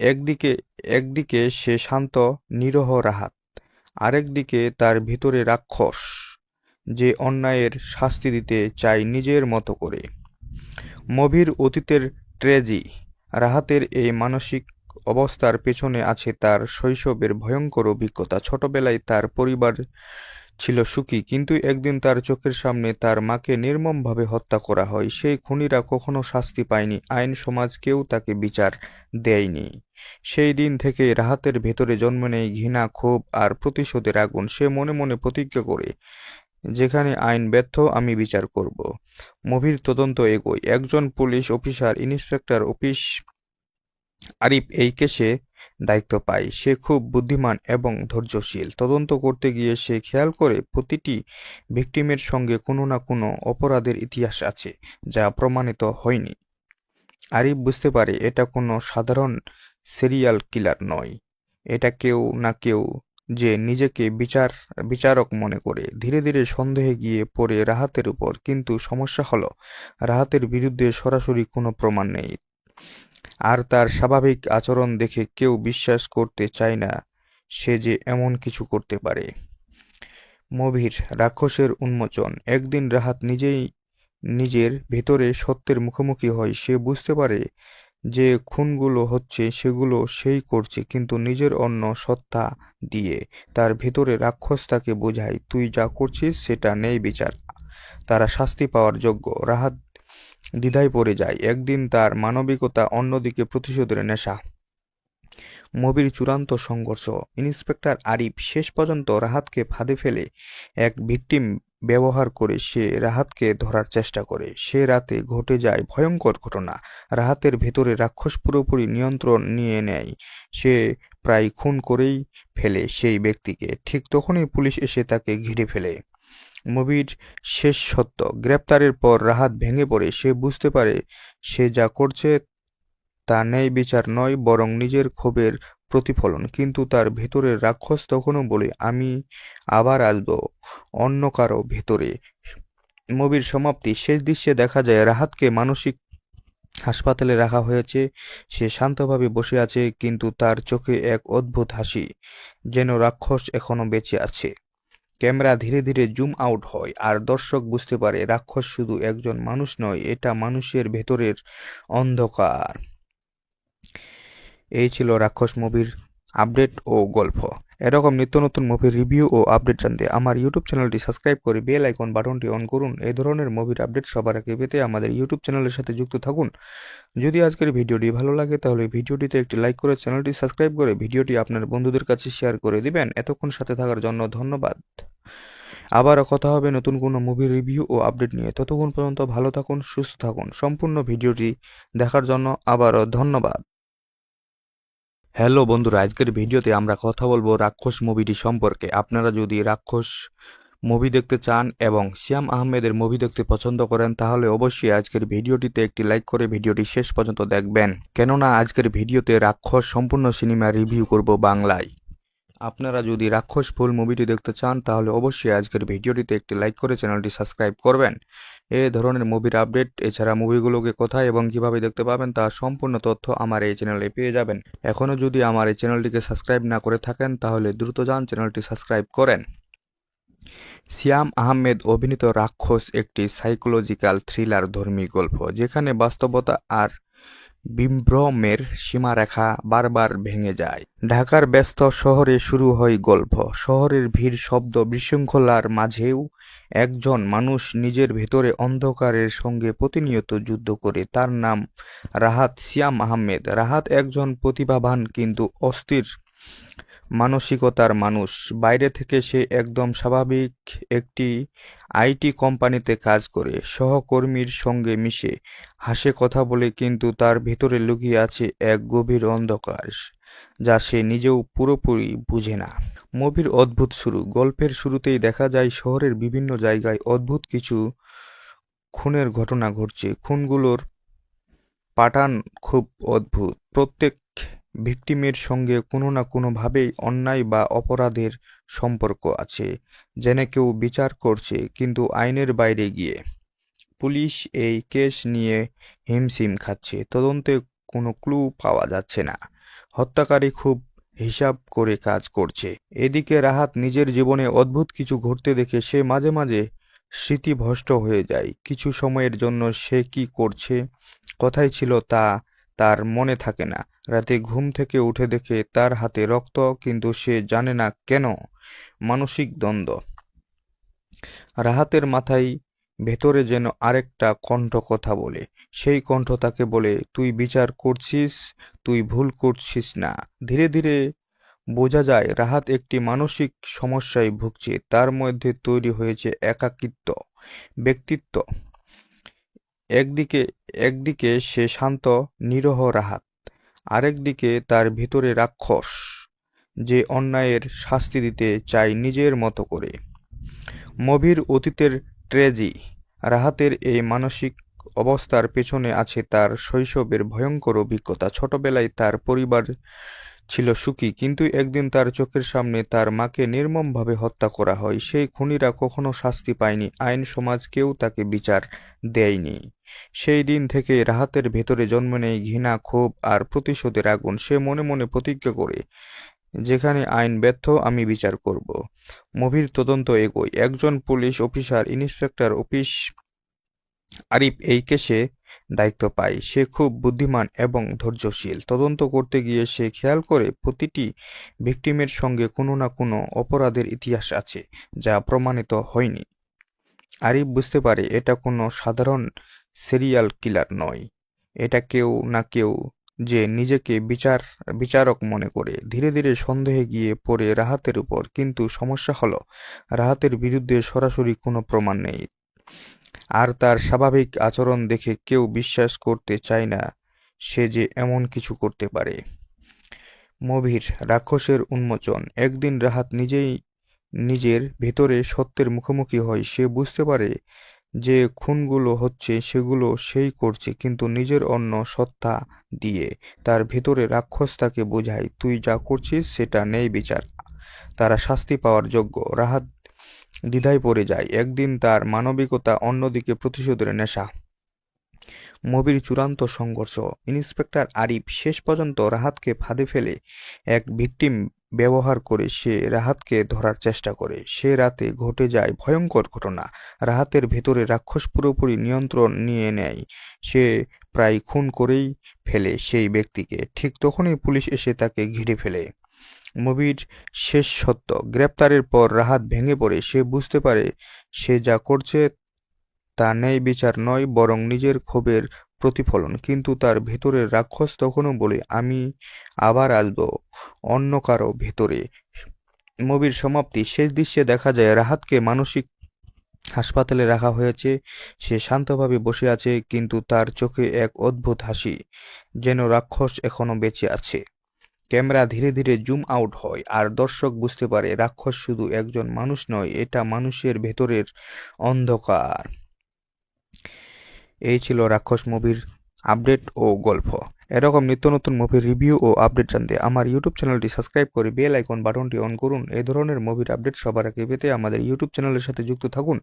একদিকে একদিকে সে শান্ত নিরহ রাহাত, আরেকদিকে তার ভিতরে রাক্ষস, যে অন্যায়ের শাস্তি দিতে চায় নিজের মতো করে। মুভির অতীতের ট্র্যাজেডি। রাহাতের এই মানসিক অবস্থার পেছনে আছে তার শৈশবের ভয়ঙ্কর অভিজ্ঞতা। ছোটবেলায় তার পরিবার ছিল সুখী, কিন্তু একদিন তার চোখের সামনে তার মাকে নির্মমভাবে হত্যা করা হয়। সেই খুনিরা কখনো শাস্তি পায়নি, আইন সমাজ কেউ তাকে বিচার দেয়নি। সেই দিন থেকে রাহাতের ভেতরে জন্ম নেয় ঘৃণা, ক্ষোভ আর প্রতিশোধের আগুন। সে মনে মনে প্রতিজ্ঞা করে, যেখানে আইন ব্যর্থ আমি বিচার করব। মুভির তদন্ত এগোয়। একজন police officer, inspector office Arif এই কেসে দায়িত্ব পায়। সে খুব বুদ্ধিমান এবং ধৈর্যশীল। তদন্ত করতে গিয়ে সে খেয়াল করে প্রতিটি ভিকটিমের সঙ্গে কোনো না কোনো অপরাধের ইতিহাস আছে, যা প্রমাণিত হয়নি। আরিফ বুঝতে পারে এটা কোনো সাধারণ সিরিয়াল কিলার নয়, এটা কেউ না কেউ যে নিজেকে বিচারক মনে করে। ধীরে ধীরে সন্দেহে গিয়ে পড়ে রাহাতের উপর। কিন্তু সমস্যা হলো, রাহাতের বিরুদ্ধে সরাসরি কোনো প্রমাণ নেই, আর তার স্বাভাবিক আচরণ দেখে কেউ বিশ্বাস করতে চায় না সে যে এমন কিছু করতে পারে। মুভির রাক্ষসের উন্মোচন। একদিন রাহাত নিজেই নিজের ভেতরে সত্যের মুখোমুখি হয়। সে বুঝতে পারে যে খুনগুলো হচ্ছে সেগুলো সেই করছে, কিন্তু নিজের অন্য সত্তা দিয়ে। তার ভেতরে রাক্ষস তাকে বোঝায়, তুই যা করছিস সেটা নেই বিচার, তারা শাস্তি পাওয়ার যোগ্য। রাহাত দ্বিধায় পড়ে যায়। একদিন তার মানবিকতা, অন্যদিকে প্রতিশোধের নেশা। মুভির চূড়ান্ত সংঘর্ষ। ইন্সপেক্টর আরিফ শেষ পর্যন্ত রাহাতকে ফাঁদে ফেলে এক ভিকটিম ব্যবহার করে সে রাহাতকে ধরার চেষ্টা করে। সে রাতে ঘটে যায় ভয়ঙ্কর ঘটনা। রাহাতের ভেতরে রাক্ষস পুরোপুরি নিয়ন্ত্রণ নিয়ে নেয়। সে প্রায় খুন করেই ফেলে সেই ব্যক্তিকে। ঠিক তখনই পুলিশ এসে তাকে ঘিরে ফেলে। মুভির শেষ সত্য। গ্রেপ্তারের পর রাহাত ভেঙে পড়ে। সে বুঝতে পারে সে যা করছে তা ন্যায় বিচার নয়, বরং নিজের ক্ষোভের প্রতিফলন। কিন্তু তার ভেতরের রাক্ষস তখনও বলে, আমি আবার আসব অন্য কারো ভেতরে। মুভির সমাপ্তি। শেষ দৃশ্যে দেখা যায় রাহাতকে মানসিক হাসপাতালে রাখা হয়েছে। সে শান্তভাবে বসে আছে, কিন্তু তার চোখে এক অদ্ভুত হাসি, যেন রাক্ষস এখনো বেঁচে আছে। ক্যামেরা ধীরে ধীরে জুম আউট হয়, আর দর্শক বুঝতে পারে রাক্ষস শুধু একজন মানুষ নয়, এটা মানুষের ভেতরের অন্ধকার। এই ছিল রাক্ষস মুভির আপডেট ও গল্প। এরকম নিত্য নতুন মুভির রিভিউ ও আপডেট জানতে আমার ইউটিউব চ্যানেলটি সাবস্ক্রাইব করে বেল আইকন বাটনটি অন করুন। এই ধরনের মুভির আপডেট সবার আগে পেতে আমাদের ইউটিউব চ্যানেলের সাথে যুক্ত থাকুন। যদি আজকের ভিডিওটি ভালো লাগে তাহলে ভিডিওটিতে একটি লাইক করে চ্যানেলটি সাবস্ক্রাইব করে ভিডিওটি আপনার বন্ধুদের কাছে শেয়ার করে দিবেন। এতক্ষণ সাথে থাকার জন্য ধন্যবাদ। আবারও কথা হবে নতুন কোনো মুভি রিভিউ ও আপডেট নিয়ে। ততক্ষণ পর্যন্ত ভালো থাকুন, সুস্থ থাকুন। সম্পূর্ণ ভিডিওটি দেখার জন্য আবারও ধন্যবাদ। হ্যালো বন্ধুরা, আজকের ভিডিওতে আমরা কথা বলবো রাক্ষস মুভিটি সম্পর্কে। আপনারা যদি রাক্ষস মুভি দেখতে চান এবং শ্যাম আহমেদের মুভি দেখতে পছন্দ করেন তাহলে অবশ্যই আজকের ভিডিওটিতে একটি লাইক করে ভিডিওটি শেষ পর্যন্ত দেখবেন, কেননা আজকের ভিডিওতে রাক্ষস সম্পূর্ণ সিনেমা রিভিউ করব বাংলায়। আপনারা যদি রাক্ষস ফুল মুভিটি দেখতে চান তাহলে অবশ্যই আজকের ভিডিওটিতে একটি লাইক করে চ্যানেলটি সাবস্ক্রাইব করবেন। এই ধরনের মুভির আপডেট, এছাড়া মুভিগুলোকে কোথায় এবং কিভাবে দেখতে পাবেন তার সম্পূর্ণ তথ্য আমার এই চ্যানেলে পেয়ে যাবেন। এখনও যদি আমার এই চ্যানেলটিকে সাবস্ক্রাইব না করে থাকেন তাহলে দ্রুত যান চ্যানেলটি সাবস্ক্রাইব করেন। শ্যাম আহমেদ অভিনীত রাক্ষস একটি সাইকোলজিক্যাল থ্রিলার ধর্মী গল্প, যেখানে বাস্তবতা আর বিভ্রমের সীমারেখা বারবার ভেঙে যায়। ঢাকার ব্যস্ত শহরে শুরু হয় গল্প। শহরের ভিড়, শব্দ, বিশৃঙ্খলার মাঝেও একজন মানুষ নিজের ভেতরে অন্ধকারের সঙ্গে প্রতিনিয়ত যুদ্ধ করে। তার নাম রাহাত। শ্যাম আহমেদ। রাহাত একজন প্রতিভাবান কিন্তু অস্থির মানসিকতার মানুষ। বাইরে থেকে সে একদম স্বাভাবিক একটি আইটি কোম্পানিতে কাজ করে, সহকর্মীর সঙ্গে মিশে, হাসে, কথা বলে, কিন্তু তার ভেতরে লুকিয়ে আছে এক গভীর অন্ধকার যা সে নিজেও পুরোপুরি বুঝে না। মুভির অদ্ভুত শুরু। গল্পের শুরুতেই দেখা যায় শহরের বিভিন্ন জায়গায় অদ্ভুত কিছু খুনের ঘটনা ঘটছে। খুনগুলোর প্যাটার্ন খুব অদ্ভুত। প্রত্যেক ভিকটিমের সঙ্গে কোনো না কোনোভাবেই অন্যায় বা অপরাধের সম্পর্ক আছে, যেন কেউ বিচার করছে কিন্তু আইনের বাইরে গিয়ে। পুলিশ এই কেস নিয়ে হিমশিম খাচ্ছে। তদন্তে কোনো ক্লু পাওয়া যাচ্ছে না। হত্যাকারী খুব হিসাব করে কাজ করছে। এদিকে রাহাত নিজের জীবনে অদ্ভুত কিছু ঘটতে দেখে সে মাঝে মাঝে স্মৃতিভ্রষ্ট হয়ে যায়। কিছু সময়ের জন্য সে কি করছে, কোথায় ছিল তা তার মনে থাকে না। রাতে ঘুম থেকে উঠে দেখে তার হাতে রক্ত, কিন্তু সে জানে না কেন। মানসিক দ্বন্দ্ব। রাহাতের মাথায় ভেতরে যেন আরেকটা কণ্ঠ কথা বলে। সেই কণ্ঠ তাকে বলে, তুই বিচার করছিস, তুই ভুল করছিস না। ধীরে ধীরে বোঝা যায় রাহাত একটি মানসিক সমস্যায় ভুগছে। তার মধ্যে তৈরি হয়েছে একাকিত্ব ব্যক্তিত্ব। একদিকে সে শান্ত নিরহ রাহাত, আরেকদিকে তার ভিতরে রাক্ষস যে অন্যায়ের শাস্তি দিতে চায় নিজের মতো করে। মুভির অতীতের ট্র্যাজেডি। রাহাতের এই মানসিক অবস্থার পেছনে আছে তার শৈশবের ভয়ঙ্কর অভিজ্ঞতা। ছোটবেলায় তার পরিবার ছিল সুখী, কিন্তু একদিন তার চোখের সামনে তার মাকে নির্মমভাবে হত্যা করা হয়। সেই খুনিরা কখনো শাস্তি পায়নি, আইন সমাজ কেউ তাকে বিচার দেয়নি। সেই দিন থেকে রাহাতের ভেতরে জন্ম নেয় ঘৃণা, ক্ষোভ আর প্রতিশোধের আগুন। সে মনে মনে প্রতিজ্ঞা করে, যেখানে আইন ব্যর্থ আমি বিচার করব। মুভির তদন্ত এগোয়। একজন পুলিশ অফিসার, ইন্সপেক্টর আরিফ এই কেসে দায়িত্ব পায়। সে খুব বুদ্ধিমান এবং ধৈর্যশীল। তদন্ত করতে গিয়ে সে খেয়াল করে প্রতিটি ভিকটিমের সঙ্গে কোনো না কোনো অপরাধের ইতিহাস আছে যা প্রমাণিত হয়নি। আরিফ বুঝতে পারে এটা কোনো সাধারণ সিরিয়াল কিলার নয়, এটা কেউ না কেউ যে নিজেকে বিচারক মনে করে। ধীরে ধীরে সন্দেহে গিয়ে পড়ে রাহাতের উপর। কিন্তু সমস্যা হলো রাহাতের বিরুদ্ধে সরাসরি কোনো প্রমাণ নেই, আর তার স্বাভাবিক আচরণ দেখে কেউ বিশ্বাস করতে চায় না সে যে এমন কিছু করতে পারে। মুভির রাক্ষসের উন্মোচন। একদিন রাহাত নিজের ভেতরে সত্যের মুখোমুখি হয়। সে বুঝতে পারে যে খুনগুলো হচ্ছে সেগুলো সেই করছে, কিন্তু নিজের অন্য সত্তা দিয়ে। তার ভেতরে রাক্ষস তাকে বোঝায়, তুই যা করছিস সেটা নেই বিচার, তারা শাস্তি পাওয়ার যোগ্য। রাহাত দ্বিধায় পড়ে যায়। একদিন তার মানবিকতা, অন্যদিকে প্রতিশোধের নেশা। মুভির চূড়ান্ত সংঘর্ষ। ইন্সপেক্টর আরিফ শেষ পর্যন্ত রাহাতকে ফাঁদে ফেলে এক ভিকটিম ব্যবহার করে সে রাহাতকে ধরার চেষ্টা করে। সে রাতে ঘটে যায় ভয়ঙ্কর ঘটনা। রাহাতের ভেতরে রাক্ষস পুরোপুরি নিয়ন্ত্রণ নিয়ে নেয়। সে প্রায় খুন করেই ফেলে সেই ব্যক্তিকে। ঠিক তখনই পুলিশ এসে তাকে ঘিরে ফেলে। মুভির শেষ সত্য। গ্রেপ্তারের পর রাহাত ভেঙে পড়ে। সে বুঝতে পারে সে যা করছে তা ন্যায় বিচার নয়, বরং নিজের ক্ষোভের প্রতিফলন। কিন্তু তার ভেতরের রাক্ষস তখনও বলে, আমি আবার আসব অন্য কারো ভেতরে। মুভির সমাপ্তি। শেষ দৃশ্যে দেখা যায় রাহাতকে মানসিক হাসপাতালে রাখা হয়েছে। সে শান্তভাবে বসে আছে, কিন্তু তার চোখে এক অদ্ভুত হাসি, যেন রাক্ষস এখনো বেঁচে আছে। ক্যামেরা ধীরে ধীরে জুম আউট হয়, আর দর্শক বুঝতে পারে রাক্ষস শুধু একজন মানুষ নয়, এটা মানুষের ভেতরের অন্ধকার। এই ছিল রাক্ষস মুভির আপডেট ও গল্প। এরকম নিত্য নতুন মুভির রিভিউ ও আপডেট জানতে আমার ইউটিউব চ্যানেলটি সাবস্ক্রাইব করে বেল আইকন বাটনটি অন করুন। এই ধরনের মুভির আপডেট সবার আগে পেতে আমাদের ইউটিউব চ্যানেলের সাথে যুক্ত থাকুন।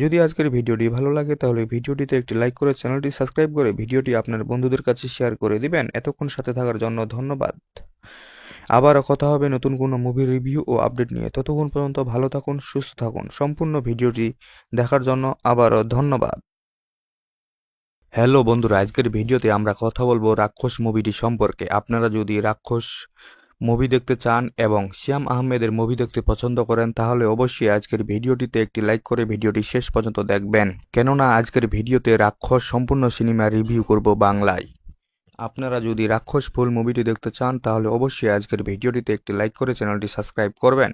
যদি আজকের ভিডিওটি ভালো লাগে তাহলে ভিডিওটিতে একটি লাইক করে চ্যানেলটি সাবস্ক্রাইব করে ভিডিওটি আপনার বন্ধুদের কাছে শেয়ার করে দিবেন। এতক্ষণ সাথে থাকার জন্য ধন্যবাদ। আবারও কথা হবে নতুন কোনো মুভি রিভিউ ও আপডেট নিয়ে। ততক্ষণ পর্যন্ত ভালো থাকুন, সুস্থ থাকুন। সম্পূর্ণ ভিডিওটি দেখার জন্য আবারও ধন্যবাদ। হ্যালো বন্ধুরা, আজকের ভিডিওতে আমরা কথা বলবো রাক্ষস মুভিটি সম্পর্কে। আপনারা যদি রাক্ষস মুভি দেখতে চান এবং শ্যাম আহমেদের মুভি দেখতে পছন্দ করেন তাহলে অবশ্যই আজকের ভিডিওটিতে একটি লাইক করে ভিডিওটি শেষ পর্যন্ত দেখবেন, কেননা আজকের ভিডিওতে রাক্ষস সম্পূর্ণ সিনেমা রিভিউ করব বাংলায়। আপনারা যদি রাক্ষস ফুল মুভিটি দেখতে চান তাহলে অবশ্যই আজকের ভিডিওটিতে একটি লাইক করে চ্যানেলটি সাবস্ক্রাইব করবেন।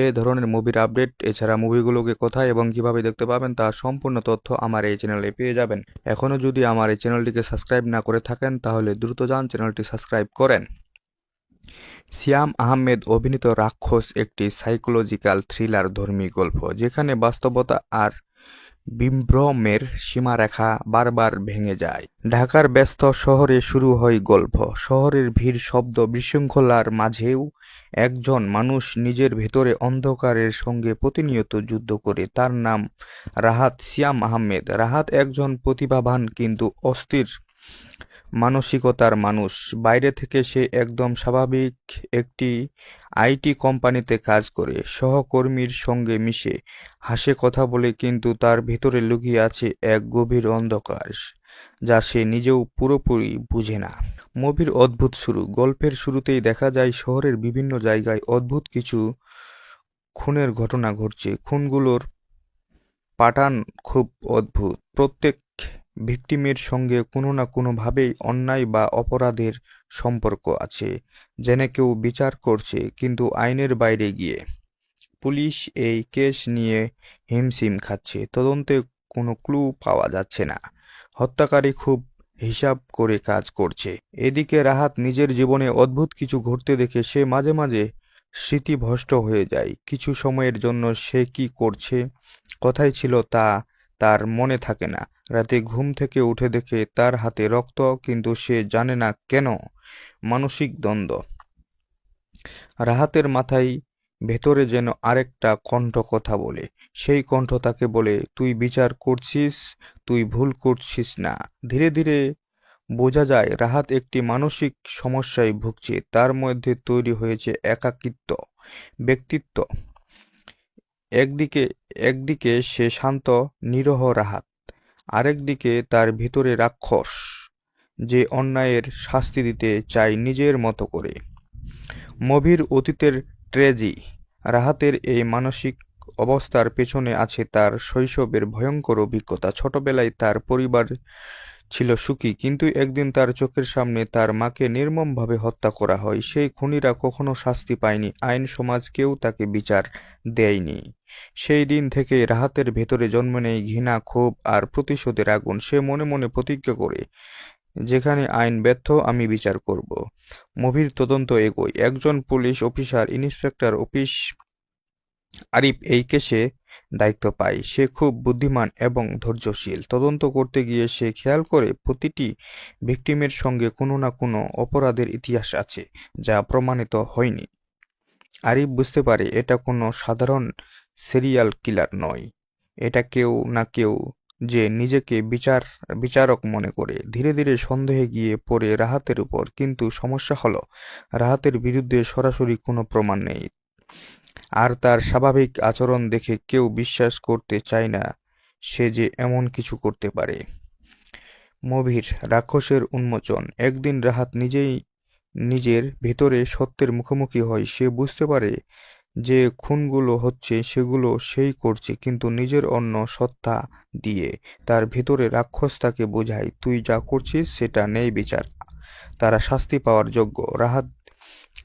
এই ধরনের মুভির আপডেট এছাড়া মুভিগুলোকে কোথায় এবং কিভাবে দেখতে পাবেন তার সম্পূর্ণ তথ্য আমার এই চ্যানেলে পেয়ে যাবেন। এখনও যদি আমার এই চ্যানেলটিকে সাবস্ক্রাইব না করে থাকেন তাহলে দ্রুত যান চ্যানেলটি সাবস্ক্রাইব করেন। সিয়াম আহমেদ অভিনীত রাক্ষস একটি সাইকোলজিক্যাল থ্রিলার ধর্মী গল্প, যেখানে বাস্তবতা আর বিভ্রমের সীমারেখা বারবার ভেঙে যায়। ঢাকার ব্যস্ত শহরে শুরু হয় গল্প। শহরের ভিড়, শব্দ, বিশৃঙ্খলার মাঝেও একজন মানুষ নিজের ভেতরে অন্ধকারের সঙ্গে প্রতিনিয়ত যুদ্ধ করে। তার নাম রাহাত সিয়াম আহমেদ। রাহাত একজন প্রতিভাবান কিন্তু অস্থির মানসিকতার মানুষ। বাইরে থেকে সে একদম স্বাভাবিক একটি আইটি কোম্পানিতে কাজ করে, সহকর্মীর সঙ্গে মিশে, হাসে, কথা বলে, কিন্তু তার ভেতরে লুকিয়ে আছে এক গভীর অন্ধকার যা সে নিজেও পুরোপুরি বুঝে না। মুভির অদ্ভুত শুরু। গল্পের শুরুতেই দেখা যায় শহরের বিভিন্ন জায়গায় অদ্ভুত কিছু খুনের ঘটনা ঘটছে। খুনগুলোর প্যাটার্ন খুব অদ্ভুত। প্রত্যেক ভিকটিমের সঙ্গে কোনো না কোনোভাবেই অন্যায় বা অপরাধের সম্পর্ক আছে, যেন কেউ বিচার করছে কিন্তু আইনের বাইরে গিয়ে। পুলিশ এই কেস নিয়ে হিমশিম খাচ্ছে। তদন্তে কোনো ক্লু পাওয়া যাচ্ছে না। হত্যাকারী খুব হিসাব করে কাজ করছে। এদিকে রাহাত নিজের জীবনে অদ্ভুত কিছু ঘটতে দেখে সে মাঝে মাঝে স্মৃতিভ্রষ্ট হয়ে যায়। কিছু সময়ের জন্য সে কি করছে, কোথায় ছিল তা তার মনে থাকে না। রাতে ঘুম থেকে উঠে দেখে তার হাতে রক্ত, কিন্তু সে জানে না কেন। মানসিক দ্বন্দ্ব। রাহাতের মাথায় ভেতরে যেন আরেকটা কণ্ঠ কথা বলে। সেই কণ্ঠ তাকে বলে, তুই বিচার করছিস, তুই ভুল করছিস না। ধীরে ধীরে বোঝা যায় রাহাত একটি মানসিক সমস্যায় ভুগছে। তার মধ্যে তৈরি হয়েছে একাকিত্ব ব্যক্তিত্ব। একদিকে সে শান্ত নিরহ রাহাত, আরেকদিকে তার ভিতরে রাক্ষস যে অন্যায়ের শাস্তি দিতে চায় নিজের মতো করে। মুভির অতীতের ট্র্যাজেডি। রাহাতের এই মানসিক অবস্থার পেছনে আছে তার শৈশবের ভয়ঙ্কর অভিজ্ঞতা। ছোটবেলায় তার পরিবার ছিল সুখী, কিন্তু একদিন তার চোখের সামনে তার মাকে নির্মমভাবে হত্যা করা হয়। সেই খুনিরা কখনো শাস্তি পায়নি, আইন, সমাজ কেউ তাকে বিচার দেয়নি। সেই দিন থেকে রাহাতের ভেতরে জন্ম নেয় ঘৃণা, ক্ষোভ আর প্রতিশোধের আগুন। সে মনে মনে প্রতিজ্ঞা করে, যেখানে আইন ব্যর্থ আমি বিচার করব। মুভির তদন্ত এগোয়। একজন পুলিশ অফিসার, ইন্সপেক্টর আরিফ এই কেসে দায়িত্ব পায়। সে খুব বুদ্ধিমান এবং ধৈর্যশীল। তদন্ত করতে গিয়ে সে খেয়াল করে প্রতিটি ভিকটিমের সঙ্গে কোনো না কোনো অপরাধের ইতিহাস আছে যা প্রমাণিত হয়নি। আরিফ বুঝতে পারে এটা কোনো সাধারণ সিরিয়াল কিলার নয়, এটা কেউ না কেউ যে নিজেকে বিচারক মনে করে। ধীরে ধীরে সন্দেহে গিয়ে পড়ে রাহাতের উপর। কিন্তু সমস্যা হলো রাহাতের বিরুদ্ধে সরাসরি কোনো প্রমাণ নেই, আর তার স্বাভাবিক আচরণ দেখে কেউ বিশ্বাস করতে চায় না সে যে এমন কিছু করতে পারে। মুভির রাক্ষসের উন্মোচন। একদিন রাহাত নিজের ভেতরে সত্যের মুখোমুখি হয়। সে বুঝতে পারে যে খুনগুলো হচ্ছে সেগুলো সেই করছে, কিন্তু নিজের অন্য সত্তা দিয়ে। তার ভেতরে রাক্ষস তাকে বোঝায়, তুই যা করছিস সেটা নেই বিচার, তারা শাস্তি পাওয়ার যোগ্য। রাহাত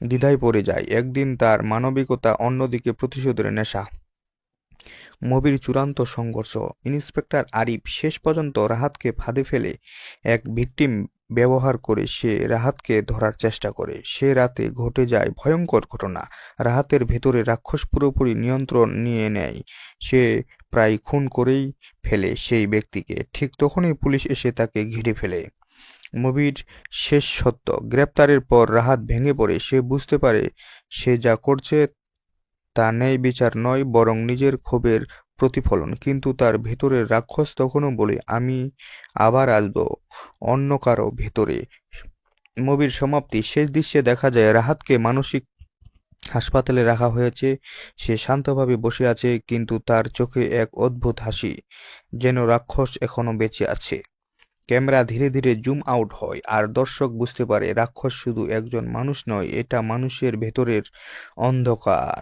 দ্বিধায় পড়ে যায়। একদিন তার মানবিকতা, অন্যদিকে প্রতিশোধের নেশা। মুভির চূড়ান্ত সংঘর্ষ। ইন্সপেক্টর আরিফ শেষ পর্যন্ত রাহাতকে ফাঁদে ফেলে এক ভিকটিম ব্যবহার করে সে রাহাতকে ধরার চেষ্টা করে। সে রাতে ঘটে যায় ভয়ঙ্কর ঘটনা। রাহাতের ভেতরে রাক্ষস পুরোপুরি নিয়ন্ত্রণ নিয়ে নেয়। সে প্রায় খুন করেই ফেলে সেই ব্যক্তিকে। ঠিক তখনই পুলিশ এসে তাকে ঘিরে ফেলে। মুভির শেষ সত্য। গ্রেপ্তারের পর রাহাত ভেঙে পড়ে। সে বুঝতে পারে সে যা করছে তা ন্যায় বিচার নয়, বরং নিজের ক্ষোভের প্রতিফলন। কিন্তু তার ভেতরের রাক্ষস তখনও বলে, আমি আবার আসব অন্য কারো ভেতরে। মুভির সমাপ্তি। শেষ দৃশ্যে দেখা যায় রাহাতকে মানসিক হাসপাতালে রাখা হয়েছে। সে শান্তভাবে বসে আছে, কিন্তু তার চোখে এক অদ্ভুত হাসি, যেন রাক্ষস এখনো বেঁচে আছে। ক্যামেরা ধীরে ধীরে জুম আউট হয় আর দর্শক বুঝতে পারে রাক্ষস শুধু একজন মানুষ নয়, এটা মানুষের ভেতরের অন্ধকার।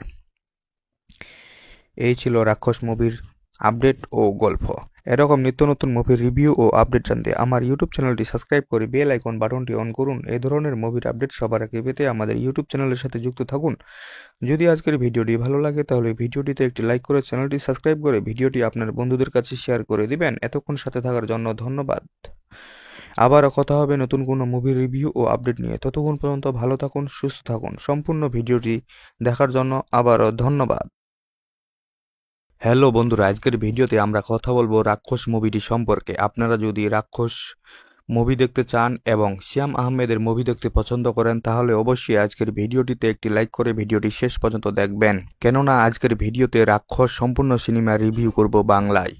এই ছিল রাক্ষস মুভির আপডেট ও গল্প। এরকম নিত্য নতুন মুভির রিভিউ ও আপডেট জানতে আমার ইউটিউব চ্যানেলটি সাবস্ক্রাইব করে বেল আইকন বাটনটি অন করুন। এই ধরনের মুভির আপডেট সবার আগে পেতে আমাদের ইউটিউব চ্যানেলের সাথে যুক্ত থাকুন। যদি আজকের ভিডিওটি ভালো লাগে তাহলে ভিডিওটিতে একটি লাইক করে চ্যানেলটি সাবস্ক্রাইব করে ভিডিওটি আপনার বন্ধুদের কাছে শেয়ার করে দিবেন। এতক্ষণ সাথে থাকার জন্য ধন্যবাদ। আবারও কথা হবে নতুন কোনো মুভির রিভিউ ও আপডেট নিয়ে। ততক্ষণ পর্যন্ত ভালো থাকুন, সুস্থ থাকুন। সম্পূর্ণ ভিডিওটি দেখার জন্য আবারও ধন্যবাদ। হ্যালো বন্ধুরা, আজকের ভিডিওতে আমরা কথা বলবো রাক্ষস মুভিটি সম্পর্কে। আপনারা যদি রাক্ষস মুভি দেখতে চান এবং শ্যাম আহমেদের মুভি দেখতে পছন্দ করেন তাহলে অবশ্যই আজকের ভিডিওটিতে একটি লাইক করে ভিডিওটি শেষ পর্যন্ত দেখবেন, কেননা আজকের ভিডিওতে রাক্ষস সম্পূর্ণ সিনেমা রিভিউ করব বাংলায়।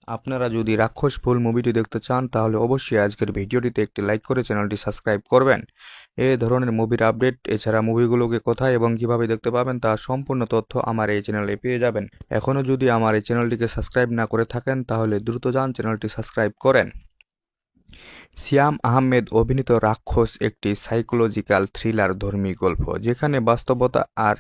আপনারা যদি রাক্ষস ফুল মুভিটি দেখতে চান তাহলে অবশ্যই আজকের ভিডিওটিতে একটি লাইক করে চ্যানেলটি সাবস্ক্রাইব করবেন। এই ধরনের মুভির আপডেট এছাড়া মুভিগুলোকে কোথায় এবং কিভাবে দেখতে পাবেন তার সম্পূর্ণ তথ্য আমার এই চ্যানেলে পেয়ে যাবেন। এখনও যদি আমার এই চ্যানেলটিকে সাবস্ক্রাইব না করে থাকেন তাহলে দ্রুত যান চ্যানেলটি সাবস্ক্রাইব করেন। শ্যাম আহমেদ অভিনীত রাক্ষস একটি সাইকোলজিক্যাল থ্রিলার ধর্মী গল্প, যেখানে বাস্তবতা আর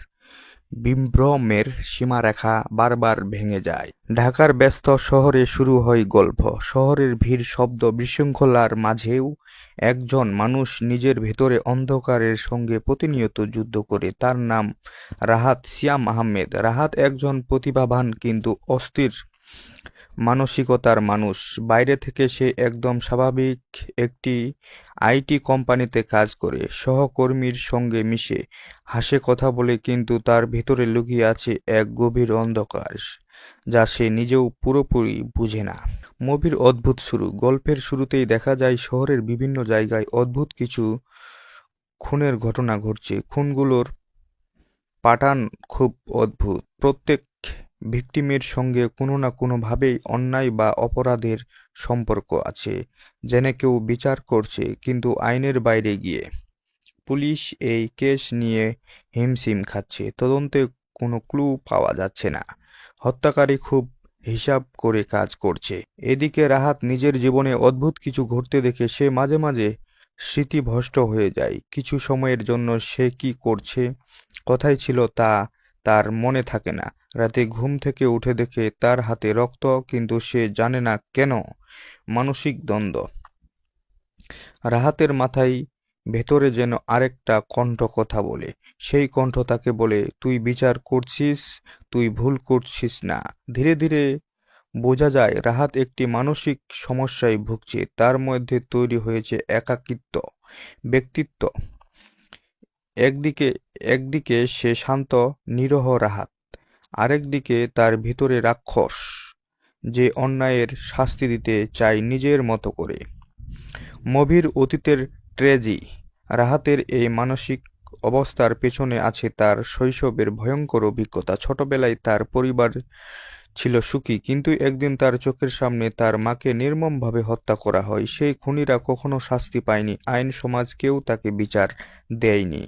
বিভ্রমের সীমারেখা বারবার ভেঙে যায়। ঢাকার ব্যস্ত শহরে শুরু হয় গল্প। শহরের ভিড়, শব্দ, বিশৃঙ্খলার মাঝেও একজন মানুষ নিজের ভেতরে অন্ধকারের সঙ্গে প্রতিনিয়ত যুদ্ধ করে। তার নাম রাহাত শ্যাম আহমেদ। রাহাত একজন প্রতিভাবান কিন্তু অস্থির মানসিকতার মানুষ। বাইরে থেকে সে একদম স্বাভাবিক একটি আইটি কোম্পানিতে কাজ করে, সহকর্মীর সঙ্গে মিশে, হাসে, কথা বলে, কিন্তু তার ভেতরে লুকিয়ে আছে এক গভীর অন্ধকার যা সে নিজেও পুরোপুরি বুঝে না। মুভির অদ্ভুত শুরু। গল্পের শুরুতেই দেখা যায় শহরের বিভিন্ন জায়গায় অদ্ভুত কিছু খুনের ঘটনা ঘটছে। খুনগুলোর প্যাটার্ন খুব অদ্ভুত। প্রত্যেক ভিকটিমের সঙ্গে কোনো না কোনোভাবেই অন্যায় বা অপরাধের সম্পর্ক আছে, যেন কেউ বিচার করছে কিন্তু আইনের বাইরে গিয়ে। পুলিশ এই কেস নিয়ে হিমশিম খাচ্ছে। তদন্তে কোনো ক্লু পাওয়া যাচ্ছে না। হত্যাকারী খুব হিসাব করে কাজ করছে। এদিকে রাহাত নিজের জীবনে অদ্ভুত কিছু ঘটতে দেখে সে মাঝে মাঝে স্মৃতিভ্রষ্ট হয়ে যায়। কিছু সময়ের জন্য সে কি করছে, কোথায় ছিল তা তার মনে থাকে না। রাতে ঘুম থেকে উঠে দেখে তার হাতে রক্ত, কিন্তু সে জানে না কেন। মানসিক দ্বন্দ্ব। রাহাতের মাথায় ভেতরে যেন আরেকটা কণ্ঠ কথা বলে। সেই কণ্ঠ তাকে বলে, তুই বিচার করছিস, তুই ভুল করছিস না। ধীরে ধীরে বোঝা যায় রাহাত একটি মানসিক সমস্যায় ভুগছে। তার মধ্যে তৈরি হয়েছে একাকিত্ব ব্যক্তিত্ব। একদিকে সে শান্ত নিরহ রাহাত, আরেকদিকে তার ভিতরে রাক্ষস যে অন্যায়ের শাস্তি দিতে চায় নিজের মতো করে। মুভির অতীতের ট্র্যাজেডি। রাহাতের এই মানসিক অবস্থার পেছনে আছে তার শৈশবের ভয়ঙ্কর অভিজ্ঞতা। ছোটবেলায় তার পরিবার ছিল সুখী, কিন্তু একদিন তার চোখের সামনে তার মাকে নির্মমভাবে হত্যা করা হয়। সেই খুনিরা কখনো শাস্তি পায়নি, আইন সমাজ কেউ তাকে বিচার দেয়নি।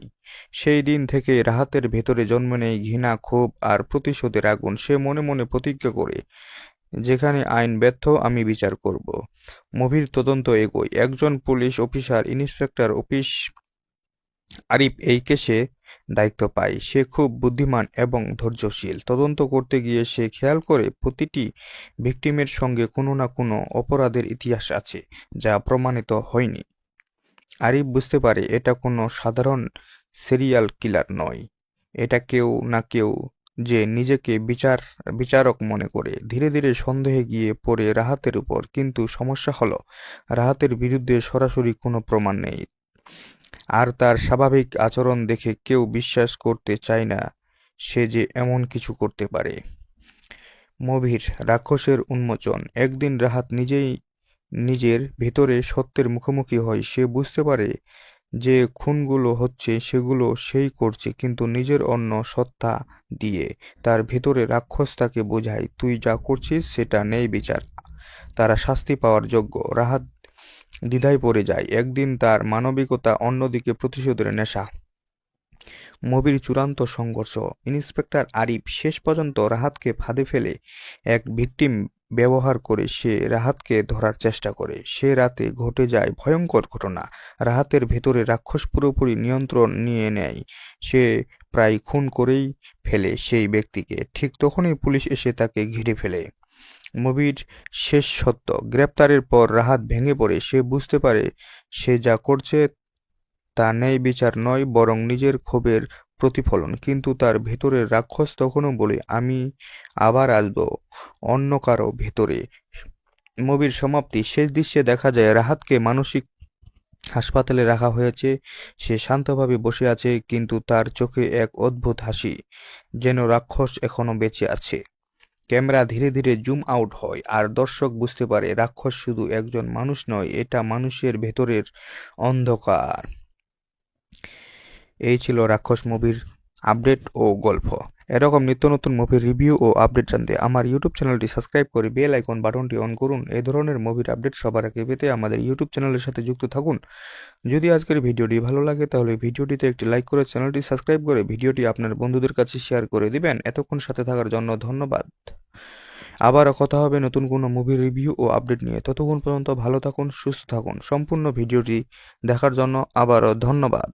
সেই দিন থেকে রাহাতের ভেতরে জন্ম নেয় ঘৃণা, ক্ষোভ আর প্রতিশোধের আগুন। সে মনে মনে প্রতিজ্ঞা করে, যেখানে আইন ব্যর্থ আমি বিচার করব। মুভির তদন্ত এগোয়। একজন police officer, inspector office Arif এই কেসে দায়িত্ব পায়। সে খুব বুদ্ধিমান এবং ধৈর্যশীল। তদন্ত করতে গিয়ে সে খেয়াল করে প্রতিটি ভিকটিমের সঙ্গে কোনো না কোনো অপরাধের ইতিহাস আছে যা প্রমাণিত হয়নি। আরিফ বুঝতে পারে এটা কোনো সাধারণ সিরিয়াল কিলার নয়, এটা কেউ না কেউ যে নিজেকে বিচারক মনে করে। ধীরে ধীরে সন্দেহে গিয়ে পড়ে রাহাতের উপর। কিন্তু সমস্যা হলো রাহাতের বিরুদ্ধে সরাসরি কোনো প্রমাণ নেই, আর তার স্বাভাবিক আচরণ দেখে কেউ বিশ্বাস করতে চায় না সে যে এমন কিছু করতে পারে। মুভির রাক্ষসের উন্মোচন। একদিন রাহাত নিজের ভেতরে সত্যের মুখোমুখি হয়। সে বুঝতে পারে যে খুনগুলো হচ্ছে সেগুলো সেই করছে, কিন্তু নিজের অন্য সত্তা দিয়ে। তার ভেতরে রাক্ষস তাকে বোঝায়, তুই যা করছিস সেটা নেই বিচার, তারা শাস্তি পাওয়ার যোগ্য। রাহাত দ্বিধায় পড়ে যায়। একদিন তার মানবিকতা, অন্যদিকে প্রতিশোধের নেশা। মুভির চূড়ান্ত সংঘর্ষ। ইন্সপেক্টর আরিফ শেষ পর্যন্ত রাহাতকে ফাঁদে ফেলে এক ভিকটিম ব্যবহার করে সে রাহাতকে ধরার চেষ্টা করে। সে রাতে ঘটে যায় ভয়ঙ্কর ঘটনা। রাহাতের ভেতরে রাক্ষস পুরোপুরি নিয়ন্ত্রণ নিয়ে নেয়। সে প্রায় খুন করেই ফেলে সেই ব্যক্তিকে। ঠিক তখনই পুলিশ এসে তাকে ঘিরে ফেলে। মুভির শেষ সত্য। গ্রেপ্তারের পর রাহাত ভেঙে পড়ে। সে বুঝতে পারে সে যা করছে তা ন্যায় বিচার নয়, বরং নিজের ক্ষোভের প্রতিফলন। কিন্তু তার ভেতরের রাক্ষস তখনও বলে, আমি আবার আসব অন্য কারো ভেতরে। মুভির সমাপ্তি। শেষ দৃশ্যে দেখা যায় রাহাতকে মানসিক হাসপাতালে রাখা হয়েছে। সে শান্তভাবে বসে আছে, কিন্তু তার চোখে এক অদ্ভুত হাসি, যেন রাক্ষস এখনো বেঁচে আছে। ক্যামেরা ধীরে ধীরে জুম আউট হয়, আর দর্শক বুঝতে পারে রাক্ষস শুধু একজন মানুষ নয়, এটা মানুষের ভেতরের অন্ধকার। এই ছিল রাক্ষস মুভির আপডেট ও গল্প। এরকম নিত্য নতুন মুভির রিভিউ ও আপডেট জানতে আমার ইউটিউব চ্যানেলটি সাবস্ক্রাইব করে বেল আইকন বাটনটি অন করুন। এই ধরনের মুভির আপডেট সবার আগে পেতে আমাদের ইউটিউব চ্যানেলের সাথে যুক্ত থাকুন। যদি আজকের ভিডিওটি ভালো লাগে তাহলে ভিডিওটিতে একটি লাইক করে চ্যানেলটি সাবস্ক্রাইব করে ভিডিওটি আপনার বন্ধুদের কাছে শেয়ার করে দিবেন। এতক্ষণ সাথে থাকার জন্য ধন্যবাদ। আবারও কথা হবে নতুন কোনো মুভি রিভিউ ও আপডেট নিয়ে। ততক্ষণ পর্যন্ত ভালো থাকুন, সুস্থ থাকুন। সম্পূর্ণ ভিডিওটি দেখার জন্য আবারও ধন্যবাদ।